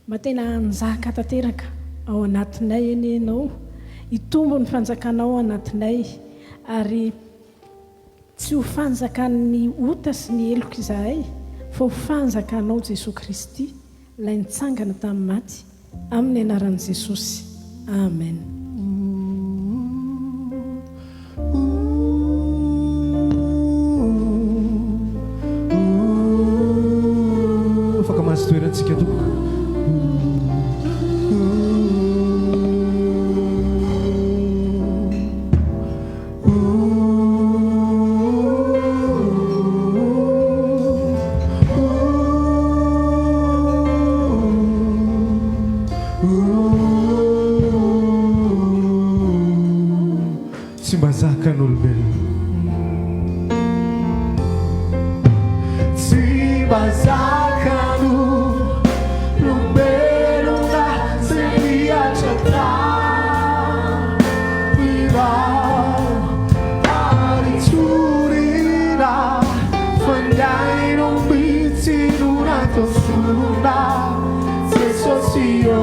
mba tena hanjaka tanteraka ao anatinay eny ianao, hitombo ny fanjakanao anatinay ary tsy ho fanjakan'ny ota sy ny eloka izahay fa ho fanjakanao Jesosy Kristy ilay nitsangana tamin'ny maty amin'ny anaran'i Jesosy amen. Afaka mahazo toerantsika tompoko. Tsy mba zakan'olombelona, tsy mba zakan'olombelona zay miatra tamina ary tsorina fandainao mitsinona tosona Jesosy io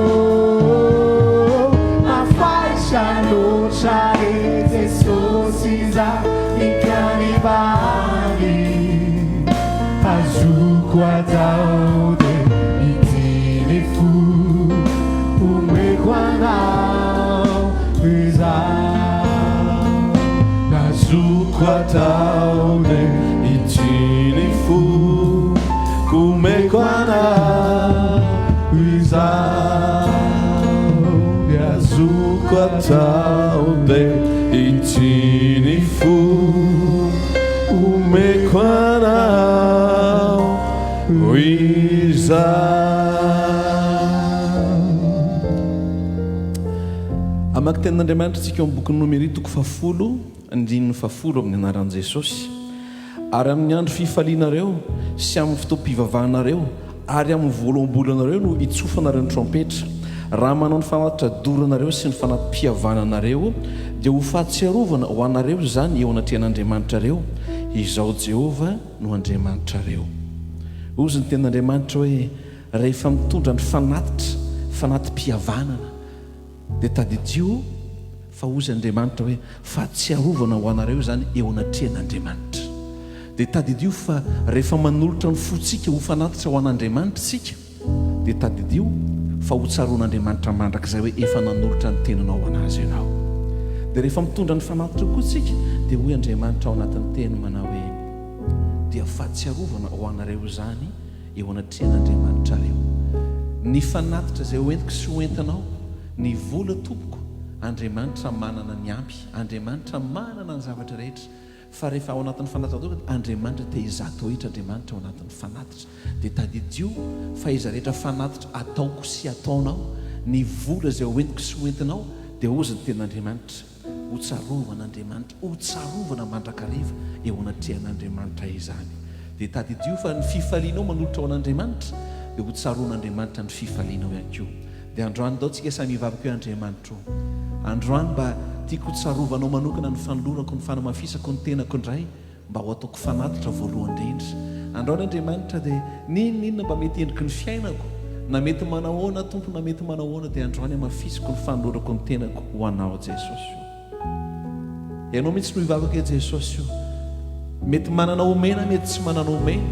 mafaisa loatra e Jesosy za atao de itiny fo omeko anao amaky tenin'andriamanitra tsika amin'ny boky nomeri toko 10 andininy 10 amin'ny anaran'i Jesosy ary amin'ny andro fifalianareo sy amin'ny fotoam-pivavahanareo ary amin'ny voaloham-bolanareo no itsofanareo ny trompetra raha manao ny fanatitra doranareo sy ny fanatim-pihavananareo dia ho fahatsiarovana ho anareo zany eo anatrehan'andriamanitrareo izao Jehova no andriamanitrareo. Ozy ny ten'andriamanitra hoe rehefa mitondra ny fanatim-pihavanana dia tadidio fa ozy andriamanitra hoe fahatsiarovana ho anareo zany eo anatrehan'andriamanitra. Dia tadidio fa rehefa manolotra ny fotsika ho fanatitra ho an'andriamanitra sika dia tadidio fa ho tsaroan'andriamanitra mandrakizay hoe efa nanolotra ny tenanao anazy ianao. Dia rehefa mitondra ny fanatitra koa sika dia hoy andriamanitra ao anatin'ny teny manao hoe dia fahatsiarovana ho anareo zany eo anatrehan'andriamanitra reo. Ny fanatitra izay hoentiko sy hoentanao ny vola tompoko andriamanitra manana ny ampy, andriamanitra manana ny zavatra rehetra. Fa rehefa ao anatin'ny fanatitra andriamanitra te izato ohatra andriamanitra ao anatin'ny fanatitra dia tadidio fa izy rehetra fanatitra ataoko sy ataonao ny vola izay hoentiko sy hoentinao dia ozy ny ten'andriamanitra ho tsarovan'andriamanitra ho tsarovana mandrakariva eo anatrehan'andriamanitra izany. Dia tadidio fa ny fifalianao manolotra ao an'andriamanitra dia ho tsaroan'andriamanitra ny fifalianao ihany koa. Dia androany dao tsika samy hivavaka eo andriamanitra androany mba tiako tsarovanao manokana ny fanolorako ny fanamafisako ny tenako indray mba ho ataoko fanatitra voalohany indrindra. Androany andriamanitra dia ninona mba mety endriky ny fiainako na mety manao ahoana tompo na mety manao ahoana dia androany amafisako ny fanolorako ny tenako ho anao Jesosy. Ianao mihitsy no hivavaka e Jesosy io mety manana omena mety tsy manana omena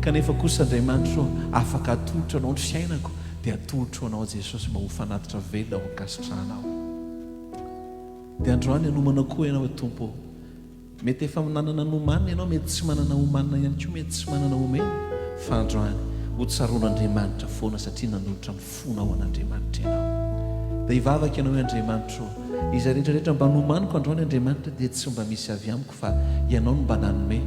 kanefa kosa andriamanitra afaka atolotra anao ny fiainako dia atolotra anao Jesosy mba ho fanatitra velona ho ankasitranao. Dia androany anomana koa ianao tompo mety efa nanana nomanina ianao mety tsy manana omanina ihany koa mety tsy manana omena fa androany ho tsaroan'andriamanitra foana satria nanolotra ny fonao an'andriamanitra ianao. Dia hivavaka ianao andriamanitra izy rehetrarehetra mba nomaniko androany andriamanitra dia tsy mba misy avy amiko fa ianao no mba nanome.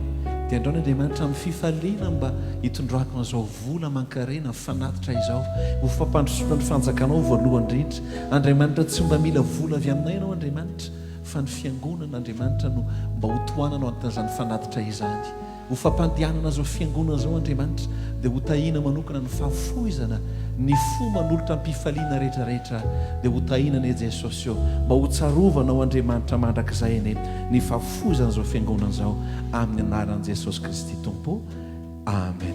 Dia androany andriamanitra amin'ny fifaliana mba hitondrako an'izao vola mankarena fanatitra izao ho fampandrosoana ny fanjakanao voalohany indrindra. Andriamanitra tsy mba mila vola avy aminay ianao andriamanitra fa ny fiangonana andriamanitra no mba ho tohananao an'izany fanatitra izany. Ho fampandianana zao fiangonana zao andriamanitra dia ho tahina manokana ny fahafoizana ny fo manolotra mpifaliana rehetrarehetra dia ho tahinana e Jesosy mba ho tsarovana andriamanitra mandrakizay ene ny fahafoizana zao fiangonana zao amin'ny anaran'i Jesosy Kristy tompo. Amen.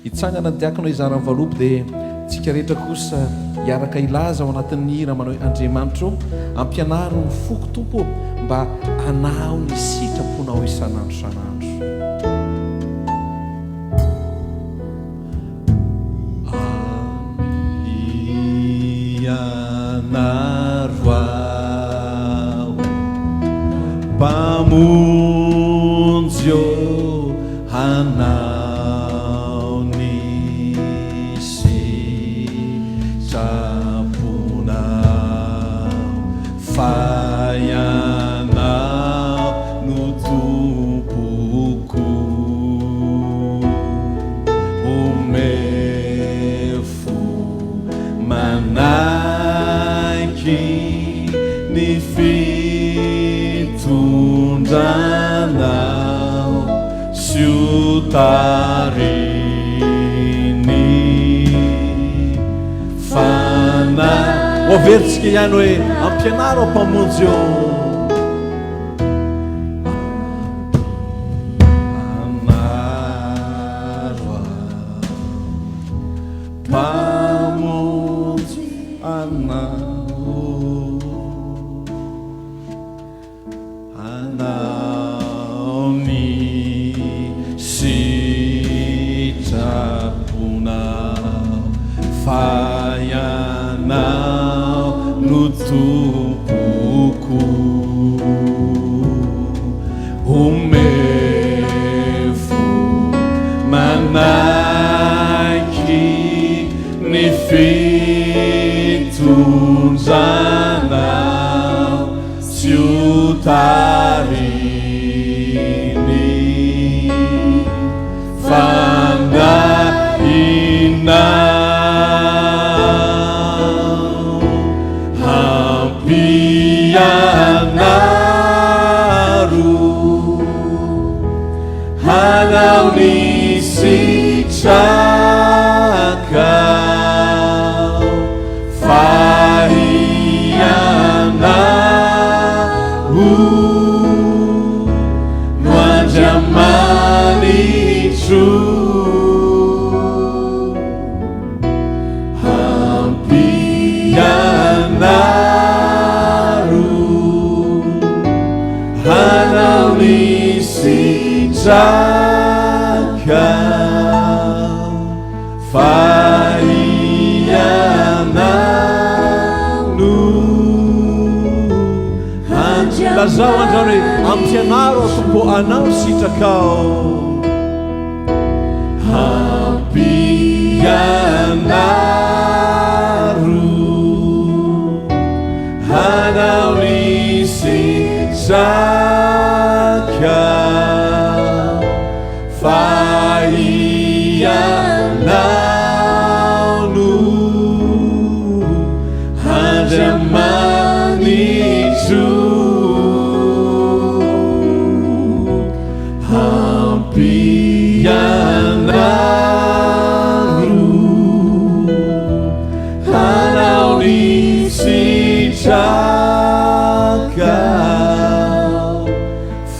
Hitsangana diakona izarany valopy dia tsika rehetra kosa hiaraka ilaza ao anatin'ny hira manao hoe andriamanitra ampianaro ny foko tompo mba anao ny sitraponao isan'andro san'andro. Narval pamunzio hanau nisi capuna fayana nutupuku umefu mana ni fitundanao siutarini fana overtsika ihany hoe ampianaro mpamonjy eo anaro mpamonjy anao fayanao nutupuku umefu manaki ni fitunzanao sitraka faianano lazao andrano hoe ampianaro tompo anao sitrakao ampianaro hanao ny sitraka faianano handramanitro ampianaro hanao ny sitraka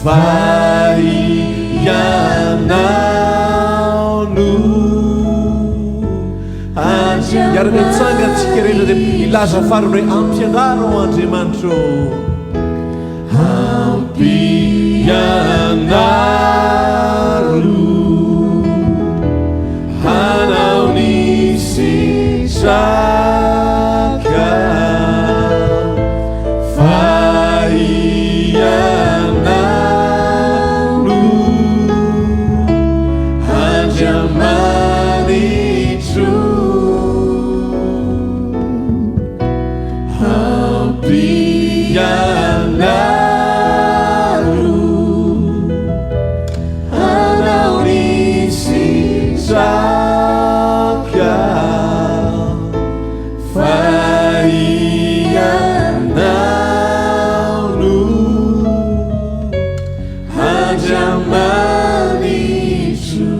faianano iarana itsanga antsika rehetra dia ilaza farany hoe ampianaro Andriamanitro ampianaro hanao ny sitraka faianano handramanitro ampianaro hanao ny sitraka faianano handramanitro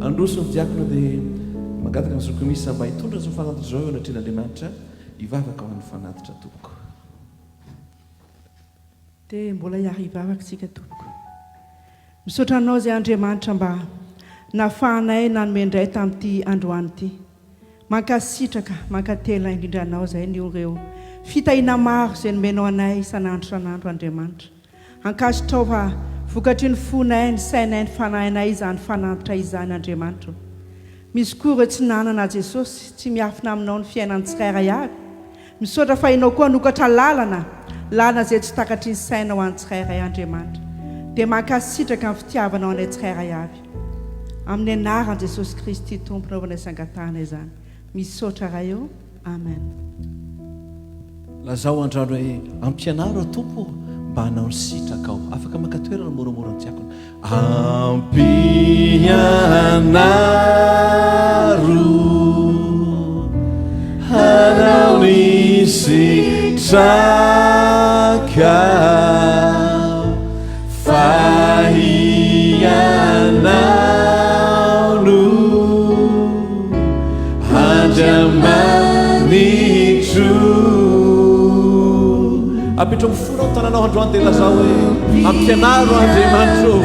androso ny diakona dia mangataka ny zokomisa mba hitondra zao fanatitra zao eo anatren'Andriamanitra hivavaka ho an'ny fanatitra tompoko dia mbola hiary hivavaka tsika tompoko misaotra anao zay Andriamanitra mba nafahanay nanomendray tamin'ity androany ity mankasitraka mankatela indrindra anao zay ny ireo fitahina maro zay nomenao anay isan'andro Andriamanitra ankasitrao fa vokatry ny fonay ny sainay ny fanahinay izany fanantitra izany Andriamanitra misy koa ireo tsy nanana Jesosy tsy miafina aminao ny fiainany tsirairay avy misaotra fa inao koa nokatra lalana zay tsy takatry ny saina ho an'ny tsirairay Andriamanitra dia mankasitraka amin'ny fitiavanao anay tsirairay avy amin'ny anaran'i Jesosy Kristy tompona ovanay sangatahana izany misaotra raha eo amen lazao andrano hoe ampianaro tompo mba hanao ny sitrakao afaka mankatoerana moramora ny tiakona ampianaro hanao ny sitraka faianano handramanitro apitro mifonao tananao androany dia lazao hoe ampianaro Andriamanitro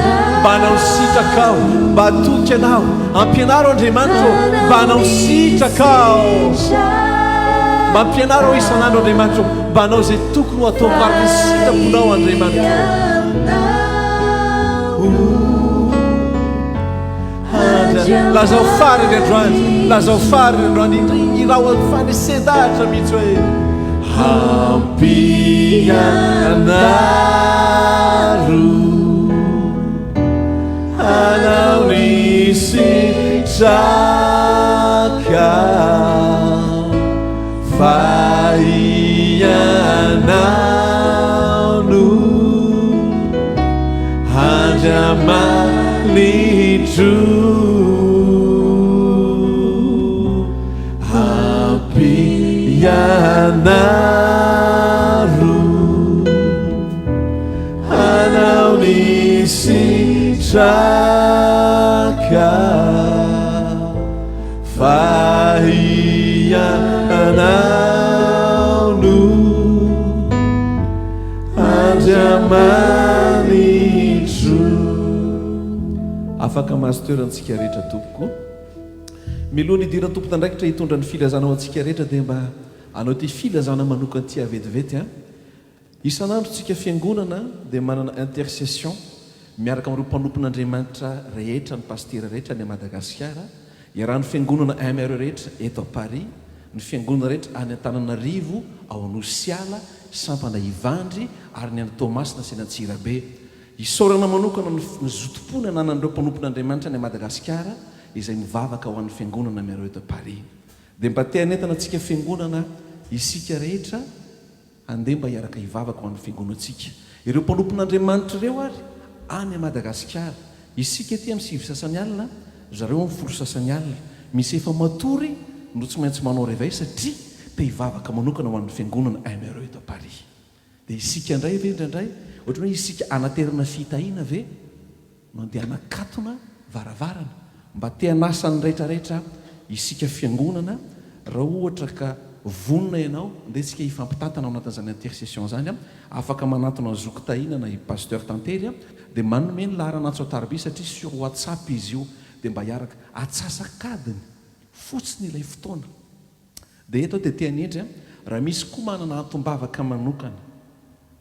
mba hanao ny sitrakao mba atoky anao ampianaro Andriamanitro mba hanao ny sitrakao mba ampianaro isan'andro Andriamanitro mba hanao zay tokony ho atao mariky ny sitraponao Andriamanitro lazao farany androany lazao farany androany irao fanisendahatra mihitsy hoe ampianaro hanao ny sitraka faianano handramanitro ampianaro hanao ny sitraka faianano handramanitro afaka mahazo toerantsika rehetra tompoko milohany idirany tompo tandraikitra hitondra ny filazanao antsika rehetra dia mba anao ty filazana manokany ty avetivety isan'andro tsika fiangonana dia manana intercession miaraka amin'ireo mpanompon'andriamanitra rehetra ny pastera rehetra ny Madagasikara iaraha ny fiangonana MRE rehetra eto à Paris, ny fiangonana rehetra any Antananarivo, ao Anosiala, Sampana Ivandry ary ny any Tomasina sy ny Antsirabe. Isaorana manokana ny zotom-pony ananan'ireo mpanompon'andriamanitra ny Madagasikara izay mivavaka ho an'ny fiangonana MRE eto à Paris. Dia mba te hanentana antsika fiangonana isika rehetra andeha mba hiaraka hivavaka ho an'ny fiangonantsika. Ireo mpanompon'andriamanitra ireo ary any Madagasikara, isika ety amin'ny 7 sasany alina, zareo amin'ny 10 sasany alina, misy efa matory no tsy maintsy manao réveil satria te hivavaka manokana ho an'ny fiangonana MRE eto à Paris. Dia isika indray ve indraindray ohatra hoe isika anaterana fitahiana ve no andeha anakatona varavarana mba te hanasa ny rehetrarehetra isika fiangonana. Raha ohatra ka vonona ianao ndeha tsika hifampitantana ao anatin'izany intercession zany afaka manatona zokitahinana i pasteur Tantely dia manome ny laharanatso atarby satria sur WhatsApp izy io, dia mba hiaraka atsasakadiny fotsiny ilay fotoana. Dia eto dia teanindry raha misy koa manana antombavaka manokana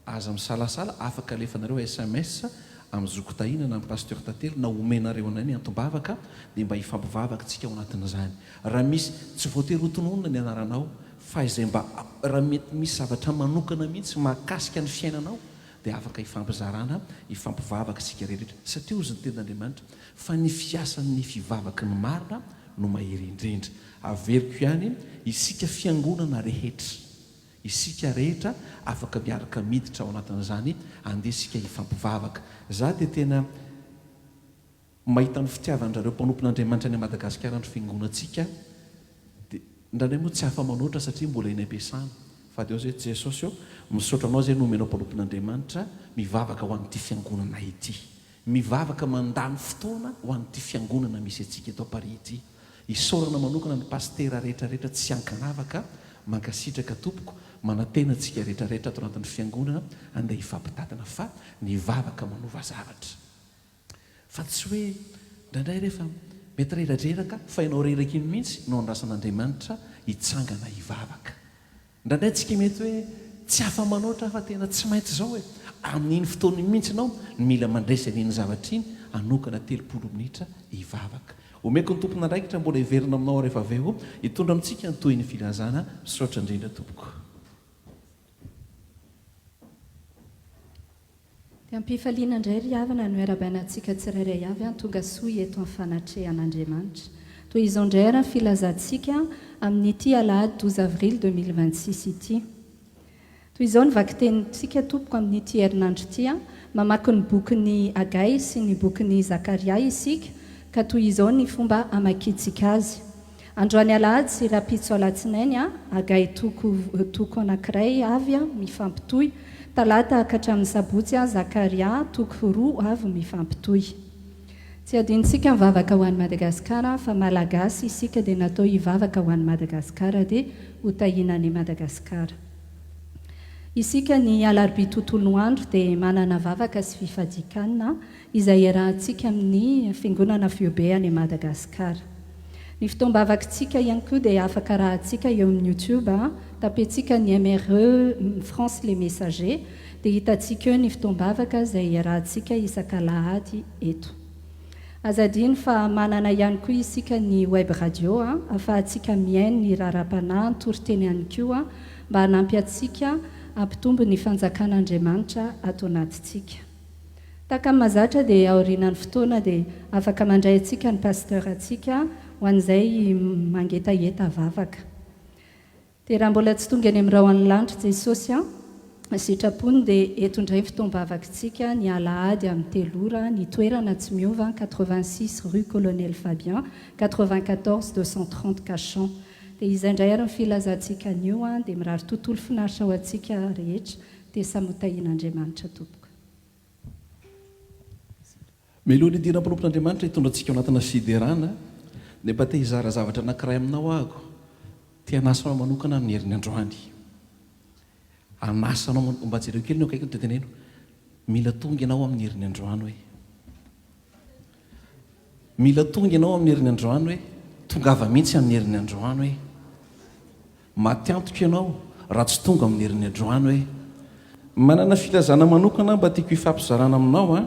aza misalasala afaka alefanareo SMS amin'ny zokitahinana amin'ny pasteur Tantely na omenareo anany antombavaka dia mba hifampivavaka tsika ao anatin'izany. Raha misy tsy voatery hotononona ny anaranao fa izay mba raha mety misy zavatra manokana mihitsy mahakasika ny fiainanao dia afaka hifampizarana hifampivavaka tsika rehetra satria ozy ny ten'Andriamanitra fa ny fiasan'ny fivavaka ny marina no mahery indrindra. Averiko ihany isika fiangonana rehetra, isika rehetra afaka miaraka miditra ao anatin'izany andeha sika hifampivavaka. Za dia tena mahita ny fitiavan'ireo mpanompon'Andriamanitra any Madagasikara ny fiangonantsika dia indraindray moa tsy hafa manoatra satria mbola eny am-piasana fa dia zay Jesosy eo misaotra anao zay nomenao mpanompon'Andriamanitra mivavaka ho an'ity fiangonana ity, mivavaka mandany fotoana ho an'ity fiangonana misy atsika eto à Paris ity. Isaorana manokana ny pastera rehetrarehetra tsy hankanavaka mankasitraka tompoko manantena antsika rehetrarehetra ato anatin'ny fiangonana andeha hifampitatana fa nivavaka manova zavatra fa tsy hoe indraindray rehefa mety reradreraka fa ianao reraka iny mihitsy no andrasan'Andriamanitra hitsangana hivavaka. Indraindray tsika mety hoe tsy hafa manoatra fa tena tsy maintsy zao hoe amin'iny fotoana mihitsy ianao mila mandresy an'iny zavatra iny anokana 30 minitra hivavaka. Omeko ny tompona andraikitra mbola hiverina aminao rehefa avy eo hitondra amintsika ny toy ny filazana. Misaotra indrindra tompoko. Dia ampifaliana indray ry havana no arabainantsika tsirairay avy tonga soa eto amin'ny fanatrehan'Andriamanitra. Toy izao indray ary ny filazantsika amin'ity alahady 12 avril 2026 ity. Toy izao ny vaky tenintsika tompoko amin'ity herinandro ity mamaky ny bokin'ny Hagai sy ny bokin'ny Zakaria isika ka toy izao ny fomba amakitsika azy. Androany alahady sy rapitso alatsinainy Hagai toko anankiray avy mifampitohy. Talata hatramin'ny sabotsy Zakaria toko 2 avy mifampitohy. Tsy adintsika mivavaka ho an'ny Madagasikara fa malagasy isika dia natao hivavaka ho an'ny Madagasikara dia hotahiana ny Madagasikara. Isika ny alarobia tontolo andro dia manana vavaka sy fifadikanana izay iarahantsika amin'ny fiangonana FEOB any Madagasikara. Ny fitoam-bavakantsika ihany koa dia afaka rahantsika eo amin'ny YouTube tapentsika ny MRE France les Messagers dia hitantsika eo ny fitoam-bavaka izay iarahantsika isan-kalahady eto. Azadiny fa manana ihany koa isika ny web radio ahafahantsika mihaino ny raharapanahy toriteny ihany koa mba hanampy antsika ampitombo ny fanjakan'Andriamanitra ato anatintsika. Taka mazatra dia aorianan'ny fotoana dia afaka mandray antsika ny pasteur antsika ho an'izay mangetaheta vavaka. Dia raha mbola tsy tonga any amin'ny raha ny lanitra Jesosy sitrapony dia eto indray fitoam-bavakantsika ny alahady amin'ny 3 ora ny toerana tsy miova 86 rue Colonel Fabien 94 230 Cachan. Dia izay indray ary ny filazantsika anio dia mirary tontolo finaritra ho antsika rehetra dia samotahian'Andriamanitra tompoko. Melohany idina mpanompon'Andriamanitra hitondra antsika ao anatina fiderana dia mba te hizara zavatra anankiray aminao ago te hanasanao manokana amin'ny herin'ny androany. Anasanao mba jereo kely ny akaiky ny teneno mila tonga ianao amin'ny herin'ny androany hoe mila tonga ianao amin'ny herin'ny androany hoe tongava mihitsy amin'ny herin'ny androany hoe matiantoka ianao raha tsy tonga amin'ny herin'ny androany hoe manana filazana manokana mba tiako hifampizarana aminao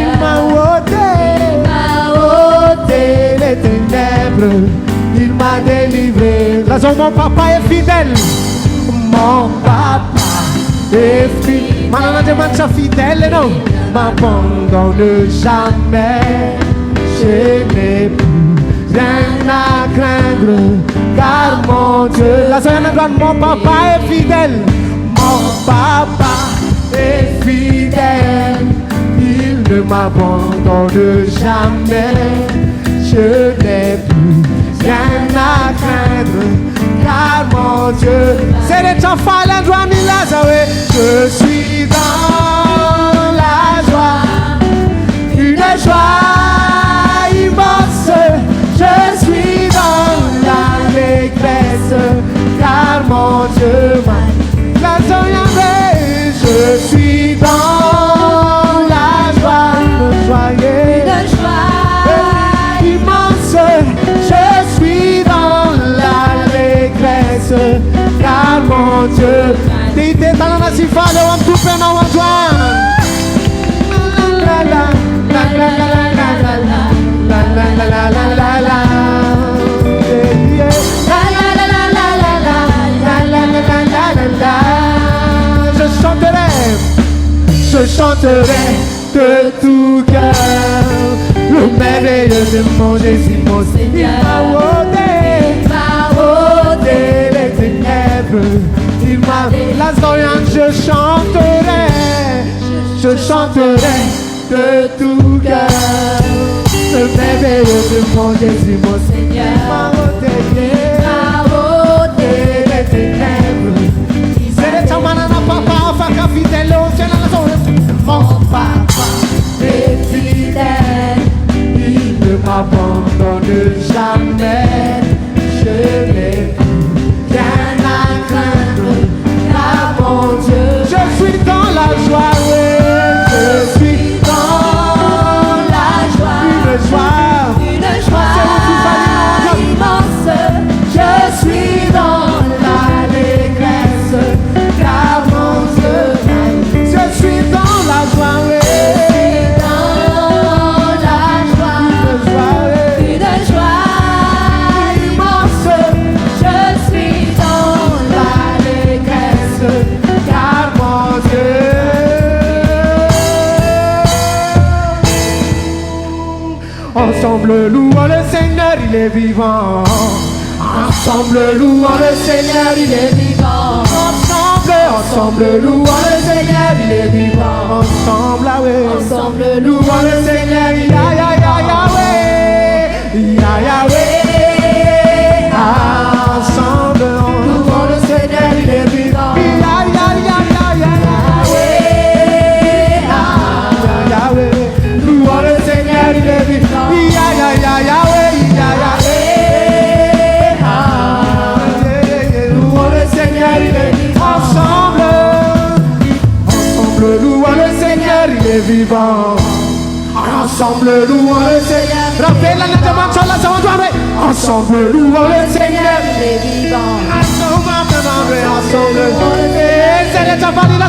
Lazare, mon papa est fidèle. Mon papa est fidèle. Manan'Andriamanitra fidèle, non? M'abandonne jamais. Je n'ai plus rien à craindre, car mon Dieu, mon papa est fidèle. Mon papa est fidèle. Il ne m'abandonne jamais. Je n'ai plus rien à craindre, car mon Dieu, c'est les temps fallait droit mi Lazare. Je suis dans la joie, une joie immense. Je suis dans l'allégresse, car mon Dieu m'a Lazare. Je suis dans la joie, une joie immense. Je suis dans l'allégresse, car mon Dieu. T'es dans la cifale, on tout fait dans la joie. La la la la la la la la la la la la la la. Je chanterai de tout cœur le merveilleux de mon Jésus, mon Seigneur. Il m'a ôté les ténèbres. Il m'a Lazare, je chanterai de tout cœur le merveilleux de mon Jésus, mon Seigneur. Il m'a ôté les ténèbres. C'est le temps maintenant, papa, enfin, qu'à fidèle, c'est la Lazare. Mon papa est fidèle, il ne m'abandonne jamais. Je n'ai plus rien à craindre, car mon Dieu. Je suis dans la joie, oui, je suis dans la joie, une joie immense. Je suis dans l'allégresse, car mon Dieu m'aime. Je suis dans la joie, oui. Ensemble louons le Seigneur, il est vivant. Ensemble louons le Seigneur, il est vivant. Ensemble louons le Seigneur, il est vivant. Ensemble, ah ouais. Ensemble louons le Seigneur, il est vivant. Ensemble louons le Seigneur, il est vivant. Louons le Seigneur, il est vivant. Louons le Seigneur, il est vivant. Ensemble louons le Seigneur, il est vivant. Ensemble louons le Seigneur. Rappelle la demande sur la soirée. Ensemble louons le Seigneur, il est vivant. Ensemble louons le Seigneur. C'est le travail là.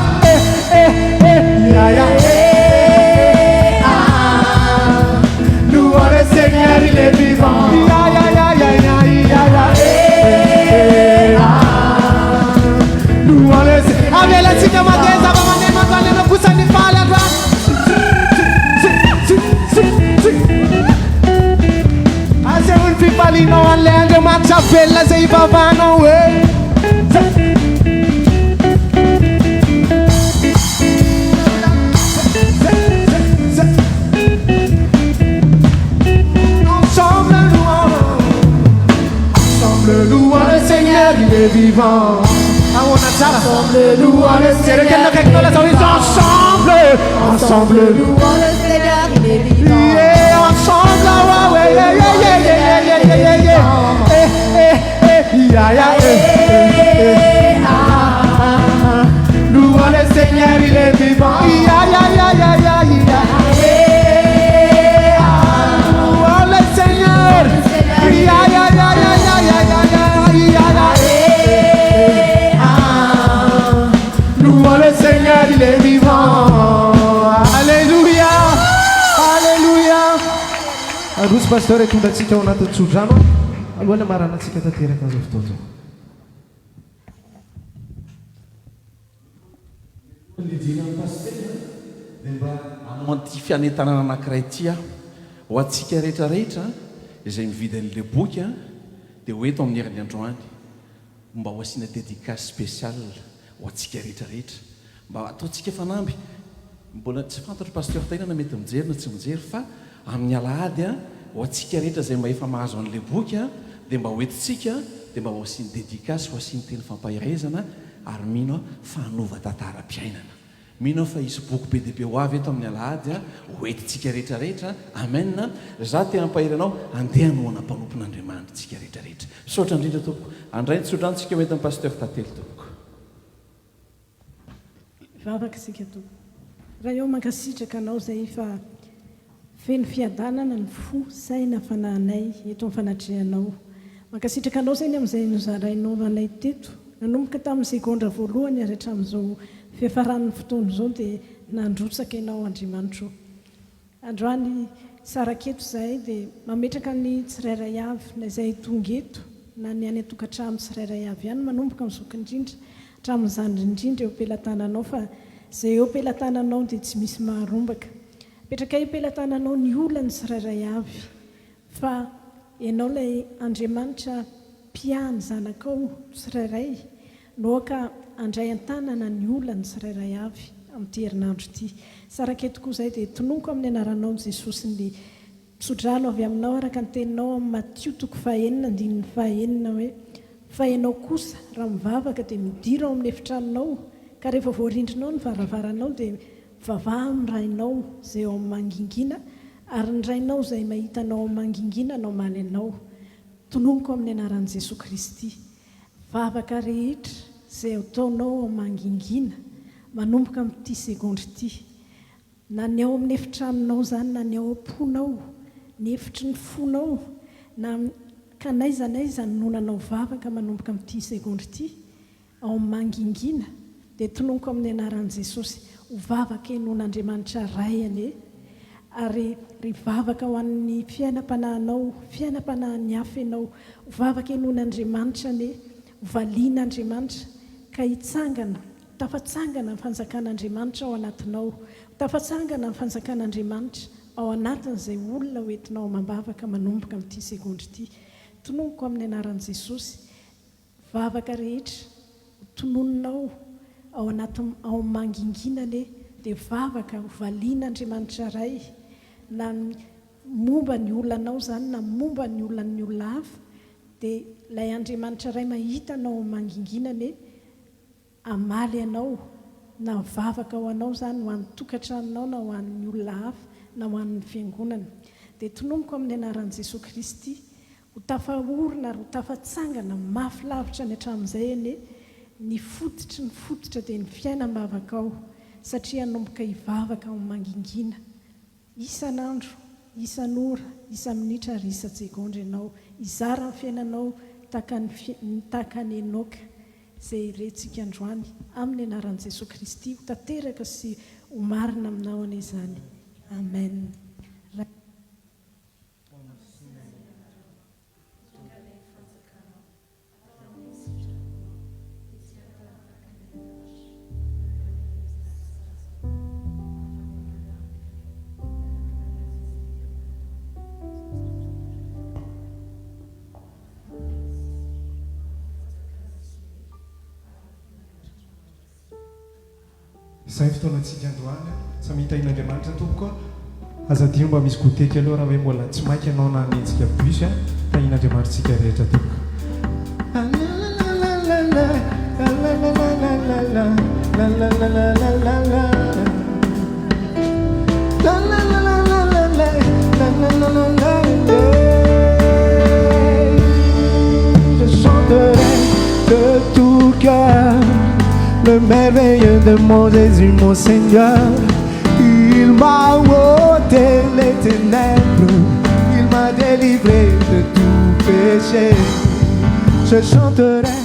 Louons le Seigneur, il est vivant. Louons le Seigneur. Avec la cité matin, ça va m'amener le pouce à l'effort à la droite. Ah, c'est une fille pali, non, on l'air de ma chapelle, là, c'est papa, non, ouais. Ensemble louons le Seigneur, il est vivant. Ensemble louons le Seigneur, ensemble louons le Seigneur, il est vivant. Ensemble, louons le Seigneur, il est vivant. Louons le Seigneur. Louons le Seigneur, il est vivant. Alléluia. Alléluia. Arus pastore tonga antsika ao anatin'ny tsodrano alohan'ny amaranantsika tanteraka an'izao fotoana zao. Lidina ny pastera dia mba amanty fianetanana anankiray tia ho antsika rehetrarehetra izay mividy an'ilay boky a dia hoeto amin'ny herin'ny androany mba ho asiana dédicace spécial ho antsika rehetrarehetra mba ataontsika fanamby. Mbola tsy fantatro pasteur taina na mety mijery na tsy mijery fa amin'ny alahady a ho antsika rehetra izay mba efa mahazo an'ilay boky a dia mba hoentintsika dia mba ho asiany dédicace ho asiany teny fampahirezana ary mino fa hanova tantaram-piainana. Mino fa isy boky be dia be ho avy eto amin'ny alahady a hoentintsika rehetrarehetra. Amen. Za te hampahiranao andeha nohana mpanompon'Andriamanitra tsika rehetrarehetra. Misaotra indrindra tompoko. Andray ny tsodrantsika mety amin'ny pasteur tantely tompoko. Vavaka isika tompoko. Raha eo mankasitraka anao izay fa feno fiadanana ny fo saina fanahinay eto amin'ny fanatrehanao. Mankasitraka anao izay ny amin'izay nozarainao anay teto. Nanomboka tamin'ny segondra voalohany ary hatramin'izao fiafaran'ny fotoana izao dia nandrotsaka ianao Andriamanitra. Androany saraketo izahay dia mametraka ny tsirairay avy na izay tonga eto na ny any an-tokantrano tsirairay avy ihany manomboka mizoky indrindra hatramin'izany indrindra eo am-pelatananao fa izay eo am-pelatananao dia tsy misy maharombaka. Petraka eo am-pelatananao ny olana tsirairay avy fa ianao ilay Andriamanitra mpiahany zanakao tsirairay noaka andray an-tanana ny olana tsirairay avy amin'ity herinandro ity. Saraketo koa izay dia tononoko amin'ny anaranao Jesosy ny tsodrano avy aminao araka ny teninao amin'ny Matthieu 9:5 hoe fa ianao kosa raha mivavaka dia midiro ao amin'ny efitranonao ka rehefa voarindrinao ny varavaranao dia vavaha amin'ny rainao izay ao amin'ny mangingina ary ny rainao izay mahitanao ao amin'ny mangingina anao maly anao. Tononoko amin'ny anaran'i Jesosy Kristy vavaka rehetra izay ataonao ao mangingina manomboka amin'ity segondra ity na ny ao amin'ny efitranonao zany na ny ao am-ponao ny efitry ny fonao na ka naiza ny nonanao vavaka manomboka amin'ity segondra ity ao amin'ny mangingina dia tononoko amin'ny anaran'i Jesosy ho vavaka enon'Andriamanitra ray ane ary ry vavaka ho an'ny fiainam-panahinao fiainam-panahin'ny hafa ianao ho vavaka enon'Andriamanitra ane ho valian'Andriamanitra ka hitsangana tafatsangana ny fanjakan'Andriamanitra ao anatinao tafatsangana ny fanjakan'Andriamanitra ao anatin'izay olona hoentinao mambavaka manomboka amin'ity segondra ity. Tononoko amin'ny anaran'i Jesosy vavaka rehetra tonononao ao anaty ao manginginane dia vavaka ho valian'Andriamanitra ray na momba ny olonanao zany na momba ny olonan'ny olona hafa dia ilay Andriamanitra ray mahita anao ao manginginane amaly anao na vavaka ho anao zany ho an'ny tokantranonao na ho an'ny olona hafa na ho an'ny fiangonana. Dia tonomoko amin'ny anaran'i Jesosy Kristy ho tafahorina ary ho tafatsangana mafy lavitra ny hatramin'izay ane ny fototra dia ny fiainam-bavaka ao satria hanomboka hivavaka ao mangingina isan'andro isan'ora isa-minitra ary isa-tsegondra ianao hizara ny fiainanao tahaka ny Enoka izay rentsika androany amin'ny anaran'i Jesosy Kristy ho tanteraka sy ho marina aminao ane izany. Amen. Izay fotoanantsika androany samy hitahin'Andriamanitra tompoko azadio mba misy goteka aloha raha hoe mbola tsy mainky ianao na hanenjika bus tahin'Andriamanitra tsika rehetra tompoko. Je chanterai de tout cœur le merveilleux de mon Jésus, mon Seigneur. Il m'a ôté les ténèbres, il m'a délivré de tout péché. Je chanterai